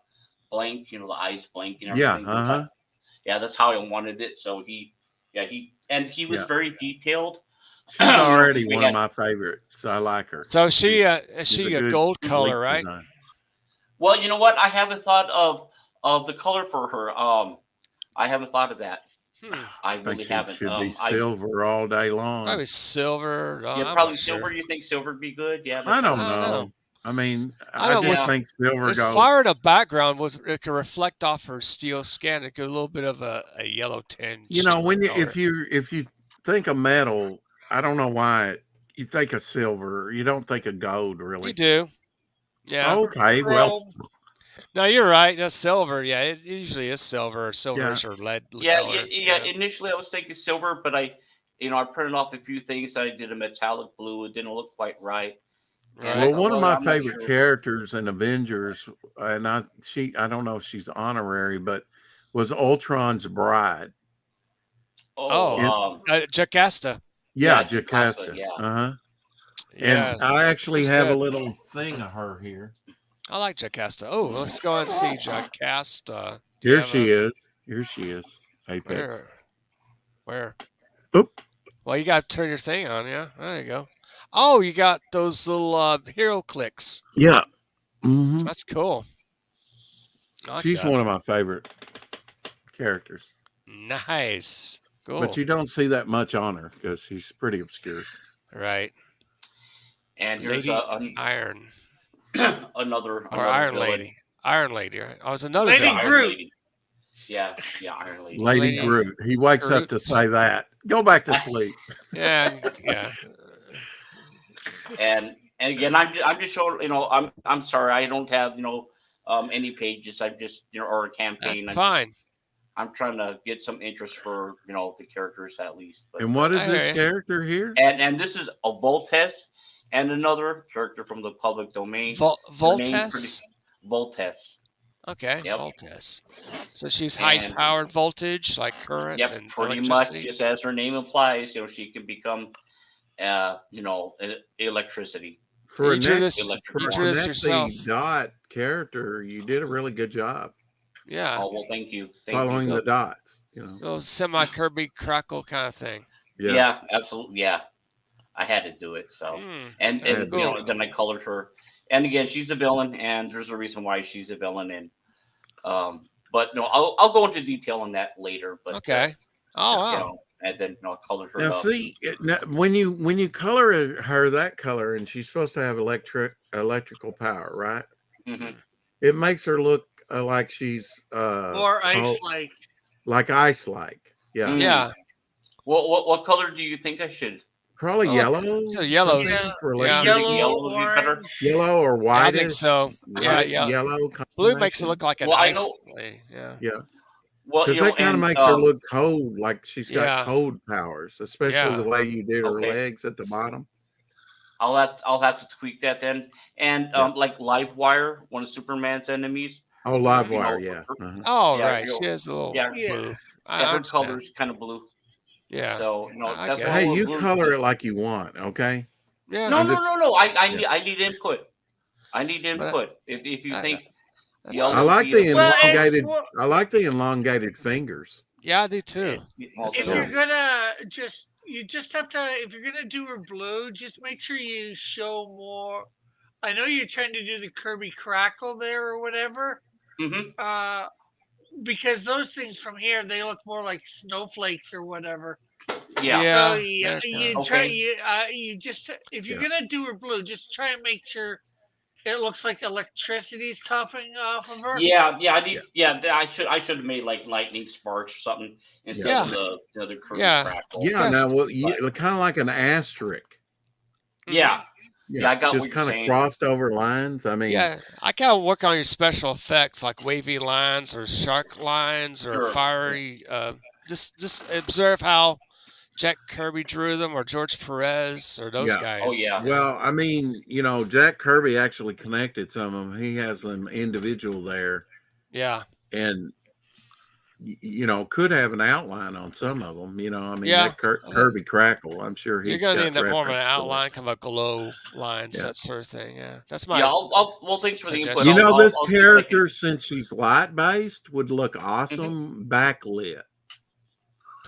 blank, the eyes blank and Yeah, everything. That's how I wanted it. So he was Yeah. very detailed. She's already 'Cause we one of had my favorites. I like her. So is She's she a a good gold sleek color, right? design. well, you know what? I haven't thought of the color for her. I haven't thought of that. Hmm. I I think really she haven't. should be I silver all day long. Probably silver. Oh, Yeah, I'm probably not silver. sure. You think silver would be good? Yeah, I that don't sounds I don't good. know. know. I mean, I I don't know. just Yeah. think silver There's goes. fire in the background. It could reflect off her steel skin. It could a little bit of a yellow tinge. You know, to her when color. if you think of metal, I don't know why you think of silver. You don't think of gold, really. You do. Yeah. Okay, well, Chrome. No, you're right. No, silver. Yeah, it usually is silver or yeah, silverish or lead Yeah, color. Initially, I was thinking silver, but I printed off a few things. I did a metallic blue. It didn't look quite right, and I Right. well, thought, one of well, my I'm not favorite sure. characters in Avengers, and I don't know if she's honorary, but was Ultron's bride. Oh, Oh, Jocasta. Yeah, Jocasta, Jocasta. yeah. Uh-huh. Yeah, And I actually she's have a good. little thing of her here. I like Jocasta. Oh, let's go and see Jocasta. Do you Here have she is. Here she is. Apex. Where? Oop. Well, you got to turn your thing on. Yeah, there you go. Oh, you got those little hero clicks. Yeah. Mm-hmm. That's cool. I like She's that. one of my favorite characters. Nice. Cool. But you don't see that much on her because she's pretty obscure. Right. And here's Lady Iron another or Iron villain. Lady. Iron Lady. Right? I was another Lady Yeah, villain. Iron Groot. Lady. Yeah, Iron Lady. Lady Lady Groot. He wakes up to Groot. say that. Go back to sleep. Yeah. Yeah. And again, I'm just showing. I'm sorry, I don't have any pages. I'm just or a campaign. That's fine. I'm trying to get some interest for the characters at least. But, And what is I hear this ya. character here? and this is a Voltes and another character from the public domain. Her name's Voltes. Voltes. Okay. Yep. Voltes. So she's And- high-powered voltage, like current Yep, and pretty much electricity. just as her name implies. She can become, electricity. For a You drew next, this. electric for You a drew this Nancy yourself. Dot character, you did a really good job Yeah. Oh well, thank you. following the dots. Little semi-Kirby crackle kind of thing. Yeah, absolutely. Yeah, I had to do it. So. And That's cool. then I colored her. And again, she's a villain, and there's a reason why she's a villain. And but no, I'll go into detail on that later. But Okay. Oh wow. and then I'll color her Now, up. see, when you color her that color, and she's supposed to have electrical power, right? Mhm. It makes her look like she's More ice-like. like ice-like. Yeah, Mm. Yeah. What color do you think I should? probably I like yellow. So yellows. something for Yeah. electric- Yellow Yellow, would be better. orange. yellow or I white. think so. Yeah. Yeah. Yellow. Blue makes it combination. look like an Well, I ice. know- Yeah. Yeah, Well, because that kind of makes her look cold, like she's got Yeah. cold powers, especially Yeah. the way you did her Okay. legs at the bottom. I'll have to tweak that then. And Yeah. like Livewire, one of Superman's enemies. Oh, Livewire, You know, yeah. her- Uh-huh. Oh Yeah, right. She has a little yeah. blue. I Yeah, her understand. color's kind of blue. Yeah. So I that's get why it. Hey, we're you blue. color it like you want, okay? Yeah. No, I'm no, just no, no. yeah. I need input. I need But input. If you I, think that's I good. yellow would like be a the Well, blue color, it's elongated. well, I like the elongated fingers. Yeah, I do too. That's if okay. you're cool. gonna you just have to if you're gonna do her blue, just make sure you show more. I know you're trying to do the Kirby crackle there or whatever, Hmm. uh, because those things from here they look more like snowflakes or whatever. Yeah. So Yeah, they're kind you of. try Okay. you just if you're Yeah. gonna do her blue, just try and make sure it looks like electricity's coughing off of her. Yeah, yeah, I Yeah. need. Yeah, I should have made like lightning sparks or something Yeah. instead of Yeah, the Kirby yeah. crackle. You Yeah. guys. Now, well, But kind of like an asterisk. Hmm. yeah, yeah, Yeah. I got Just what you're kind of saying. crossed over lines. I mean, Yeah, I kind of work on your special effects like wavy lines or shark lines or Sure. fiery. Just observe how Jack Kirby drew them or George Perez or those yeah. Oh guys. yeah, You know. Well, I mean, Jack Kirby actually connected some of them. He has an individual there, Yeah. and could have an outline on some of them. I mean, Yeah. that Uh, Kirby Crackle, I'm sure You're he's gonna got need that more of an reference to outline, those. kind of a glow lines, Yeah. that sort of thing. Yeah, that's yeah. my Well, thanks for the input. suggestion. This I'll see what I can. character, since she's light based, would look Hmm. awesome backlit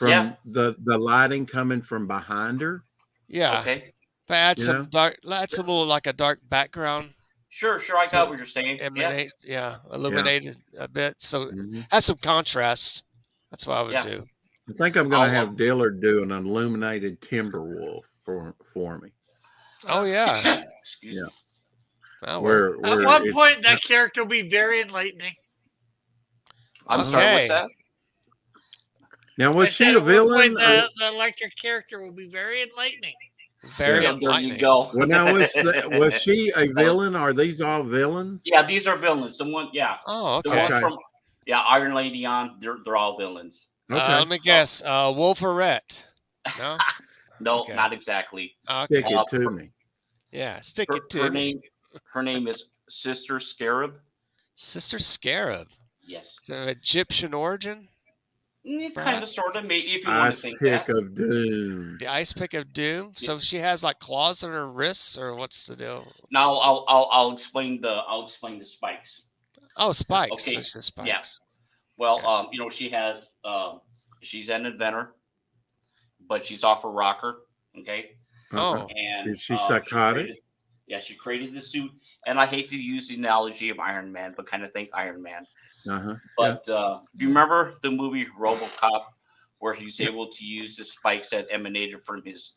Yeah. from the lighting coming from behind her. Yeah, Okay. but add You some know, dark, add some little like a dark background Sure. Sure. I got to what you're saying. Yeah. emanate, yeah, yeah. illuminate it a bit. So hmm add some contrast. That's what I would Yeah. do. I think I'm gonna I'll. have Dillard do an illuminated timber wolf for me. Oh yeah, Excuse Yeah, me. that work. At where one it's point, that character will be very enlightening. I'm sorry. What's Okay. that? now I was she said a at one villain? point the electric character will be very enlightening. Very Yeah. Yeah. There you enlightening. go. Well, now was she a That was. villain? Are these all villains? Yeah. These are villains. The one. Yeah. Oh, The okay. ones Okay, from. Yeah. Iron Lady on. They're all villains. okay. Let me So guess. Wolverette. No. no, Okay. not exactly. Stick Okay. it to Her, me. Yeah. Stick her, it to her me, name. Her name is Sister Scarab. Sister Scarab. Yes. Is it of Egyptian origin, Kind of, perhaps? sort of, maybe if you want to Ice think pick that. of doom. The ice pick of doom. Yeah. So she has like claws on her wrists, or what's the deal? Now I'll explain the spikes. Oh, spikes. So Okay. she has Yeah. spikes. Well, Okay. she has she's an inventor, but she's off her rocker. Okay. Uh-huh. Oh, And Is she she psychotic? created. Yeah, she created the suit, and I hate to use the analogy of Iron Man, but kind of think Iron Man. Uh-huh. Yeah. But do you remember the movie RoboCop, where he's Yeah. able to use the spikes that emanated from his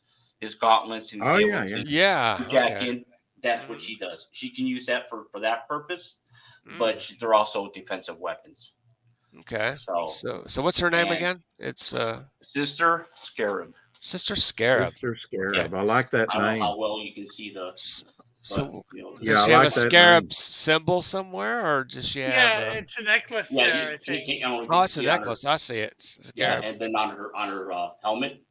gauntlets, and he's Oh able yeah, yeah. to yeah. jack Okay. in? That's what Mm, she does. She can use that for that purpose, but mm, they're also defensive weapons. okay. So, So what's her name and again? It's Sister Scarab. Sister Scarab. Sister Yeah, Scarab. I like that I don't know name. how well you can see S- but So Yeah, does I she have a like that name. scarab symbol somewhere, or does she have Yeah, a? it's a necklace yeah, there, I you think. can only Oh, get to it's a see on her. necklace. I see it. Yeah, Scarab. and then on her helmet.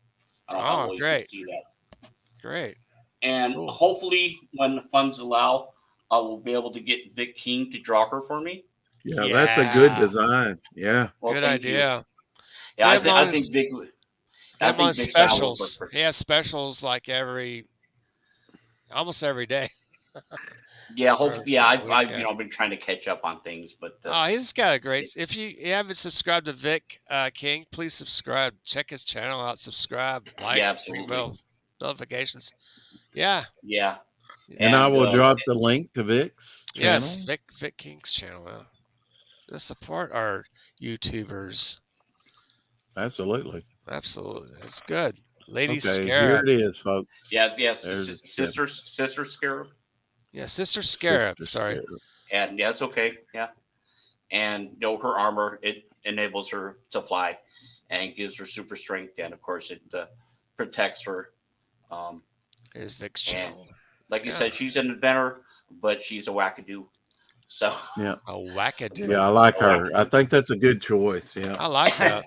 I don't know how Oh, well you can great, see that. great, And cool. hopefully, when the funds allow, I will be able to get Vic King to draw her for me. Yeah, that's a good Yeah, design. Yeah. Well, good thank you. idea. Yeah, Get him I on think his, Vic. get I him on think Vic's style would work specials. for. He has specials like almost every day Yeah, for hopefully. Yeah, the I've weekend. been trying to catch up on things, but Oh, he's got a great. If you haven't subscribed to Vic King, please subscribe. Check his channel out. Subscribe, like, yeah, ring absolutely. bell notifications. Yeah, Yeah, And I and will drop the link to Vic's yes, channel. Vic King's channel. Let's support our YouTubers. Absolutely. Absolutely, it's good. Lady Okay, here Scarab. it is, folks. yeah, There's his Sister Scarab, Yeah, Sister Scarab. Sister Sorry. Scarab. and yeah, it's okay. Yeah, and her armor, it enables her to fly, and gives her super strength, and of course it protects her. Um, Here's Vic's and channel. like you Yeah, said, she's an inventor, but she's a wackadoo. So Yeah. a Yeah, wackadoo. I like a her. I wackadoo. think that's a good choice. Yeah. I like that.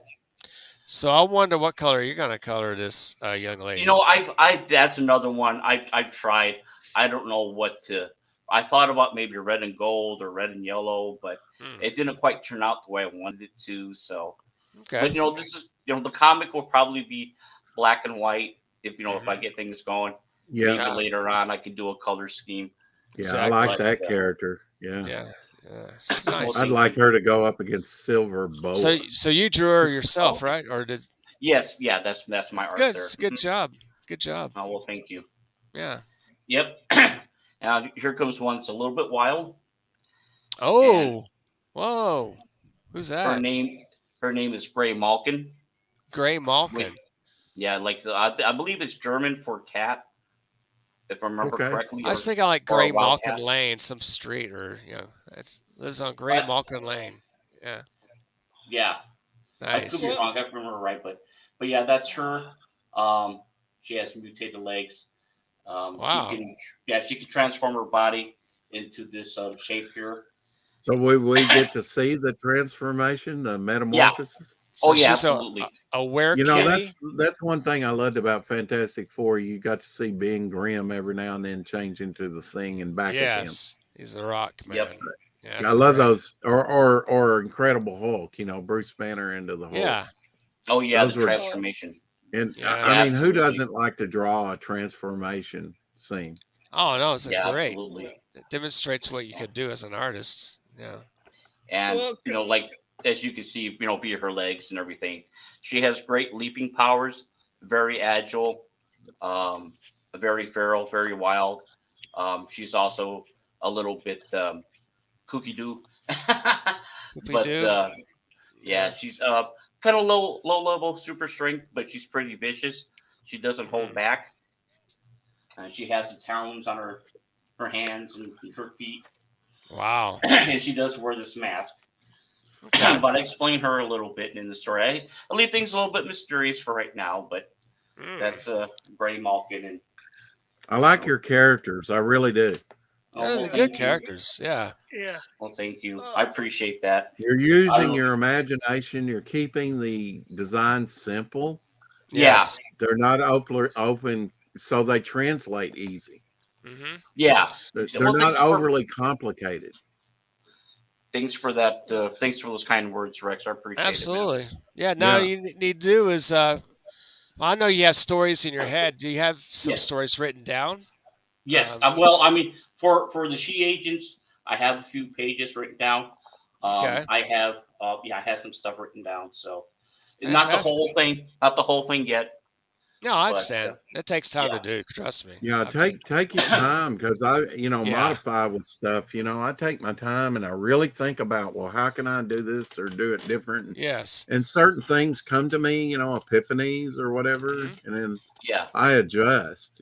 So I wonder what color you're gonna color this young lady. I that's another one I've tried. I don't know what to. I thought about maybe red and gold or red and yellow, but Hmm. it didn't quite turn out the way I wanted it to. So Okay. But this is the comic will probably be black and white if I Hmm. get things going. Yeah, Maybe Yeah. later on I could do a color scheme. yeah, I like Exactly. But that character. Yeah, Yeah. Yeah. She's well, nice. I'd thank like you. her to go up against Silver So, Boa. so you drew her yourself, Oh, right? Or did? yes, yeah, that's my It's art good. there. It's a good job. Good job. Oh, well, thank you. Yeah. Yep. Now here comes one that's a little bit wild, and Oh. Whoa. Who's her that? name her name is Gray Malkin. Gray Which Malkin. yeah, like I believe it's German for cat, if I remember Okay. correctly, I was thinking like or a Gray wild Malkin cat. Lane, some street, or it's lives on Gray But Malkin Lane. Yeah. yeah, I could be Nice. Well, wrong. I can't remember right, but yeah, that's her. Um, she has mutated legs. She Wow. can she can transform her body into this shape here. So we get to see the transformation, the Yeah. metamorphosis. Oh So yeah, she's a absolutely. a were You know, kitty. that's one thing I loved about Fantastic Four. You got to see being grim every now and then change into the thing and back again. Yes, he's a rock Yep. man. Yeah, I that's love great. those, or Incredible Hulk. Bruce Banner into the Hulk. Yeah, Oh yeah, the Those were, oh, transformation. and I yeah. Yeah, mean, who absolutely. doesn't like to draw a transformation scene? Oh no, it's a Yeah, great. absolutely. It demonstrates what you could do as an artist. Yeah. And well, like as you can see, via her legs and everything, she has great leaping powers, very agile, um, very feral, very wild. She's also a little bit kooky doo, If we but do, yeah, yeah. she's kind of low level super strength, but she's pretty vicious. She doesn't hold Hmm. back. She has the talons on her hands and her feet, Wow. and she does wear this mask. Okay. But I explain her a little bit in the story. I leave things a little bit mysterious for right now, but Mm. that's Gray Malkin, and I you like know, your characters. I really do. oh Those well, are yeah, good thank you, characters. Yeah. yeah. well thank you, Uh, I appreciate that. You're I using don't know, your imagination. You're keeping the design simple. yeah, Yes. They're not open, so they translate easy. Hmm. yeah. They're Well, not overly complicated. thanks for that. Thanks for those kind words, Rex. I appreciate it, man. Absolutely. Yeah. Now Yeah. you need to do is well, I know you have stories in your head. Do you have some Yes, stories written down? yes. Um, Well, I mean, for the she agents, I have a few pages written down. okay. I have I have some stuff written down. So not the Fantastic. whole thing, not the whole thing yet, No, I but understand. It takes time to yeah. do. Trust me. Yeah, I've done. take your time because Yeah. modify with stuff. I take my time and I really think about, well, how can I do this or do it different? Yes. And certain things come to me, epiphanies or whatever, Hmm. and then Yeah. I adjust.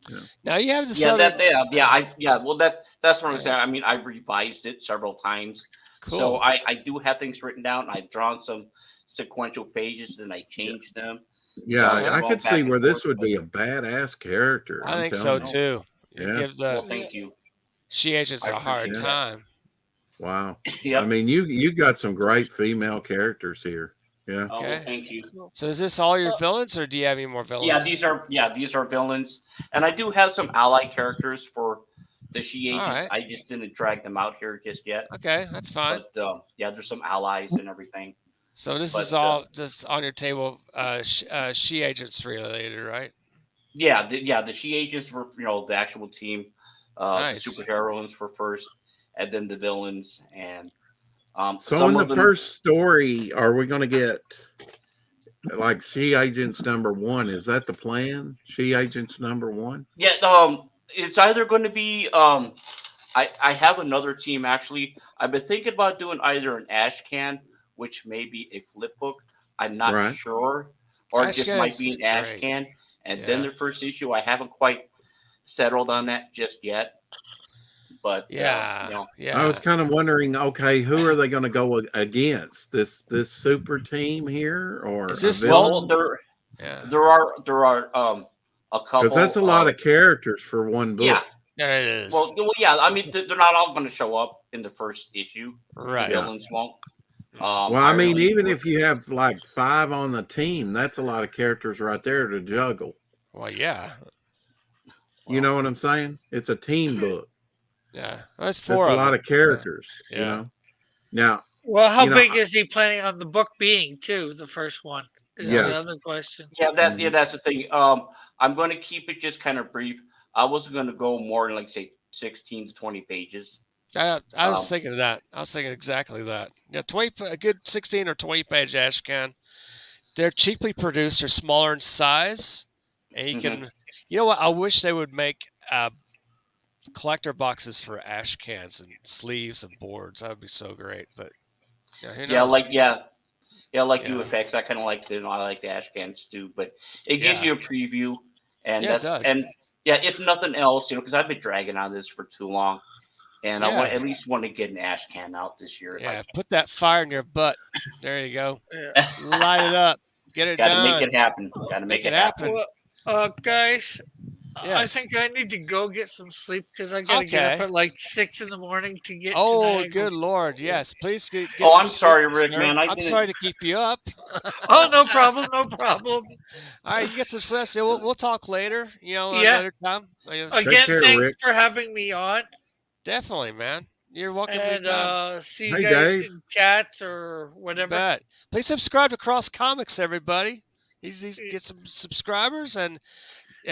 You know. Now you have the Yeah, subject. well that's what I'm Yeah. saying. I mean, I've revised it several times, so Cool. I do have things written down. I've drawn some sequential pages, and I Yeah, changed them, yeah, so Uh I've huh. I gone could see back and where forth. this would But be a badass character. I I'm think so telling you. oh, too. You Yeah, give the well, yeah. thank you. she agents I a hard appreciate yeah. that. time. Wow. I Yep. mean, you got some great female characters here. Yeah. Oh well, Okay. thank you. Cool. So is this all your Uh, villains, or do you have any more villains? These are villains, and I do have some ally characters for the she All agents. right. I just didn't drag them out here just yet, Okay, that's fine. but yeah, there's some allies and everything. So this is But all just on your table. She agents related, right? the she agents were the actual team. The Nice. superheroes were first, and then the villains, and So in some the of them. first story, are we going to get like She Agents #1? Is that the plan? She Agents #1? Yeah, it's either going to be I have another team actually. I've been thinking about doing either an ash can, which may be a flip book. I'm not Right. sure, or it just might be Ashcan's an ash great. can, and then Yeah. the first issue. I haven't quite settled on that just yet, but Yeah. I was Yeah. kind of wondering, okay, who are they going to go against? This super team here or Is a this well? well, villain? Yeah. there are a Because that's couple a lot of of characters for one yeah. book. There it is. Well, yeah. I mean, they're not all going to show up in the first issue. The Right. Yeah. villains won't. Mhm. Well, I I mean, really even would. if you have like 5 on the team, that's a lot of characters right there to juggle. Well, yeah. You Well, know what I'm saying? It's a team book. Yeah. Well, there's That's four a of lot them. of characters, Yeah. Now, Well, how you know, big is he planning on the book being, too? The first one is Yeah. the other question. Mhm. that's the thing. I'm going to keep it just kind of brief. I wasn't going to go more than like say 16 to 20 pages. I was Um, thinking of that. I was thinking exactly that. Yeah, a good 16 or 20-page ashcan. They're cheaply produced. They're smaller in size, and you mhm. can. You know what? I wish they would make collector boxes for ash cans and sleeves and boards. That would be so great. But yeah, who Yeah, knows? like you Yeah, effects. I kind of like the I like the ash cans too, but it gives yeah, you a preview, and yeah. It that's does. and yeah, if nothing else, because I've been dragging on this for too long, and I want Yeah, at least want to get an ash can out this year if I yeah. Put that fire in your butt. There you go. Yeah. can. Light it up. Get it Got to make it done. happen. Got to Make make it it happen. happen. Well, guys, I Yes. think I need to go get some sleep because I got to get up Okay. at like 6 in the morning to get to Oh, Niagara. good Lord. Yes. Please get Oh, some I'm sleep, sorry, Rick, sir. man. I I'm didn't. sorry to keep you up. Oh, no problem, no problem. All right, you get some sleep. So we'll talk later, Yeah. another time. Take Again, care, thanks Rick. for having me on, Definitely, man. You're welcome and anytime. see you Hey, guys Dave. in chats or You whatever. bet. Please subscribe to Cross Comics, everybody. He's get some subscribers and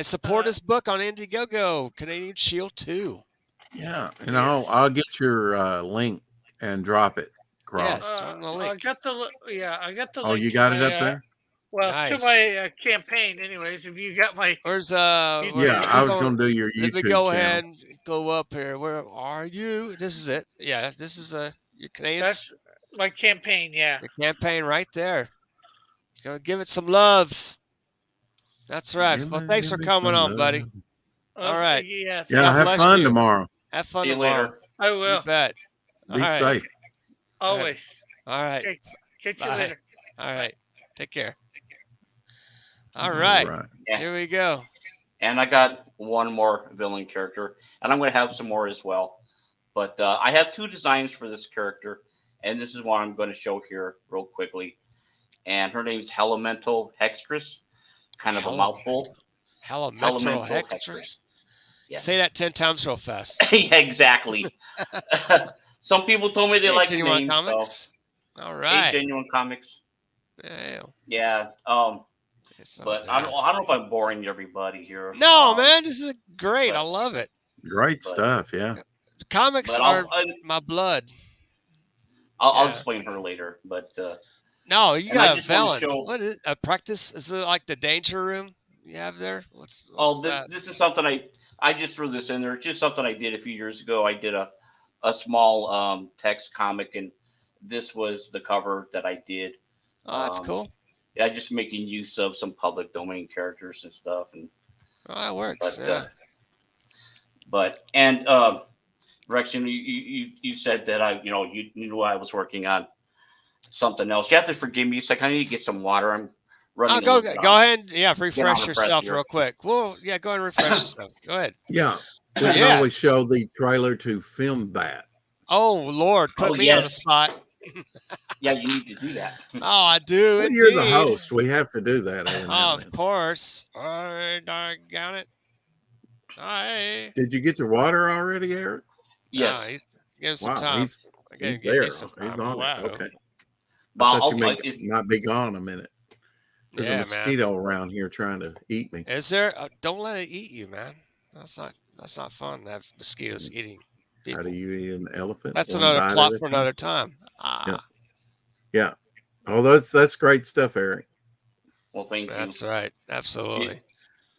support Uh, his book on Indiegogo, Canadian Shield 2. Yeah, and Yes. I'll get your link and drop it. Yes, Cross. throw in the I link. got the I got the Oh, link you to got it my up there? to Nice. my campaign. Anyways, if you got my Where's Yeah, let I me was go going to do your let me YouTube go channel. ahead and go up here. Where are you? This is it. Yeah, this is your Canadians that's my campaign. Yeah. your campaign right there. Go give it some love. That's right. Well, thanks for Give me coming some on, buddy. love. All right. Yeah. Yeah, Thank God you. have bless fun you. tomorrow. Have fun See you tomorrow. later. I You will bet. All Be right. safe. All right. always. All right. Okay. Catch you Bye. later. All right. Take care. All All right. right. Yeah. Here we go. And I got one more villain character, and I'm going to have some more as well. But I have two designs for this character, and this is one I'm going to show here real quickly. And her name's Elemental Hextress, kind of a mouthful. Elemental Elemental Hextress. Yes. Say that 10 times real fast. Yeah, exactly. Some people told me they Hey, like the Genuine name, so Comics. All hey, right. Genuine Comics. Yeah. Yeah. It's But I don't know if I'm boring everybody here. No, man, this is great. I but- love it. Great But- stuff. Yeah. Comics But are my blood. I'll Yeah. explain her later. But No, you And I got a just wanna felon. show- What is a practice? Is it like the danger room you have there? What's that? this is something I just threw this in there. It's just something I did a few years ago. I did a small text comic, and this was the cover that I did. Oh, that's um, cool. Yeah, just making use of some public domain characters and stuff. And Oh, that works. but Yeah. Rex, you said that you knew I was working on something else. You have to forgive me. So I kind of need to get some water. I'm running. Go a little bit go on- ahead. And, yeah, refresh the yourself press here. real quick. Well, yeah, go ahead and refresh yourself. Go ahead. Yeah. We can Yes. always show the trailer to Film Bat. Oh Lord, put Oh, me on the yes. spot. Yeah, you need to do that. Oh, I do. Well, Indeed. you're the host. We have to do that. every now Oh, and of then. course. Oh, doggone it. Hi. Did you get your water already, Eric? Yes. Give him some Wow, time. he's I gotta he's give me there. some He's time. on Wow. it. Okay. I Well, thought you if- might be gone a minute. There's Yeah, a mosquito around here trying to eat me. Is there? Don't let it eat you, man. That's not fun to have mosquitoes eating people. How do you eat an elephant? That's One another bite plot at a for time? another time. Ah, Yeah. Oh, that's great stuff, Eric. well, thank that's you. right. Absolutely.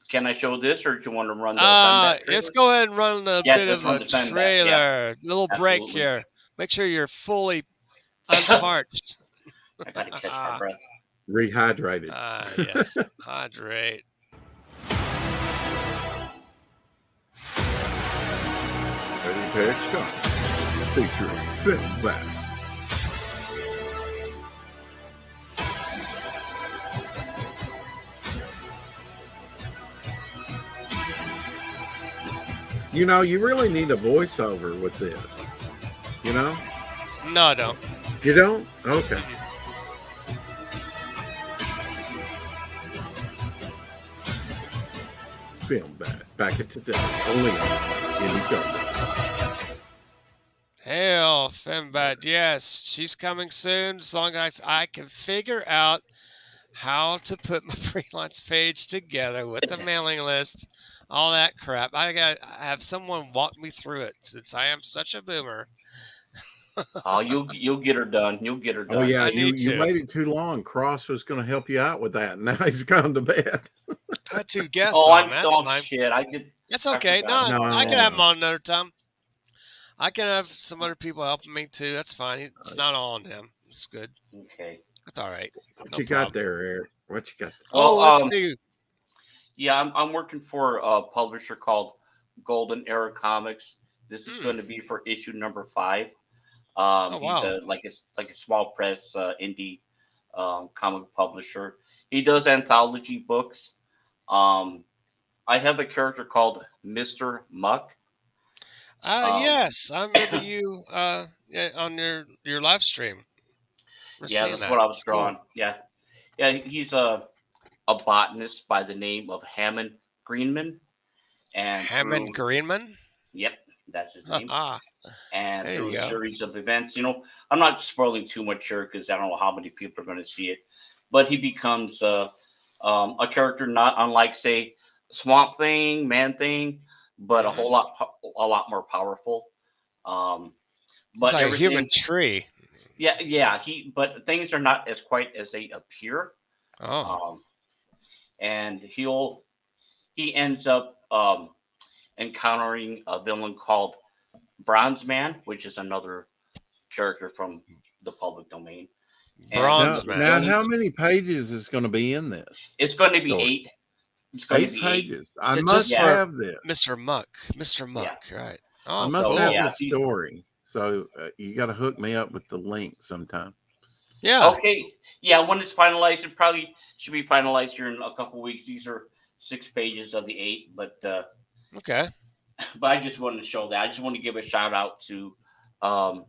Can I show this, or do you want to run the Sunbat trailer? Let's go ahead and run a Yeah, bit let's of run a the Sunbat, trailer. Little break Absolutely. here. Make sure you're fully unparched. I gotta catch my breath. Rehydrated. Yes. Hydrate. Ready to start. Featuring Film Bat. You know, you really need a voiceover with this. You know? No, I don't. You don't? Okay. Film Bat. Back at today. Only on Indiegogo. Hell, Fembat, yes, she's coming soon. As long as I can figure out how to put my freelance page together with the mailing list, all that crap. I got to have someone walk me through it since I am such a boomer. Oh, you'll get her done. You'll get her Oh done. yeah, I you need you to. waited too long. Cross was going to help you out with that. Now he's gone to bed. I had two guests Oh, on. That's oh fine. shit. That's I okay. forgot No, about I can have that. them No, on another time. I can have some other people helping me too. That's fine. It's not all on him. It's good. Okay. That's all right. what No you got problem. there, Eric? What you got? Oh, Well, let's see. yeah, I'm working for a publisher called Golden Era Comics. This is Hmm. going to be for issue number 5. Oh, He's wow. a small press indie comic publisher. He does anthology books. Um, I have a character called Mr. Muck. Um, Yes, I remember you yeah, on your live stream. We're yeah, seeing that's what that. I was It's cool. drawing. Yeah, yeah, he's a botanist by the name of Hammond Greenman, and Hammond through Greenman. yep, that's his name. Haha. And There through you a go. series of events, I'm not spoiling too much here because I don't know how many people are going to see it, but he becomes a character not unlike, say, Swamp Thing, Man Thing, but Hmm. a lot more powerful. Um, It's but like a human everything, tree. yeah, but things are not as quite as they appear. Oh, Um, and he ends up encountering a villain called Bronze Man, which is another character from the public domain, and Now, Bronze now, Man. how he's many pages is going to be in this it's going to be story? 8. It's going to 8 be 8. pages. I Just must Yeah, for have this. Mr. Muck. Mr. yeah. Muck, right. I Oh, must So have cool. yeah, this story. So you got to hook me up with the link sometime. Yeah. okay, yeah. When it's finalized, it probably should be finalized here in a couple weeks. These are 6 pages of the 8, Okay. but I just wanted to show that. I just want to give a shout out to um,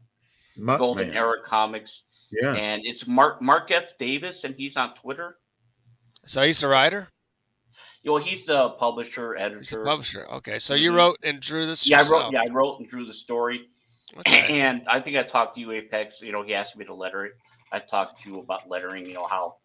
Golden Muckman. Era Comics, Yeah. and it's Mark F Davis, and he's on Twitter. So he's the writer? He's the publisher, He's the editor. publisher. Okay. So you Hmm. wrote and drew this Yeah, yourself. I wrote and drew the story, Okay. and I think I talked to you, Apex. He asked me to letter it. I talked to you about lettering. How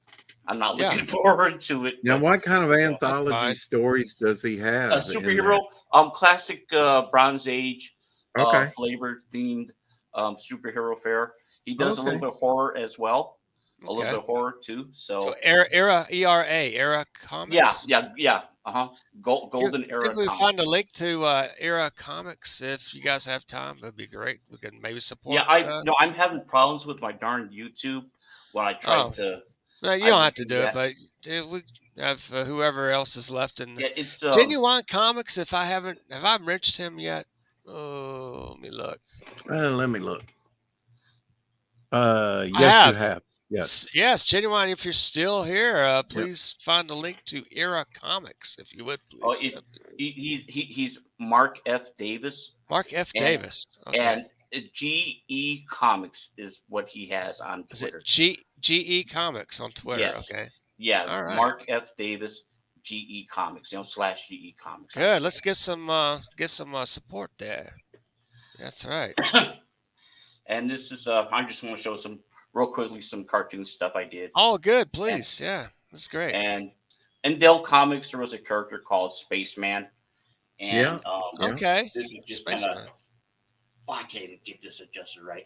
I'm not Yeah. looking forward to it, Now, but what kind of That's anthology fine. stories does he a have in superhero, that? classic Bronze Age, Okay. flavored themed superhero fare. He does a little Okay. bit of horror as well, a little Okay. bit of horror too. So So Era Era yeah, Comics. Golden Think Era we find a Comics. link to Era Comics if you guys have time. That'd be great. We can maybe Yeah, support. I'm having problems with my darn YouTube when I tried Oh, to. no, you I don't have would to do do it, that. but if we have whoever else is left in Yeah, it's Genuine Comics. If I haven't, have I reached him yet? Oh, let me look. Let me look. I Yes, you have. have. Yes. Yes, Genuine. If you're still here, please find a link to Era Comics, if you would, please. he's Mark F Davis, Mark F. and Davis. Okay. and GE Comics is what he has on Is it Twitter. GE Comics on Twitter? Yes. Okay. Yeah, All right. Mark F Davis GE Comics, / GE Comics. Good. Let's get some support there. That's right. And this is I just want to show real quickly some cartoon stuff I did. Oh, good. And Please. Yeah. That's great. and in Dell Comics there was a character called Spaceman, Yeah. and Yeah. Okay. this is just kind of Spaceman. I can't even get this adjusted right.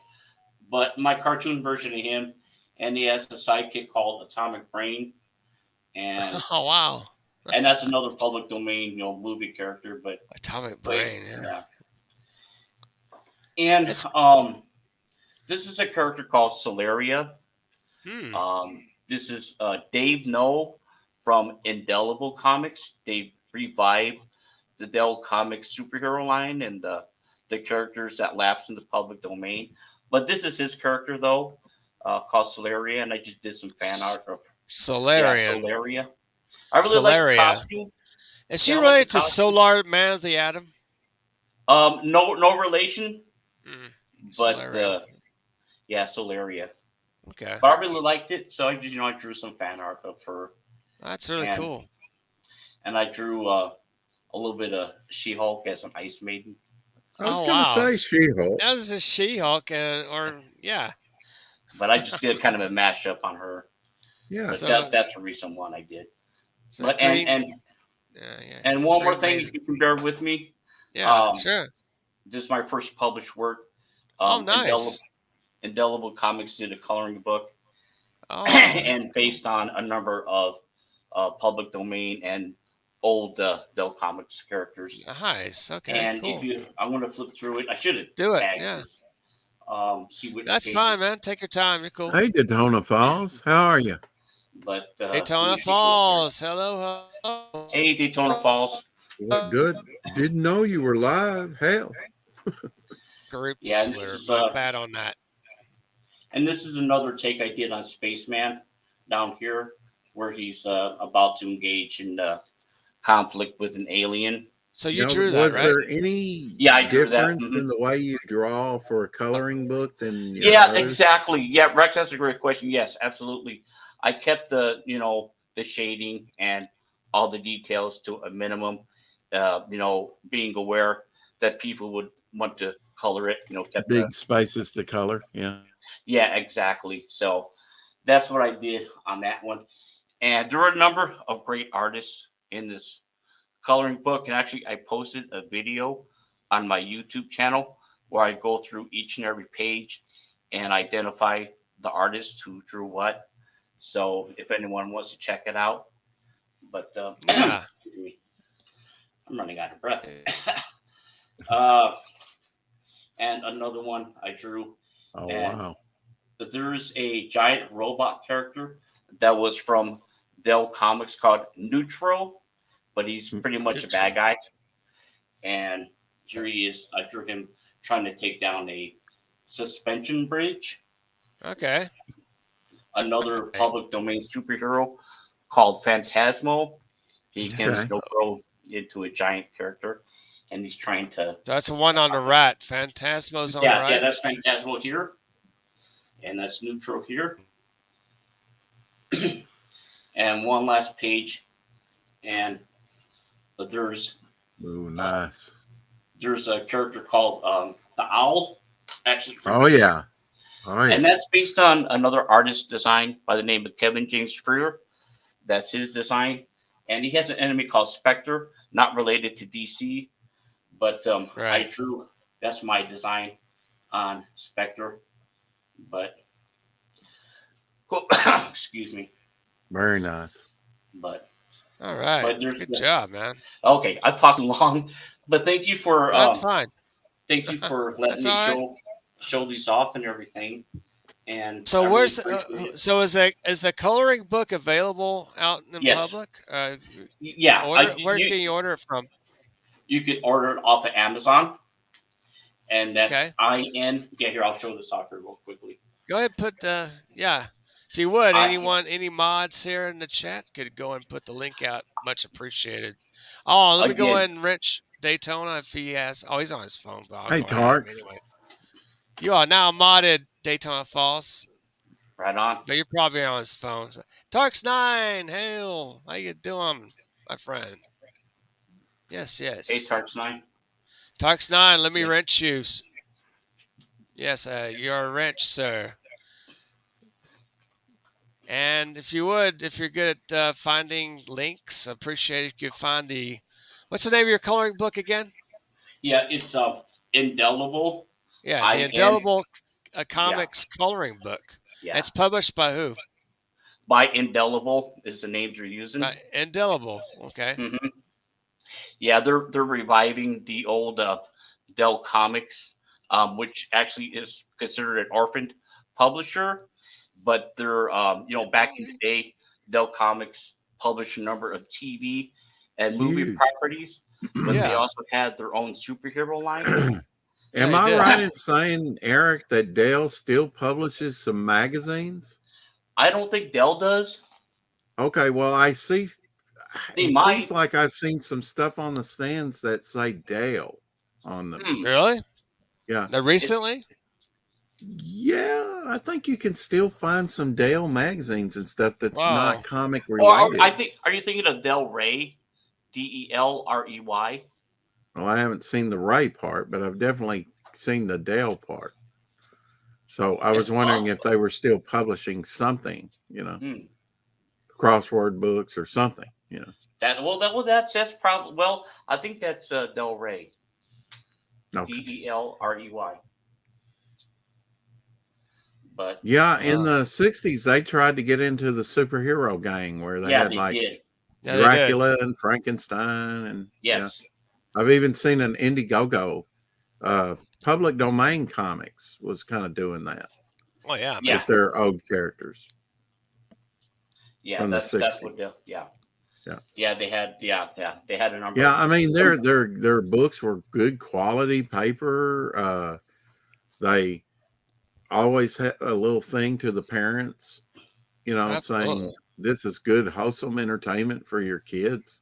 But my cartoon version of him, and he has a sidekick called Atomic Brain, and Oh, wow. that's another public domain, movie character. But Atomic Brain. Yeah. yeah. And It's this is a character called Celeria. This is Dave No from Indelible Comics. They revived the Dell Comics superhero line and the characters that lapsed in the public domain. But this is his character though, called Celeria, and I just did some fan art of Solarian. Celeria. I really like the Celeria. costume. Is she Yeah, I like related the to costume. Solar Man of the Atom? No relation, but Celeria. yeah, Celeria. Okay. But I really liked it, so I just I drew some fan art of her, That's really and cool. and I drew a little bit of She-Hulk as an Ice Maiden. I was Oh going to wow, say She-Hulk. that was a She-Hulk, or yeah. But I just did kind of a mashup on her. Yeah. But So that's a recent one I did. so But Green, and yeah, yeah, and one more Green thing, Lantern. if you can bear with me, Yeah, um, sure. this is my first published work. Oh, Indelible, nice. Indelible Comics did a coloring book, Oh, that's and cool. based on a number of public domain and old Dell Comics characters. Nice. Okay, And if cool. you, I'm going to flip through it. I should have Do it. tagged Yeah, this. See which that's fine, pages. man. Take your time. You're cool. Hey, Daytona Falls. How are you? But let Daytona me take a look here. Falls. Hello, hello. Hey, Daytona Falls. What good? Didn't know you were live. Hell. Group to Yeah, Twitter. My bad on that. and this is another take I did on Spaceman down here, where he's about to engage in conflict with an alien. So you Now, drew that, was right? there any Yeah, I drew that. difference in the way you draw for a coloring book than Yeah, others? exactly. Yeah, Rex, that's a great question. Yes, absolutely. I kept the shading and all the details to a minimum. Being aware that people would want to color it. Kept the Big spaces to color. Yeah. Yeah, exactly. So that's what I did on that one. And there were a number of great artists in this coloring book. And actually, I posted a video on my YouTube channel where I go through each and every page and identify the artist who drew what. So if anyone wants to check it out, but Yeah. excuse me, I'm running out of breath. uh, and another one I drew. Oh, And wow. there's a giant robot character that was from Dell Comics called Neutro, but he's pretty much a bad guy. And here he is. I drew him trying to take down a suspension bridge. Okay. Another public domain superhero called Phantasmo. He can Okay. still grow into a giant character, and he's trying to. That's the one on the right. Phantasmo's on the Yeah, right. that's Phantasmo here, and that's Neutro here. And one last page, and there's Ooh, nice. there's a character called the Owl. Actually, Oh, yeah. Oh, and yeah. that's based on another artist design by the name of Kevin James Freer. That's his design, and he has an enemy called Spectre, not related to DC, but I Right. drew. That's my design on Spectre, but excuse me, Very nice. but All right. but there's Good job, man. okay. I've talked long, but thank you for That's fine. thank you for letting That's me all right. show these off and everything. And So I where's really appreciate it. so is the coloring book available out in Yes. public? Yeah, Where can you order it from? you can order it off of Amazon, and that's Okay. IN. Yeah, here I'll show this off here real quickly. Go ahead and put yeah. If you would, I- any mods here in the chat could go and put the link out. Much appreciated. Oh, let me go Again. ahead and wrench Daytona if he has. Oh, he's on his phone. But I'll Hey, go ahead Tarks. anyway. You are now modded Daytona Falls, Right on. but you're probably on his phone. Tarks9, hail! How you doing, my friend? Yes, yes. Hey, Tarks9. Tarks9, let me Yeah. wrench you. Yes, you're a wrench, sir. And if you would, if you're good at finding links, I appreciate it. You could find what's the name of your coloring book again? Yeah, it's Indelible. Yeah, the IN. Indelible Comics coloring book. Yeah. It's published by who? By Indelible is the name they're using. Indelible. Okay. Mm-hmm. Yeah, they're reviving the old Dell Comics, which actually is considered an orphaned publisher. But they're back in the day, Dell Comics published a number of TV and movie Huge. properties, but they Yeah. also had their own superhero line. Am Yeah, he I did. right in saying, Eric, that Dell still publishes some magazines? I don't think Dell does. Okay, well, I see. They It might. seems like I've seen some stuff on the stands that say Dell on them. Really? Yeah. Now, recently? Yeah, I think you can still find some Dell magazines and stuff that's Wow. not comic Or related. are you thinking of Del Rey, Delrey? Well, I haven't seen the Ray part, but I've definitely seen the Dale part. So I was It's wondering if possible. they were still publishing something, Hmm. crossword books or something, That's probably I think that's Del Rey, Okay. Delrey. But Yeah, in Uh, the 60s, they tried to get into the superhero gang where they yeah, had they like did. yeah, they did. Dracula and Frankenstein. And yeah, Yes. I've even seen an Indiegogo. Public Domain Comics was kind of doing that Oh yeah, Yeah. man. with their old characters Yeah. from the That's 60s. what the yeah. Yeah. Yeah, they had a number Yeah, of I mean their books were good quality paper. They always had a little thing to the parents, saying Absolutely. this is good wholesome entertainment for your kids.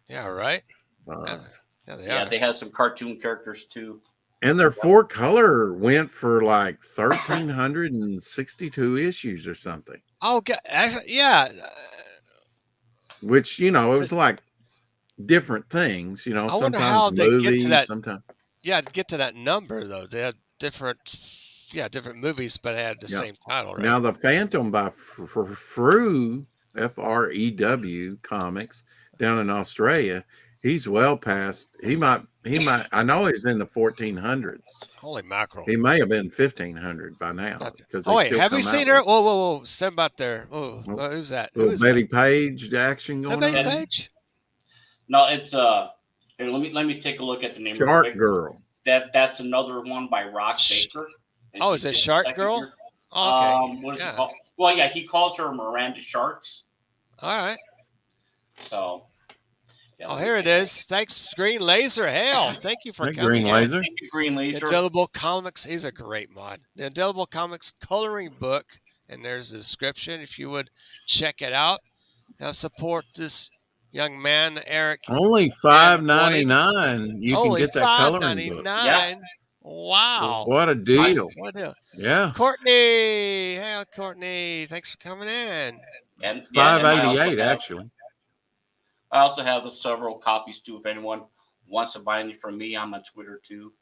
Yeah, right. Uh, Yeah, yeah, they Yeah, are. they had some cartoon characters too. and their four color went for like 1,362 issues or something, Oh, actually, yeah. which it was like different things, I wonder sometimes how they get to movies, that. sometimes. Yeah, to get to that number though. They had different movies, but they had the Yeah. same title, right? Now the Phantom by Frew, Frew comics down in Australia, he's well past. He might. I know he's in the 1400s. Holy mackerel! He may have been 1500 by now That's. because Oh they wait, still have you come out seen her? with Whoa, whoa, whoa! Stand about there. Oh, a who's that? Who little is Betty that? Page action Is that going Betty on. Page? No, it's here, let me take a look at the name real Shark quick. Girl. That's another one by Rock Baker. And Oh, he is it did the Shark second Girl? year. Oh, okay. What is it Yeah. called? Well, yeah, he calls her Miranda Sharks. All right. So yeah, Oh, let me here it take a look. is. Thanks, Green Laser. Hell, thank you for Hey, coming Green in. Laser. Thank you, Green Laser. Indelible Comics is a great mod. The Indelible Comics coloring book, and there's a description if you would check it out. Now support this young man, Eric. Only $5.99. You can Only get that coloring book. Yeah. $5.99. Wow. What a deal! What a Yeah, Courtney. Hey, Courtney. Thanks for coming in. And yeah, and $5.88 actually. I also have several copies too. If anyone wants to buy any from me, I'm on Twitter too.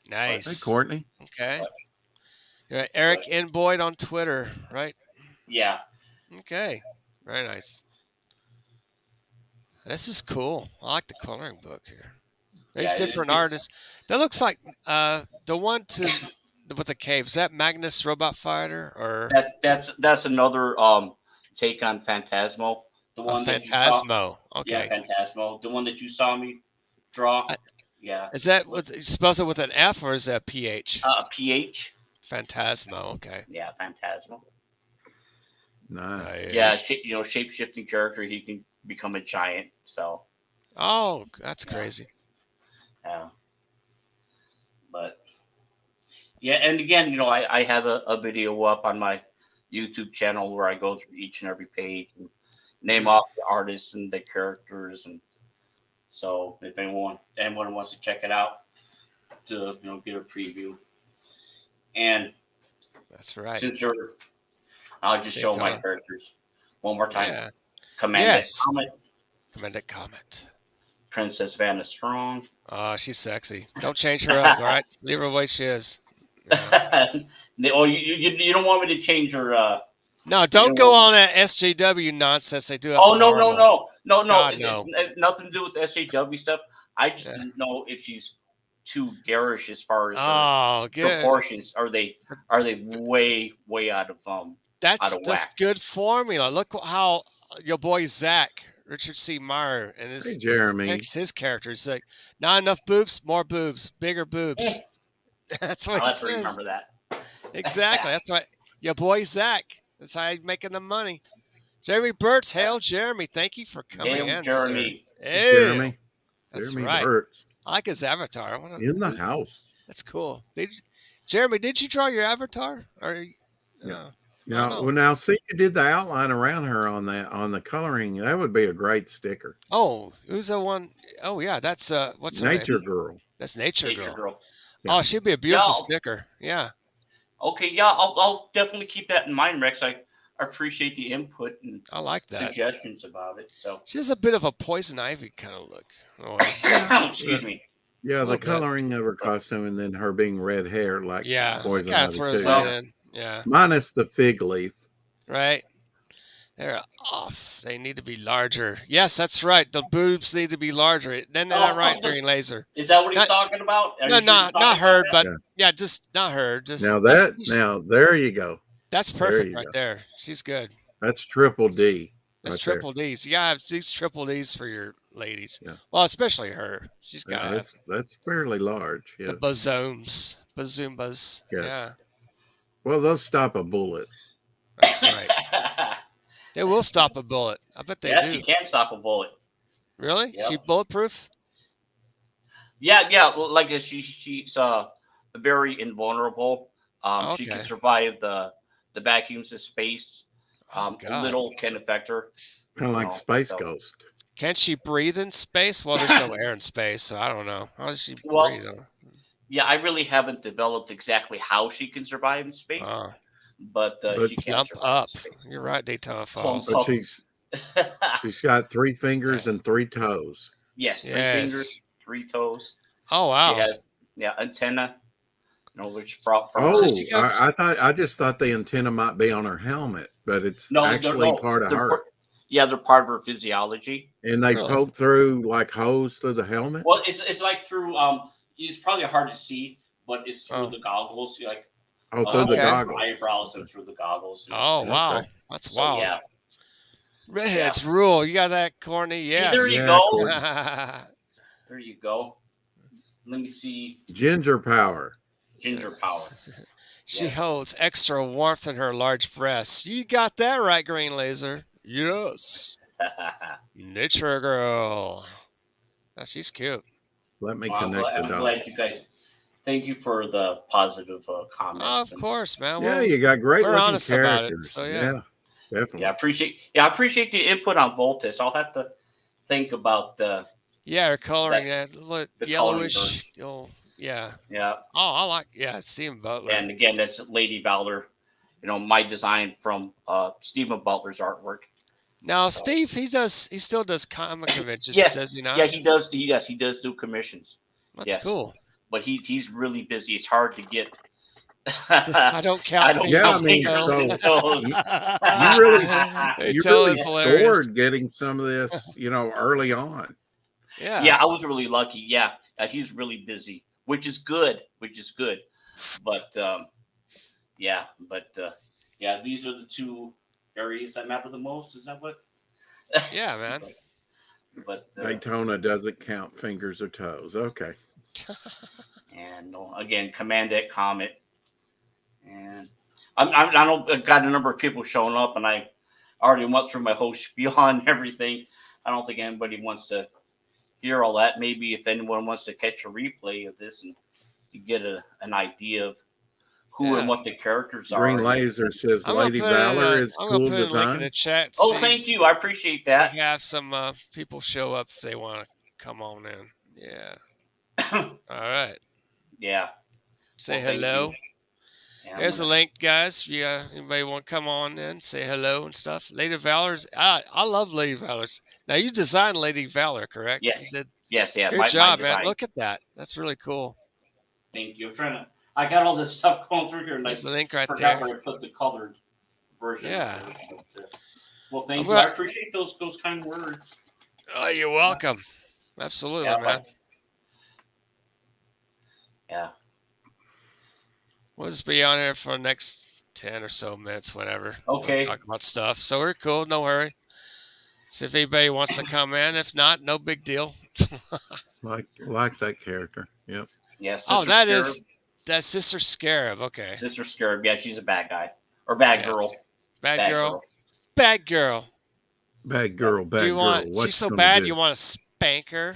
Hey, Nice. Courtney. Okay. You're Eric N. Boyd on Twitter, right? Yeah. Okay. Very nice. This is cool. I like the coloring book here. There's Yeah, different artists. That looks like the one with the cave. Is that Magnus Robot Fighter or That's another take on Phantasmo. The one that you saw. Phantasmo? Yeah, Okay. Phantasmo. The one that you saw me draw. Yeah. Is that spells it with an F or is that PH? PH. Phantasmo. Okay. Yeah, Phantasmo. Nice. Yeah, shape shifting character. He can become a giant. So. Oh, that's crazy. Yeah. But. Yeah, and again, I have a video up on my YouTube channel where I go through each and every page and name off the artists and the characters, and so if anyone wants to check it out to get a preview. And That's right. since I'll just show my characters one more time. Yeah. Commander Comet, Commander Comet. Princess Vanna Strong. Oh, she's sexy. Don't change her up, all right? Leave her the way she is. Yeah. Oh, you don't want me to change her? No, don't go on that SJW nonsense they do. Oh no. God, It's nothing to do with the SJW stuff. I just didn't know if she's too garish as far as proportions. Are they way out of That's out of the whack? good formula. Look how your boy Zach Richard C. Meyer and Hey, Jeremy. his character is like not enough boobs, more boobs, bigger boobs. That's what I'll he have to says. remember that. Exactly. That's right. Your boy Zach. That's how he's making the money. Jeremy Burt's. Hail, Jeremy. Thank you for coming Hail, in, Jeremy. sir. Hey. Jeremy. That's Jeremy right. Burt. I like his avatar. In the house. That's cool. Jeremy, did you draw your avatar? Or Yeah. Well, now see, you did the outline around her on the coloring. That would be a great sticker. Oh, who's the one? Oh, yeah, that's what's her Nature name? Girl. That's Nature Girl. Yeah. Oh, she'd be a beautiful sticker. Yeah. Okay, yeah, I'll definitely keep that in mind, Rex. I appreciate the input and I like that. suggestions about it. So She has a bit of a poison ivy kind of look. Oh, excuse me. Yeah, the little bit. coloring of her costume and then her being red hair like Yeah, it Poison kind of Ivy throws too. that Well, Yeah. in. Yeah, Minus the fig leaf. right. They're off. They need to be larger. Yes, that's right. The boobs need to be larger. Then they're not right, oh, Green Laser. is that what he's Not, talking about? Are no, you sure he's not talking about her, that? but Yeah. yeah, just not her. Now Just now there you go. that's There perfect you right go. there. She's good. That's triple D That's right there. triple D's. You gotta have these triple D's for your ladies. Yeah. Well, especially her. She's Yeah, gotta have that's fairly large. the Yes. bazoombas. Yes. Yeah, Well, they'll stop a bullet. that's right. They will stop a bullet. I bet they Yeah, she do. can stop a bullet. Really? Yep. She bulletproof? Yeah. Well, like she's very invulnerable. She can Okay. survive the vacuums of space. Oh A God. little can affect her. Kind of like No, Space so- Ghost. Can she breathe in space? Well, there's no air in space, so I don't know. How does she Well, breathe? Yeah, I really haven't developed exactly how she can survive in space, Oh, but But she can jump survive up. in space. You're right, Daytona Plump Falls. But up. she's got 3 fingers and 3 toes. Yes, 3 Yes. fingers, 3 toes. Oh wow. She has antenna. Which brought from Oh, So she comes. I just thought the antenna might be on her helmet, but it's no, actually no, part of they're her. they're part of her physiology. And they Really? poke through like holes through the helmet. Well, it's like through it's probably hard to see, but it's through Oh. the goggles. You like Oh, through the Okay. goggles. eyebrows and through the goggles. Oh and- wow, Okay. that's So wild. yeah, Redheads rule. You got that, Courtney? See, there Yes. you Yeah, go. Courtney. There you go. Let me see Ginger power. ginger power. She Yes. holds extra warmth in her large breasts. You got that right, Green Laser. Yes. Nature girl. Oh, she's cute. Let me Well, connect the I'm dots. glad you guys. Thank you for the positive Oh, comments. of course, man. Yeah, Well, you got great we're looking honest about it, characters. so yeah. Definitely. Yeah, I appreciate the input on Voltus. I'll have to think about the Yeah, her coloring that the yellowish. coloring Yeah. yeah. Oh, I like. Yeah, Steven Butler. And again, that's Lady Valor. My design from Stephen Butler's artwork. Now, Steve, he still does comic conventions, Yes. does he not? Yeah, he does. He does do commissions, That's yes. cool. but he's really busy. It's hard to get. I don't count I don't fingers Yeah, I and mean, toes. so- They You tell really us hilarious. scored getting some of this, early on. Yeah. Yeah, I was really lucky. Yeah, he's really busy, which is good. But yeah, these are the 2 areas that matter the most. Is that what? Yeah, man. But Daytona doesn't count fingers or toes. Okay. and again, Command at Comet, and I know I got a number of people showing up, and I already went through my whole spiel on everything. I don't think anybody wants to hear all that. Maybe if anyone wants to catch a replay of this and you get an idea of who Yeah. and what the characters are. Green Laser says I'm gonna Lady put in Valor a- is I'm gonna cool put in a link in the design. chat. Oh, see thank you. I appreciate that. We have some people show up if they want to come on in. Yeah. All right. Yeah. Say Well, thank hello. you. And There's a link, guys. If you anybody want to come on in, say hello and stuff. Lady Valor's. I love Lady Valor's. Now you designed Lady Valor, correct? Yes. You did. Yes, yeah. Good my job, man. design. Look at that. That's really cool. Thank you. I got all this stuff going through here, and There's I a link right forgot there. where I put the colored version. Yeah. Well, thank I'm you. I gonna- appreciate those kind words. Oh, you're welcome. Absolutely, Yeah, man. Yeah. We'll just be on here for the next 10 or so minutes, whatever. Okay. We'll talk about stuff. So we're cool. No hurry. See if anybody wants to come in. If not, no big deal. Like that character. Yep. Yeah. Oh, Sister Scarab. that's Sister Scarab. Okay. Sister Scarab. Yeah, she's a bad guy or bad Yeah. girl. Bad girl. Bad girl. Bad girl, bad Do you girl. want? What's She's so gonna bad. do? You want to spank her?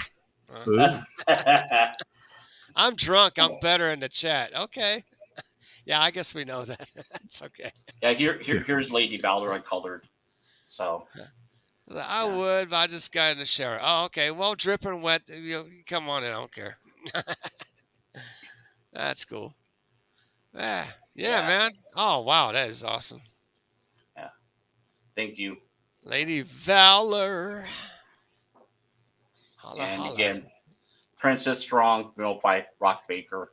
Ooh. I'm drunk. I'm better in the chat. Okay. Yeah, I guess we know that. It's okay. Yeah. Here's Lady Valor uncolored. So. I Yeah. would, but I just got in the shower. Oh, okay. Well, dripping wet. Come on in. I don't care. That's cool. Yeah, Yeah. man. Oh, wow. That is awesome. Thank you. Lady Valor. Holla, And holla. again, Princess Strong, by Rock Baker.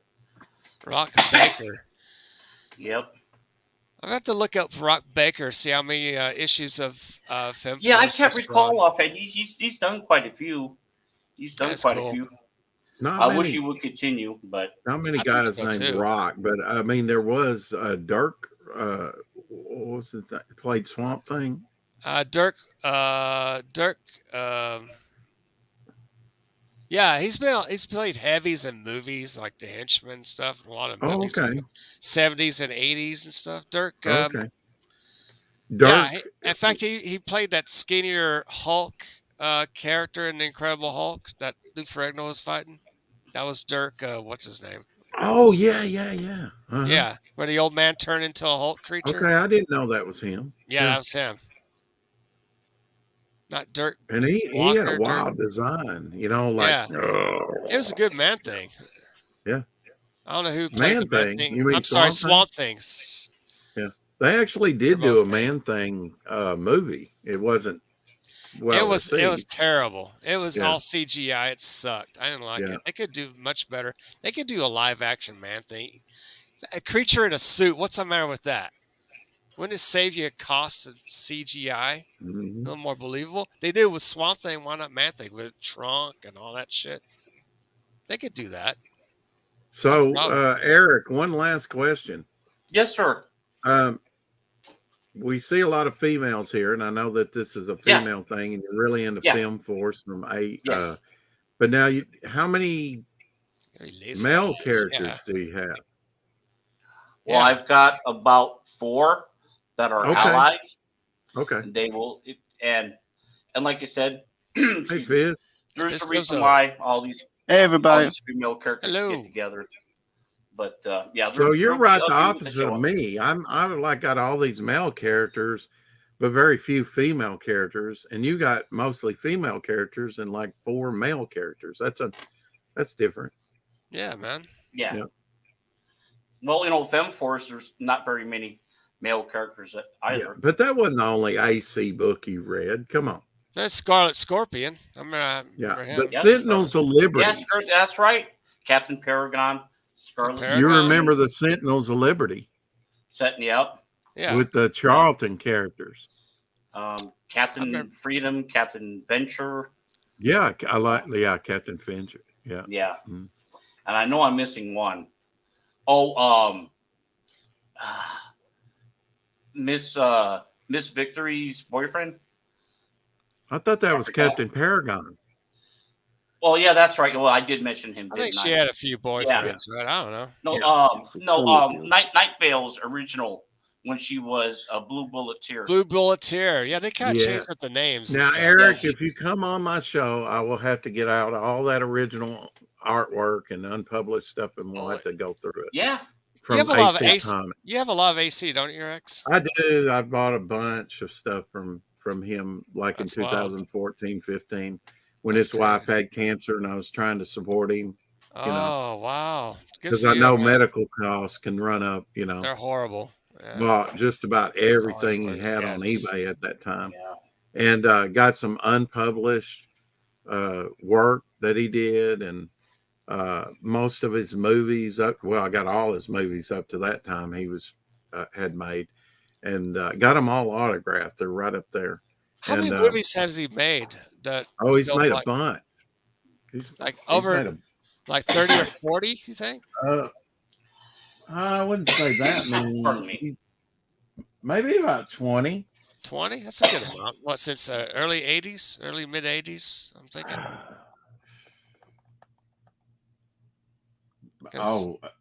Rock Baker. Yep. I'll have to look up Rock Baker, see how many issues of Femme Yeah, I Force can't is from. recall offhand. He's done quite a few. He's done That's quite a cool. few. Not I many, wish he would continue, but not many I think guys so named too. Rock, but I mean, there was Dirk. What was it that played Swamp Thing? Dirk. Yeah, he's played heavies in movies like The Henchman and stuff. A lot of Oh, movies in okay. the 70s and 80s and stuff. Dirk. Okay. Yeah. Dirk. In fact, he played that skinnier Hulk character in the Incredible Hulk that Lou Ferrigno was fighting. That was Dirk. What's his name? Oh, yeah, yeah, yeah. Uh-huh. Yeah, where the old man turned into a Hulk creature. Okay, I didn't know that was him. Yeah, that was him. Not Dirk. And he had a Walker, Dirk. wild design, like Yeah. It was a good Man Thing. Yeah. I don't know who played Man the Man Thing. Thing. You mean I'm sorry, Swamp Swamp Things. Yeah. They actually did They're do a both Man Thing movie. It wasn't well it was received. terrible. It was Yeah. all CGI. It sucked. I didn't like Yeah. it. They could do much better. They could do a live action Man Thing. A creature in a suit. What's the matter with that? Wouldn't it save you a cost of CGI? Mhm. A little more believable. They did it with Swamp Thing. Why not Man Thing with trunk and all that shit? They could do that. So, problem. Eric, one last question. yes, sir. We see a lot of females here, and I know that this is a Yeah. female thing, and you're really into Yeah. Film Force from eight. Yes. But now, how many Very lazy male guys. characters Yeah. do you have? Well, Yeah. I've got about 4 that are Okay. allies. Okay. And they will, and like I said, Hey, excuse me, Fizz. there's Fizz a reason goes why all these everybody. female characters Hello. get together. But yeah, So you're there'll be right the other ones that opposite show of up. me. I've like got all these male characters, but very few female characters, and you got mostly female characters and like 4 male characters. That's different. Yeah, man. Yeah. Yeah. Well, Femme Force, there's not very many male characters either. Yeah, but that wasn't the only AC book you read. Come on. That's Scarlet Scorpion. I Yeah, remember him. but Yes, Sentinels of Liberty. Yeah, sure, that's right. Captain Paragon, Scarlet. Paragon. You remember the Sentinels of Liberty Setting you up. Yeah. with the Charlton characters? Captain remember- Freedom, Captain Venture. Yeah, I like Captain Fincher. Yeah. Yeah. Mhm. And I know I'm missing one. Oh, Miss Victory's boyfriend. I thought that I was forgot. Captain Paragon. Well, yeah, that's right. Well, I did mention him. I think didn't she had a few boyfriends, right? I don't know. No, Yeah. Night Vale's original when she was a Blue Bullet Tear. Blue Bulleteer. Yeah, they kind of Yeah. changed up the names. and Now, stuff. Eric, Yeah. if you come on my show, I will have to get out all that original artwork and unpublished stuff, and we'll have to go through it. Yeah. From You have a lot of AC AC. Comics. You have a lot of AC, don't you, Rex? I do. I bought a bunch of stuff from him, like That's in wild. 2014, 15, when That's his wife crazy. had cancer, and I was trying to support him Oh, wow. Good because for I you, know man. medical costs can run up. They're horrible. Yeah. Bought just about always everything he what it had on gets. eBay at that time, Yeah. and got some unpublished work that he did, and most of his movies up. Well, I got all his movies up to that time he was had made, and got them all autographed. They're right up there. How many And, movies has he made? That Oh, he's go made a like, bunch. He's like he's over made like 30 or 40, you think? I wouldn't say that many. Pardon me. Maybe about 20. 20? That's a good amount. What, since early 80s, early mid 80s? I'm thinking. 'Cause Oh, it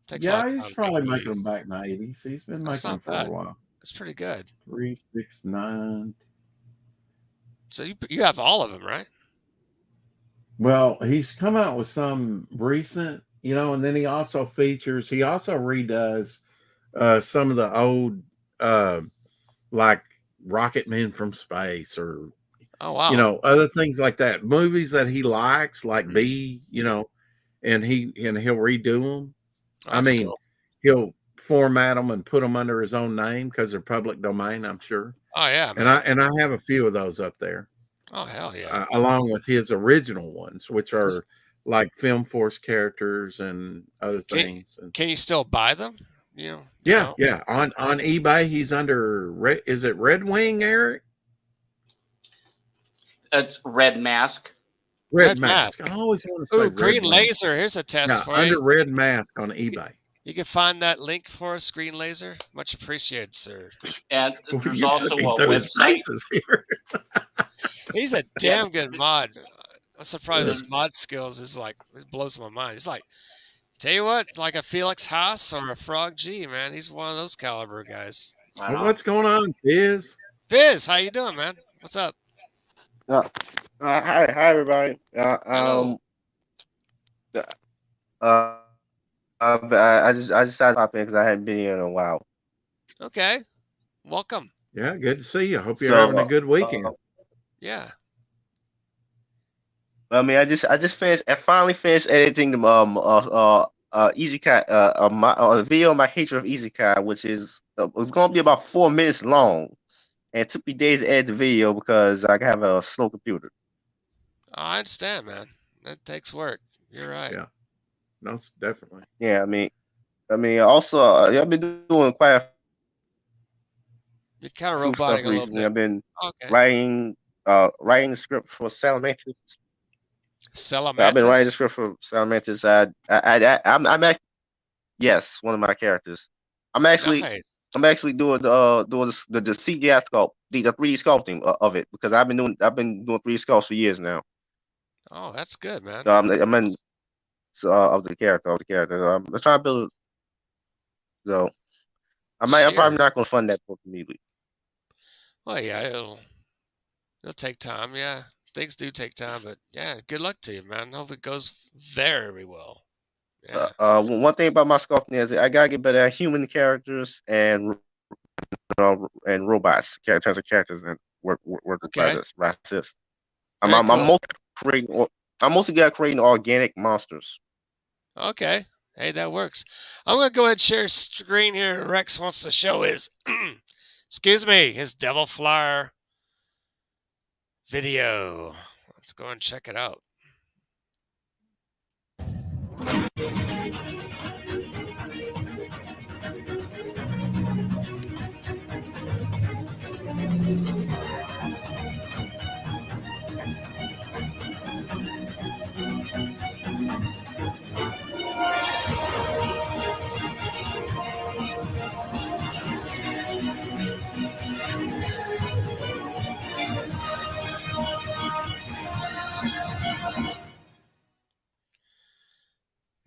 takes a lot yeah, of he's time to probably make making them movies. back in the 80s. He's been That's making them not for bad. a while. That's pretty good. 3, 6, 9. So you have all of them, right? Well, he's come out with some recent, and then he also redoes some of the old, like Rocket Men from Space, or, Oh, wow. other things like that. Movies that he likes, like Mhm. B, and he'll redo them. Oh, I that's mean, cool. he'll format them and put them under his own name because they're public domain, I'm sure. Oh, yeah, And man. I have a few of those up there, Oh, hell yeah. along with his original ones, which are Just- like Film Force characters and other things. And Can you still buy them? You yeah, know? yeah. On eBay, he's under Red. Is it Red Wing, Eric? It's Red Mask. Red Red Mask. Mask. I always want to say Ooh, Red green Wing. laser. Here's a test Yeah, for under you. Red Mask on eBay. You can find that link for us, Green Laser. Much appreciated, sir. And Well, there's you're also looking a through his website. faces here. He's a Yeah, damn good mod. I'm surprised his there's- mod skills is like, it blows my mind. He's like, tell you what, like a Felix Haas or a Frog G, man. He's one of those caliber guys. right Well, on. what's going on, Fizz? Fizz, how you doing, man? What's up? Hi, everybody. Hello. Uh, I just decided to pop in because I hadn't been here in a while. Okay. Welcome. Yeah, good to see you. Hope you're So, having a good weekend. Yeah. I mean, I finally finished editing the Easy Kai my video on my hatred of Easy Kai, which is it was gonna be about 4 minutes long, and it took me days to edit the video because I have a slow computer. I understand, man. That takes work. You're right. Yeah. No, definitely. Yeah, I mean, also I've been doing quite a You're kind of few stuff roboting a little recently. bit. I've been Okay. writing the script for Salamantis. I've been writing the Salamantis. script for Salamantis. I'm actually, yes, one of my characters. I'm actually Nice. doing the CGI sculpt, the 3D sculpting of it because I've been doing 3D sculpts for years now. Oh, that's good, man. So I'm in of the character I'm trying to build. So I'm Sure. probably not going to fund that book immediately. Well, yeah, it'll take time. Yeah, things do take time, but yeah, good luck to you, man. Hope it goes very well. Yeah. One thing about my sculpting is I gotta get better at human characters and robots, in terms of characters and work Okay. by assist. Very I'm cool. mostly good at creating organic monsters. Okay. Hey, that works. I'm gonna go ahead and share screen here. Rex wants to show his excuse me, his Devil Flyer video. Let's go and check it out.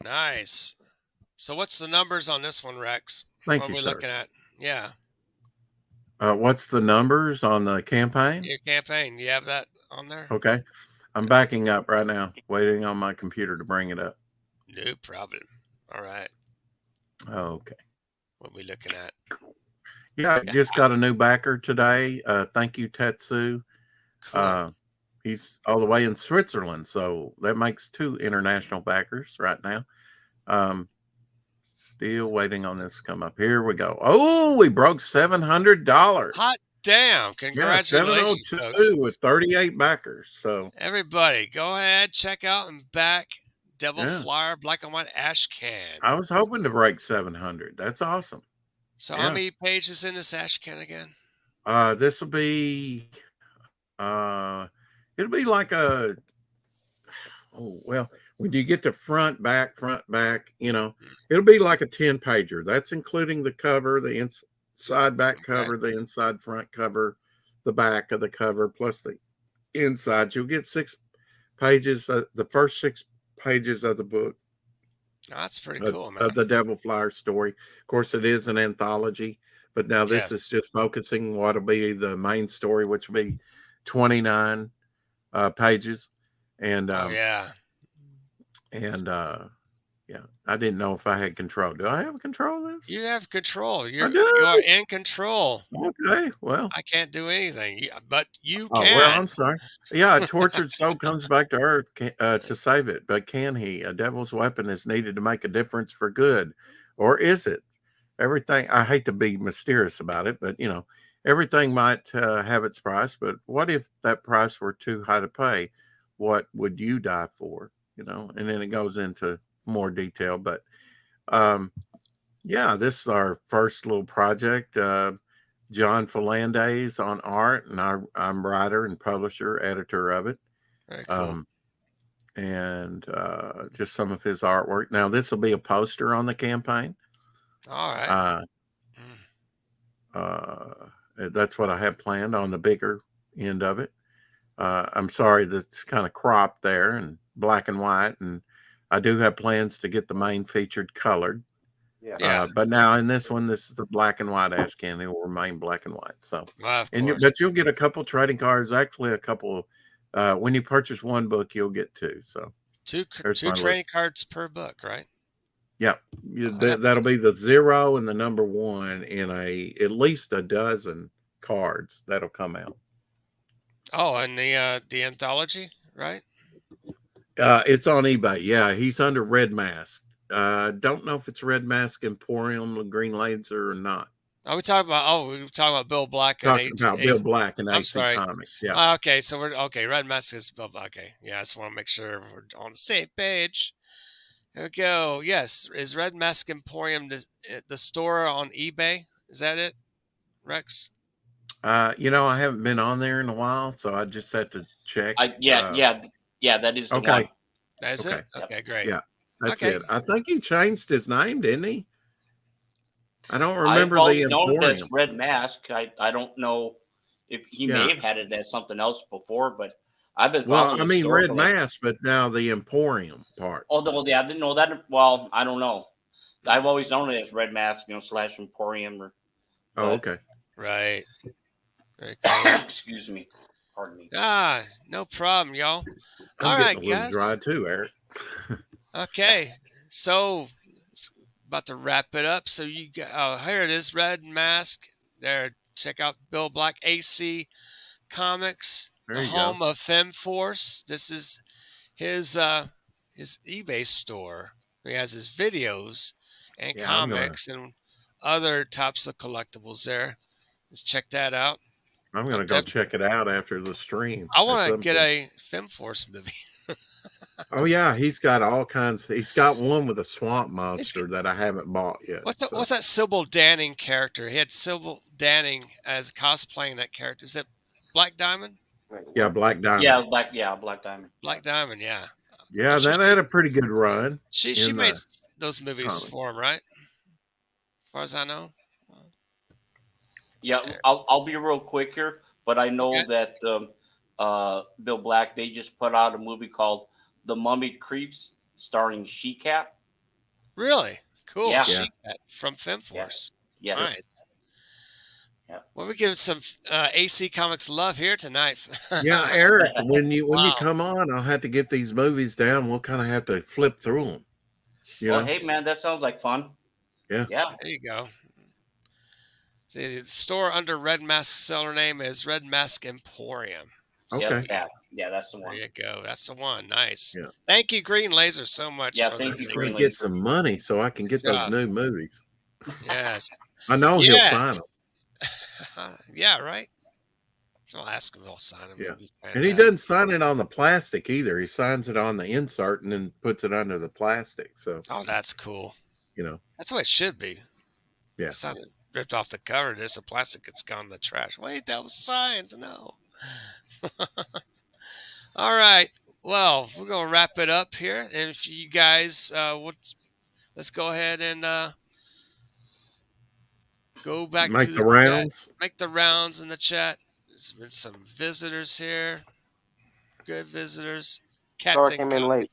Nice. So what's the numbers on this one, Rex? Thank What you, are we sir. looking at? Yeah. What's the numbers on the campaign? Your campaign. You have that on there? Okay. I'm backing up right now, waiting on my computer to bring it up. No problem. All right. Okay. What are we looking at? Yeah, I just got a new backer today. Thank you, Tetsu. Cool. He's all the way in Switzerland, so that makes 2 international backers right now. Still waiting on this to come up. Here we go. Oh, we broke $700. Hot damn. Congratulations, yeah, folks. 702 with 38 backers. So Everybody, go ahead, check out and back Devil Yeah. Flyer Black and White Ash Can. I was hoping to break 700. That's awesome. So Yeah. how many pages in this Ash Can again? This will be it'll be like a when you get to front, back, it'll be like a 10 pager. That's including the cover, the inside back cover, the inside front cover, the back of the cover, plus the inside. You'll get 6 pages, the first 6 pages of the book. Oh, that's pretty cool, man. Of the Devil Flyer story. Of course, it is an anthology, but now this is just focusing what'll be the main story, which will be 29 pages. And I didn't know if I had control. Do I have control of this? You have control. You are in control. Okay, well, I can't do anything, but you oh, can. well, I'm sorry. Yeah, a tortured soul comes back to Earth to save it, but can he? A devil's weapon is needed to make a difference for good, or is it? Everything. I hate to be mysterious about it, but everything might have its price. But what if that price were too high to pay? What would you die for? and then it goes into more detail. But yeah, this is our first little project. John Philandes on art, and I'm writer and publisher, editor of it. Very cool. And just some of his artwork. Now, this will be a poster on the campaign. All right. That's what I have planned on the bigger end of it. I'm sorry that's kind of cropped there and black and white, and I do have plans to get the main featured colored. Yeah. But now in this one, this is the black and white ash can. It will remain black and white. So, Well, of but course. you'll get a couple trading cards. Actually, a couple. When you purchase one book, you'll get two. So Two there's my trading list. cards per book, right? Yeah, that'll be the 0 and the number 1 in at least a dozen cards that'll come out. Oh, and the anthology, right? It's on eBay. Yeah, he's under Red Mask. Don't know if it's Red Mask Emporium, the Green Laser, or not. Are we talking about? Oh, we were talking about Bill Black and Talking about Bill Black and I'm AC sorry. Comics. Yeah. Okay, so we're okay. Red Mask is Bill Black. Okay, yeah. I just want to make sure we're on the same page. There we go. Yes, is Red Mask Emporium the store on eBay? Is that it, Rex? I haven't been on there in a while, so I just had to check. Yeah, that is the okay. one. That is Okay. it? Okay, great. Yeah, that's Okay. it. I think he changed his name, didn't he? I don't remember I've the always known it as Emporium. Red Mask. I don't know if he may have had it as something else before, but I've been following Well, I the mean store Red for Mask, but now the Emporium part. Although, yeah, I didn't know that. Well, I don't know. I've always known it as Red Mask, / Emporium. Oh, okay. Right. Very cool. Excuse me. Pardon me. No problem, y'all. I'm All right, getting a little guys. dry too, Eric. Okay, so it's about to wrap it up. So here it is, Red Mask. There, check out Bill Black, AC Comics, There the you home go. of FemForce. This is his eBay store. He has his videos and Yeah, I'm comics and other types of collectibles there. Let's check that out. gonna go check it out after the stream. I want to get a FemForce movie. Oh yeah, he's got all kinds. He's got one with a swamp monster that I haven't bought yet. What's that Sybil Danning character? He had Sybil Danning as cosplaying that character. Is it Black Diamond? Yeah, Black Diamond. Black Diamond. Black Diamond, yeah. Yeah, that had a pretty good run. She made those movies for him, right? As far as I know. Yeah, I'll be real quick here, but I know that Bill Black, they just put out a movie called The Mummy Creeps, starring She-Cat. Really? Cool. Yeah. She-Cat from FemForce. Yes. Nice. Yeah. Well, we give some AC Comics love here tonight. Yeah, Eric, when you come on, I'll have to get these movies down. We'll kind of have to flip through them. Well, hey man, that sounds like fun. Yeah. There you go. The store under Red Mask seller name is Red Mask Emporium. Okay. Yeah, that's the one. There you go. That's the one. Nice. Yeah. Thank you, Green Laser, so much. Yeah, for thank the you, I'm Green gonna get Laser. some money so I can get those new movies. Yes. I know he'll sign them. Yeah, right. So I'll ask him. He'll sign them. Yeah. And he doesn't sign it on the plastic either. He signs it on the insert and then puts it under the plastic. So. Oh, that's cool. That's the way it should be. Yeah. Sign it ripped off the cover. There's a plastic. It's gone in the trash. Wait, that was signed. No. All right. Well, we're gonna wrap it up here. And if you guys let's go ahead and go back Make to the rounds. Make the rounds in the chat. There's been some visitors here. Good visitors. Sorry, came in late.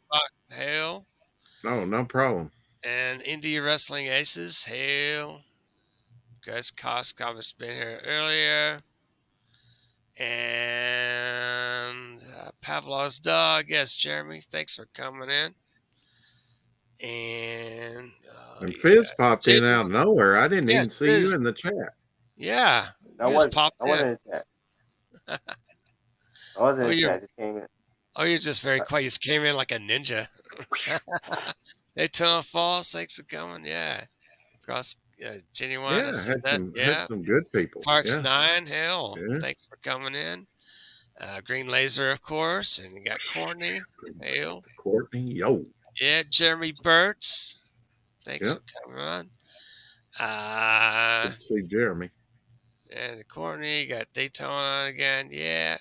Hail. No problem. And Indie Wrestling Aces. Hail. Guys, Costco has been here earlier. And Pavlov's dog. Yes, Jeremy. Thanks for coming in. And Fizz popped in out of nowhere. I didn't even see Fizz. you in the chat. Yeah. I wasn't in the chat. I wasn't in the chat. Just came in. Oh, you're just very quiet. You just came in like a ninja. Hey, Tom Falls, thanks for coming. Yeah. Across Genuine. Yeah, had some good people. Parks yeah. 9, hell. Yeah. Thanks for coming in. Green Laser, of course, and you got Courtney. Hail. Courtney, yo. Yeah, Jeremy Burtz. Thanks Yep. for coming on. Good to see Jeremy. And Courtney, got Daytona on again. Yeah.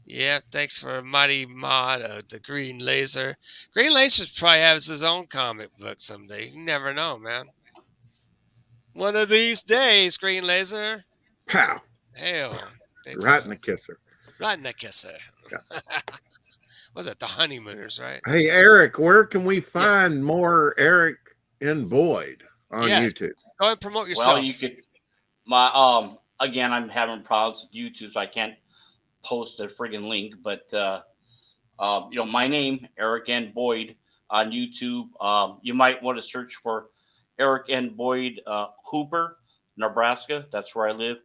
Yeah, thanks for a mighty mod of the Green Laser. Green Laser probably has his own comic book someday. You never know, man. One of these days, Green Laser. Pow. Hell. Right in the kisser. Right in the kisser. Yeah. Was it the Honeymooners, right? Hey, Eric, where can we find more Eric and Boyd on Yes. YouTube? Go ahead and promote yourself. Well, you could. Again, I'm having problems with YouTube, so I can't post a friggin' link. But my name, Eric N. Boyd, on YouTube. You might want to search for Eric N. Boyd, Hooper, Nebraska. That's where I live.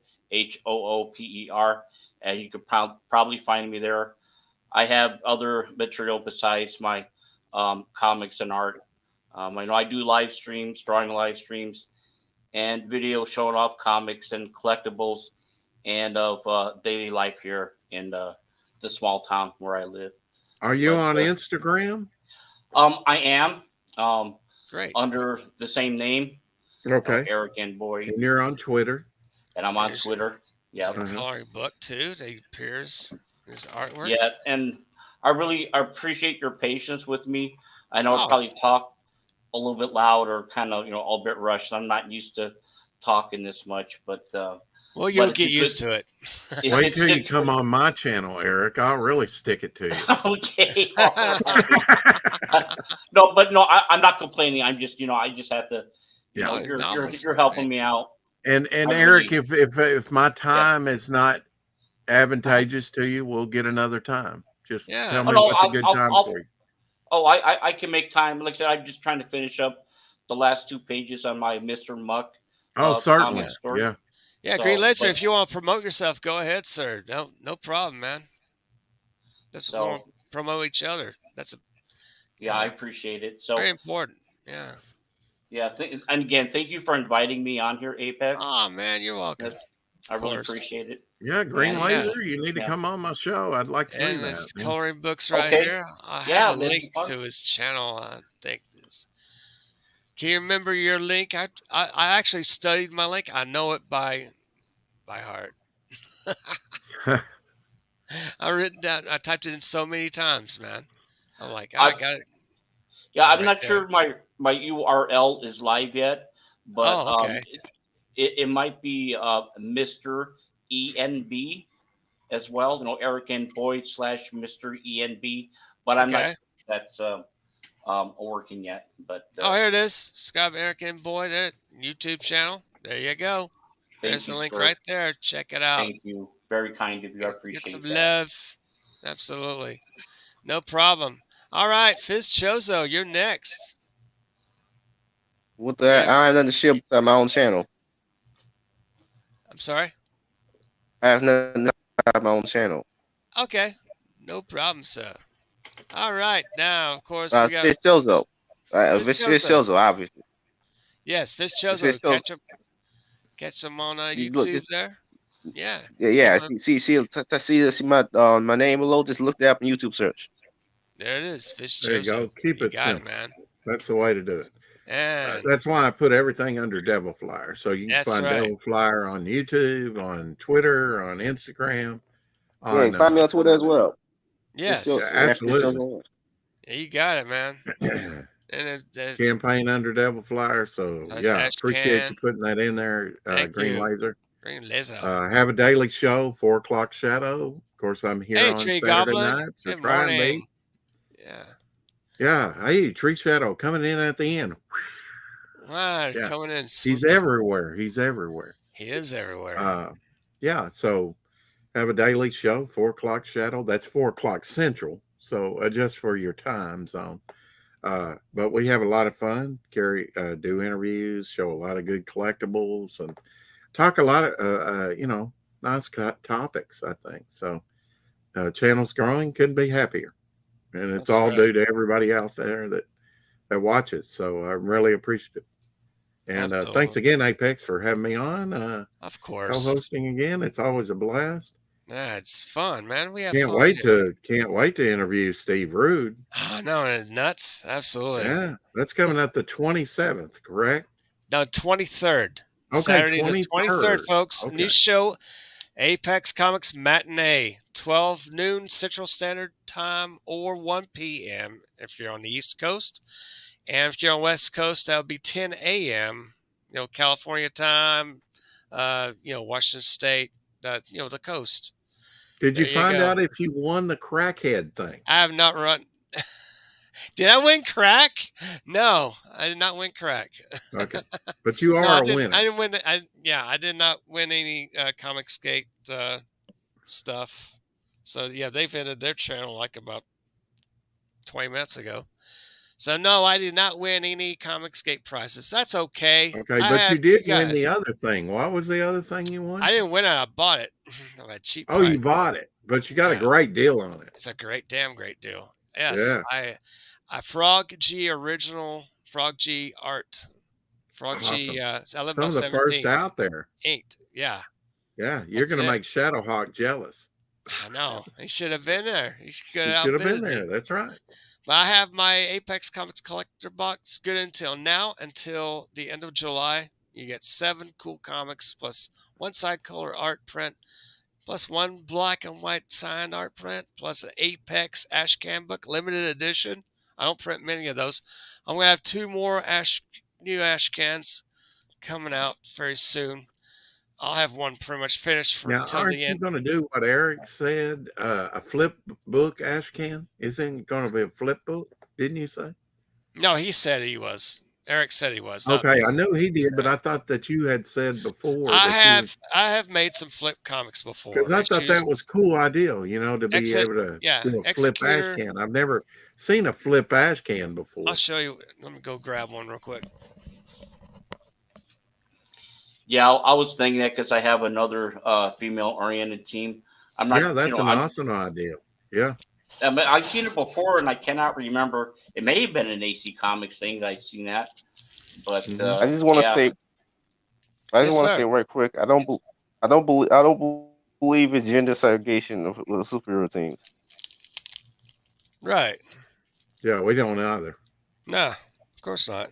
Hooper, and you could probably find me there. I have other material besides my comics and art. I know I do live streams, drawing live streams, and video showing off comics and collectibles and of daily life here in the small town where I live. Are you on Instagram? I am Great. under the same name. Okay. Eric N. Boyd. And you're on Twitter. And I'm on Twitter. Yeah. There's a coloring book too that appears his artwork. Yeah, and I really appreciate your patience with me. I know I probably talk a little bit loud or kind of a bit rushed. I'm not used to talking this much, but well, you'll get used to it. Wait till you come on my channel, Eric. I'll really stick it to you. Okay. No, I'm not complaining. I'm just, I just have to. You're helping me out. And Eric, if my time is not advantageous to you, we'll get another time. Just tell me what's a good time for you. Oh, I can make time. Like I said, I'm just trying to finish up the last 2 pages on my Mr. Muck. Certainly. Yeah. Yeah, Green Laser, if you want to promote yourself, go ahead, sir. No problem, man. Let's promote each other. I appreciate it. So very important. Yeah. Yeah, and again, thank you for inviting me on here, Apex. Oh man, you're welcome. I really appreciate it. Yeah, Green Laser, you need to come on my show. I'd like to see that. His coloring books right here. I have a link to his channel. I think this. Can you remember your link? I actually studied my link. I know it by heart. I've written down. I typed it in so many times, man. I'm like, I got it. Yeah, I'm not sure my URL is live yet, but it might be Mr. ENB as well. Eric N. Boyd / Mr. ENB, but I'm not sure if that's working yet. But here it is. Scott Eric N. Boyd YouTube channel. There you go. There's the link right there. Check it out. Thank you. Very kind of you. I appreciate it. Get some love. Absolutely. No problem. All right, Fizz Chozo, you're next. What the heck? I have nothing to share on my own channel. I'm sorry? I have nothing on my own channel. Okay. No problem, sir. All right. Now, of course, we got Fizz Chozo. Fizz Chozo, obviously. Yes, Fizz Chozo. Catch them on YouTube there. Yeah. Yeah. See my name below. Just look that up in YouTube search. There it is, Fizz Chozo. There you go. Keep it simple, man. That's the way to do it. And that's why I put everything under Devil Flyer. So you can find Devil Flyer on YouTube, on Twitter, on Instagram. Find me on Twitter as well. Yes, absolutely. Yeah, you got it, man. And campaign under Devil Flyer. So appreciate you putting that in there, Green Laser. Green Laser. Have a daily show, 4 o'clock shadow. Of course, I'm here on Saturday nights. So try and be. Yeah. Hey, Tree Shadow coming in at the end. Wow, coming in. He's everywhere. He is everywhere. So have a daily show, 4 o'clock shadow. That's 4 o'clock central. So adjust for your time zone. But we have a lot of fun. Do interviews, show a lot of good collectibles, and talk a lot of nice topics. I think so. Channel's growing. Couldn't be happier. And it's all due to everybody else there that watches. So I'm really appreciative. And thanks again, Apex, for having me on. Of course. Co-hosting again. It's always a blast. Yeah, it's fun, man. We have Can't fun wait here. to interview Steve Rude. Oh, no, it's nuts. Absolutely. Yeah, that's coming up the 27th, correct? No, 23rd. Okay, Saturday the 23rd, 23rd. folks. Okay. New show, Apex Comics Matinee, 12 noon Central Standard Time or 1 p.m. if you're on the East Coast. And if you're on West Coast, that would be 10 a.m., California time, Washington State, the coast. Did There you you find go. out if you won the crackhead thing? I have not run. Did I win crack? No, I did not win crack. Okay, but you No, are I a didn't. winner. I didn't win. I did not win any Comicsgate stuff. So yeah, they've ended their channel like about 20 minutes ago. So no, I did not win any Comicsgate prizes. That's okay. Okay, I but you have did you win guys. the other thing. What was the other thing you won? I didn't win it. I bought it. I had cheap Oh, price. you bought it, but you got a Yeah. great deal on it. It's a damn great deal. Yes, Yeah. I Frog G original Frog G art. Frog G. Awesome. I live Some about of the first 17. out there. Inked. Yeah. Yeah, you're That's going to it. make Shadowhawk jealous. I know. He should have been there. He could You have should have been outbid me. there. That's right. But I have my Apex Comics collector box good until now, until the end of July. You get 7 cool comics plus 1 side color art print, plus 1 black and white signed art print, plus an Apex Ashcan book, limited edition. I don't print many of those. I'm going to have 2 more new Ashcans coming out very soon. I'll have one pretty much finished Now, until aren't the you end. going to do what Eric said? A flip book Ashcan? Isn't going to be a flip book? Didn't you say? No, he said he was. Eric said he was. Not Okay, me. I know he did, but I thought that you had said before I that have made some flip comics before. because I thought that was a cool idea, to be able to do a flip ash Executor. can. I've never seen a flip ash can before. I'll show you. Let me go grab one real quick. Yeah, I was thinking that because I have another female-oriented team. I'm not. Yeah, that's an I'm, awesome idea. Yeah. I've seen it before, and I cannot remember. It may have been an AC Comics thing that I've seen that, but I just want to yeah. say, say right quick. I don't believe in gender segregation of superhero teams. Right. Yeah, we don't either. No, of course not.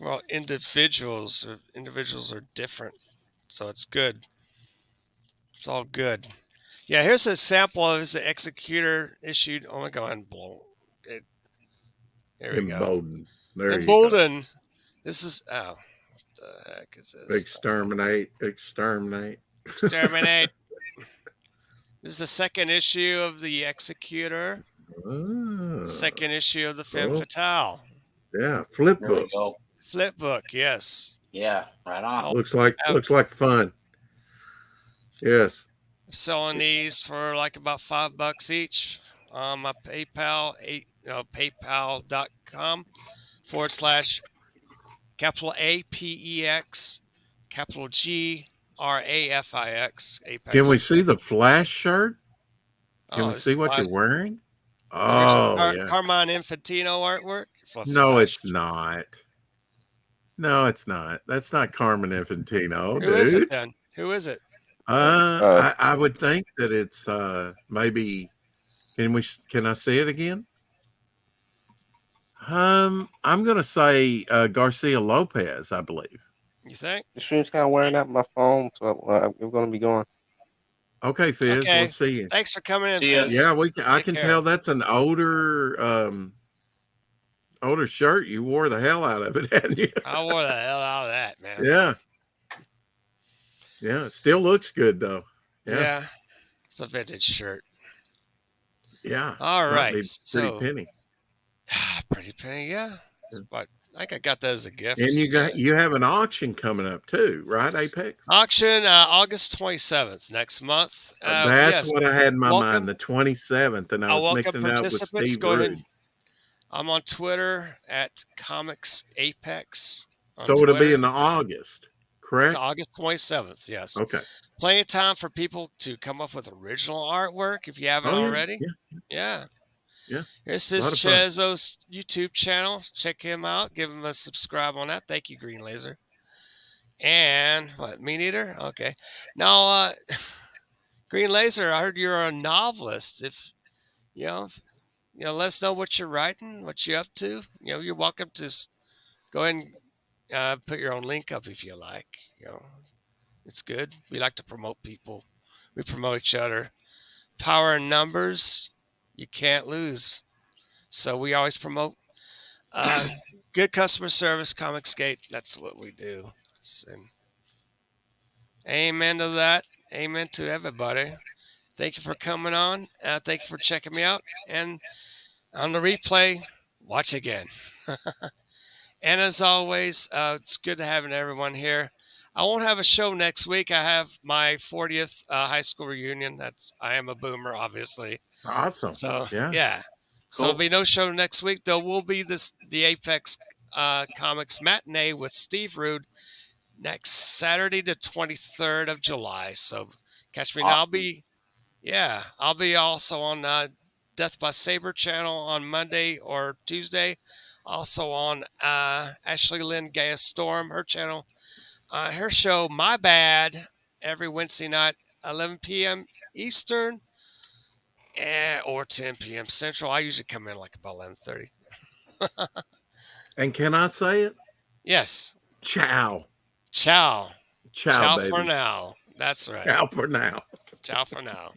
Well, individuals are different, so it's good. It's all good. Yeah, here's a sample of his executor issued. Oh, I'm gonna go ahead and blow it. There we go. Emboldened. There you Emboldened. This is what the heck is go. this? Exterminate. Exterminate. This is the second issue of the Executor. Second issue of the Femme Fatale. Yeah, flip There book. we go. Flip book, yes. Yeah, right on. Looks like fun. Yes. Selling these for like about $5 each on my PayPal, paypal.com / capital APEX, capital GRAFIX. Apex. Can we see the Flash shirt? Can we this see is what my you're wearing? Oh, yeah. Carmine Infantino artwork. No, it's not. No, it's not. That's not Carmen Infantino, Who dude. is it then? Who is it? I would think that it's maybe. Can I see it again? I'm gonna say Garcia Lopez, I believe. You think? The stream's kind of wearing out my phone, so I'm going to be going. Okay, Fizz, Okay. we'll see you. Thanks for coming in, See ya. Fizz. Yeah, I Take can care. tell that's an older shirt. You wore the hell out of it, hadn't you? I wore the hell out of that, man. Yeah. Yeah, it still looks good though. Yeah. It's a vintage shirt. Yeah. All Might right. be So pretty penny. Pretty penny, yeah. But I think I got that as a gift. And you have an auction coming up too, right, Apex? Auction August 27th next month. That's yes. what I had in my Welcome. mind, the 27th, and I was welcome mixing it up with participants. Steve Go ahead. Rude. I'm on Twitter at Comics Apex. So it'll be in August, correct? It's August 27th, yes. Okay. Plenty of time for people to come up with original artwork if you haven't already. Yeah. Here's Fizz Chezo's YouTube channel. Check him out. Give him a subscribe on that. Thank you, Green Laser. And what, Meat Eater? Okay. Now, Green Laser, I heard you're a novelist. If you know, let us know what you're writing, what you're up to. You're welcome to go ahead and put your own link up if you like. It's good. We like to promote people. We promote each other. Power in numbers, you can't lose. So we always promote uh, good customer service, Comicsgate. That's what we do. So, amen to that. Amen to everybody. Thank you for coming on. Thank you for checking me out. And on the replay, watch again. And as always, it's good to have everyone here. I won't have a show next week. I have my 40th high school reunion. I am a boomer, obviously. Awesome. So Yeah. So Cool. there'll be no show next week. There will be the Apex Comics matinee with Steve Rude next Saturday, the 23rd of July. So catch me. Now I'll be also on Death by Saber channel on Monday or Tuesday. Also on Ashley Lynn Gaius Storm, her channel, her show My Bad, every Wednesday night, 11 p.m. Eastern or 10 p.m. Central. I usually come in like about 11:30. And can I say it? Yes. Ciao. Ciao. Ciao, Ciao baby. for now. That's right. Ciao for now. Ciao for now.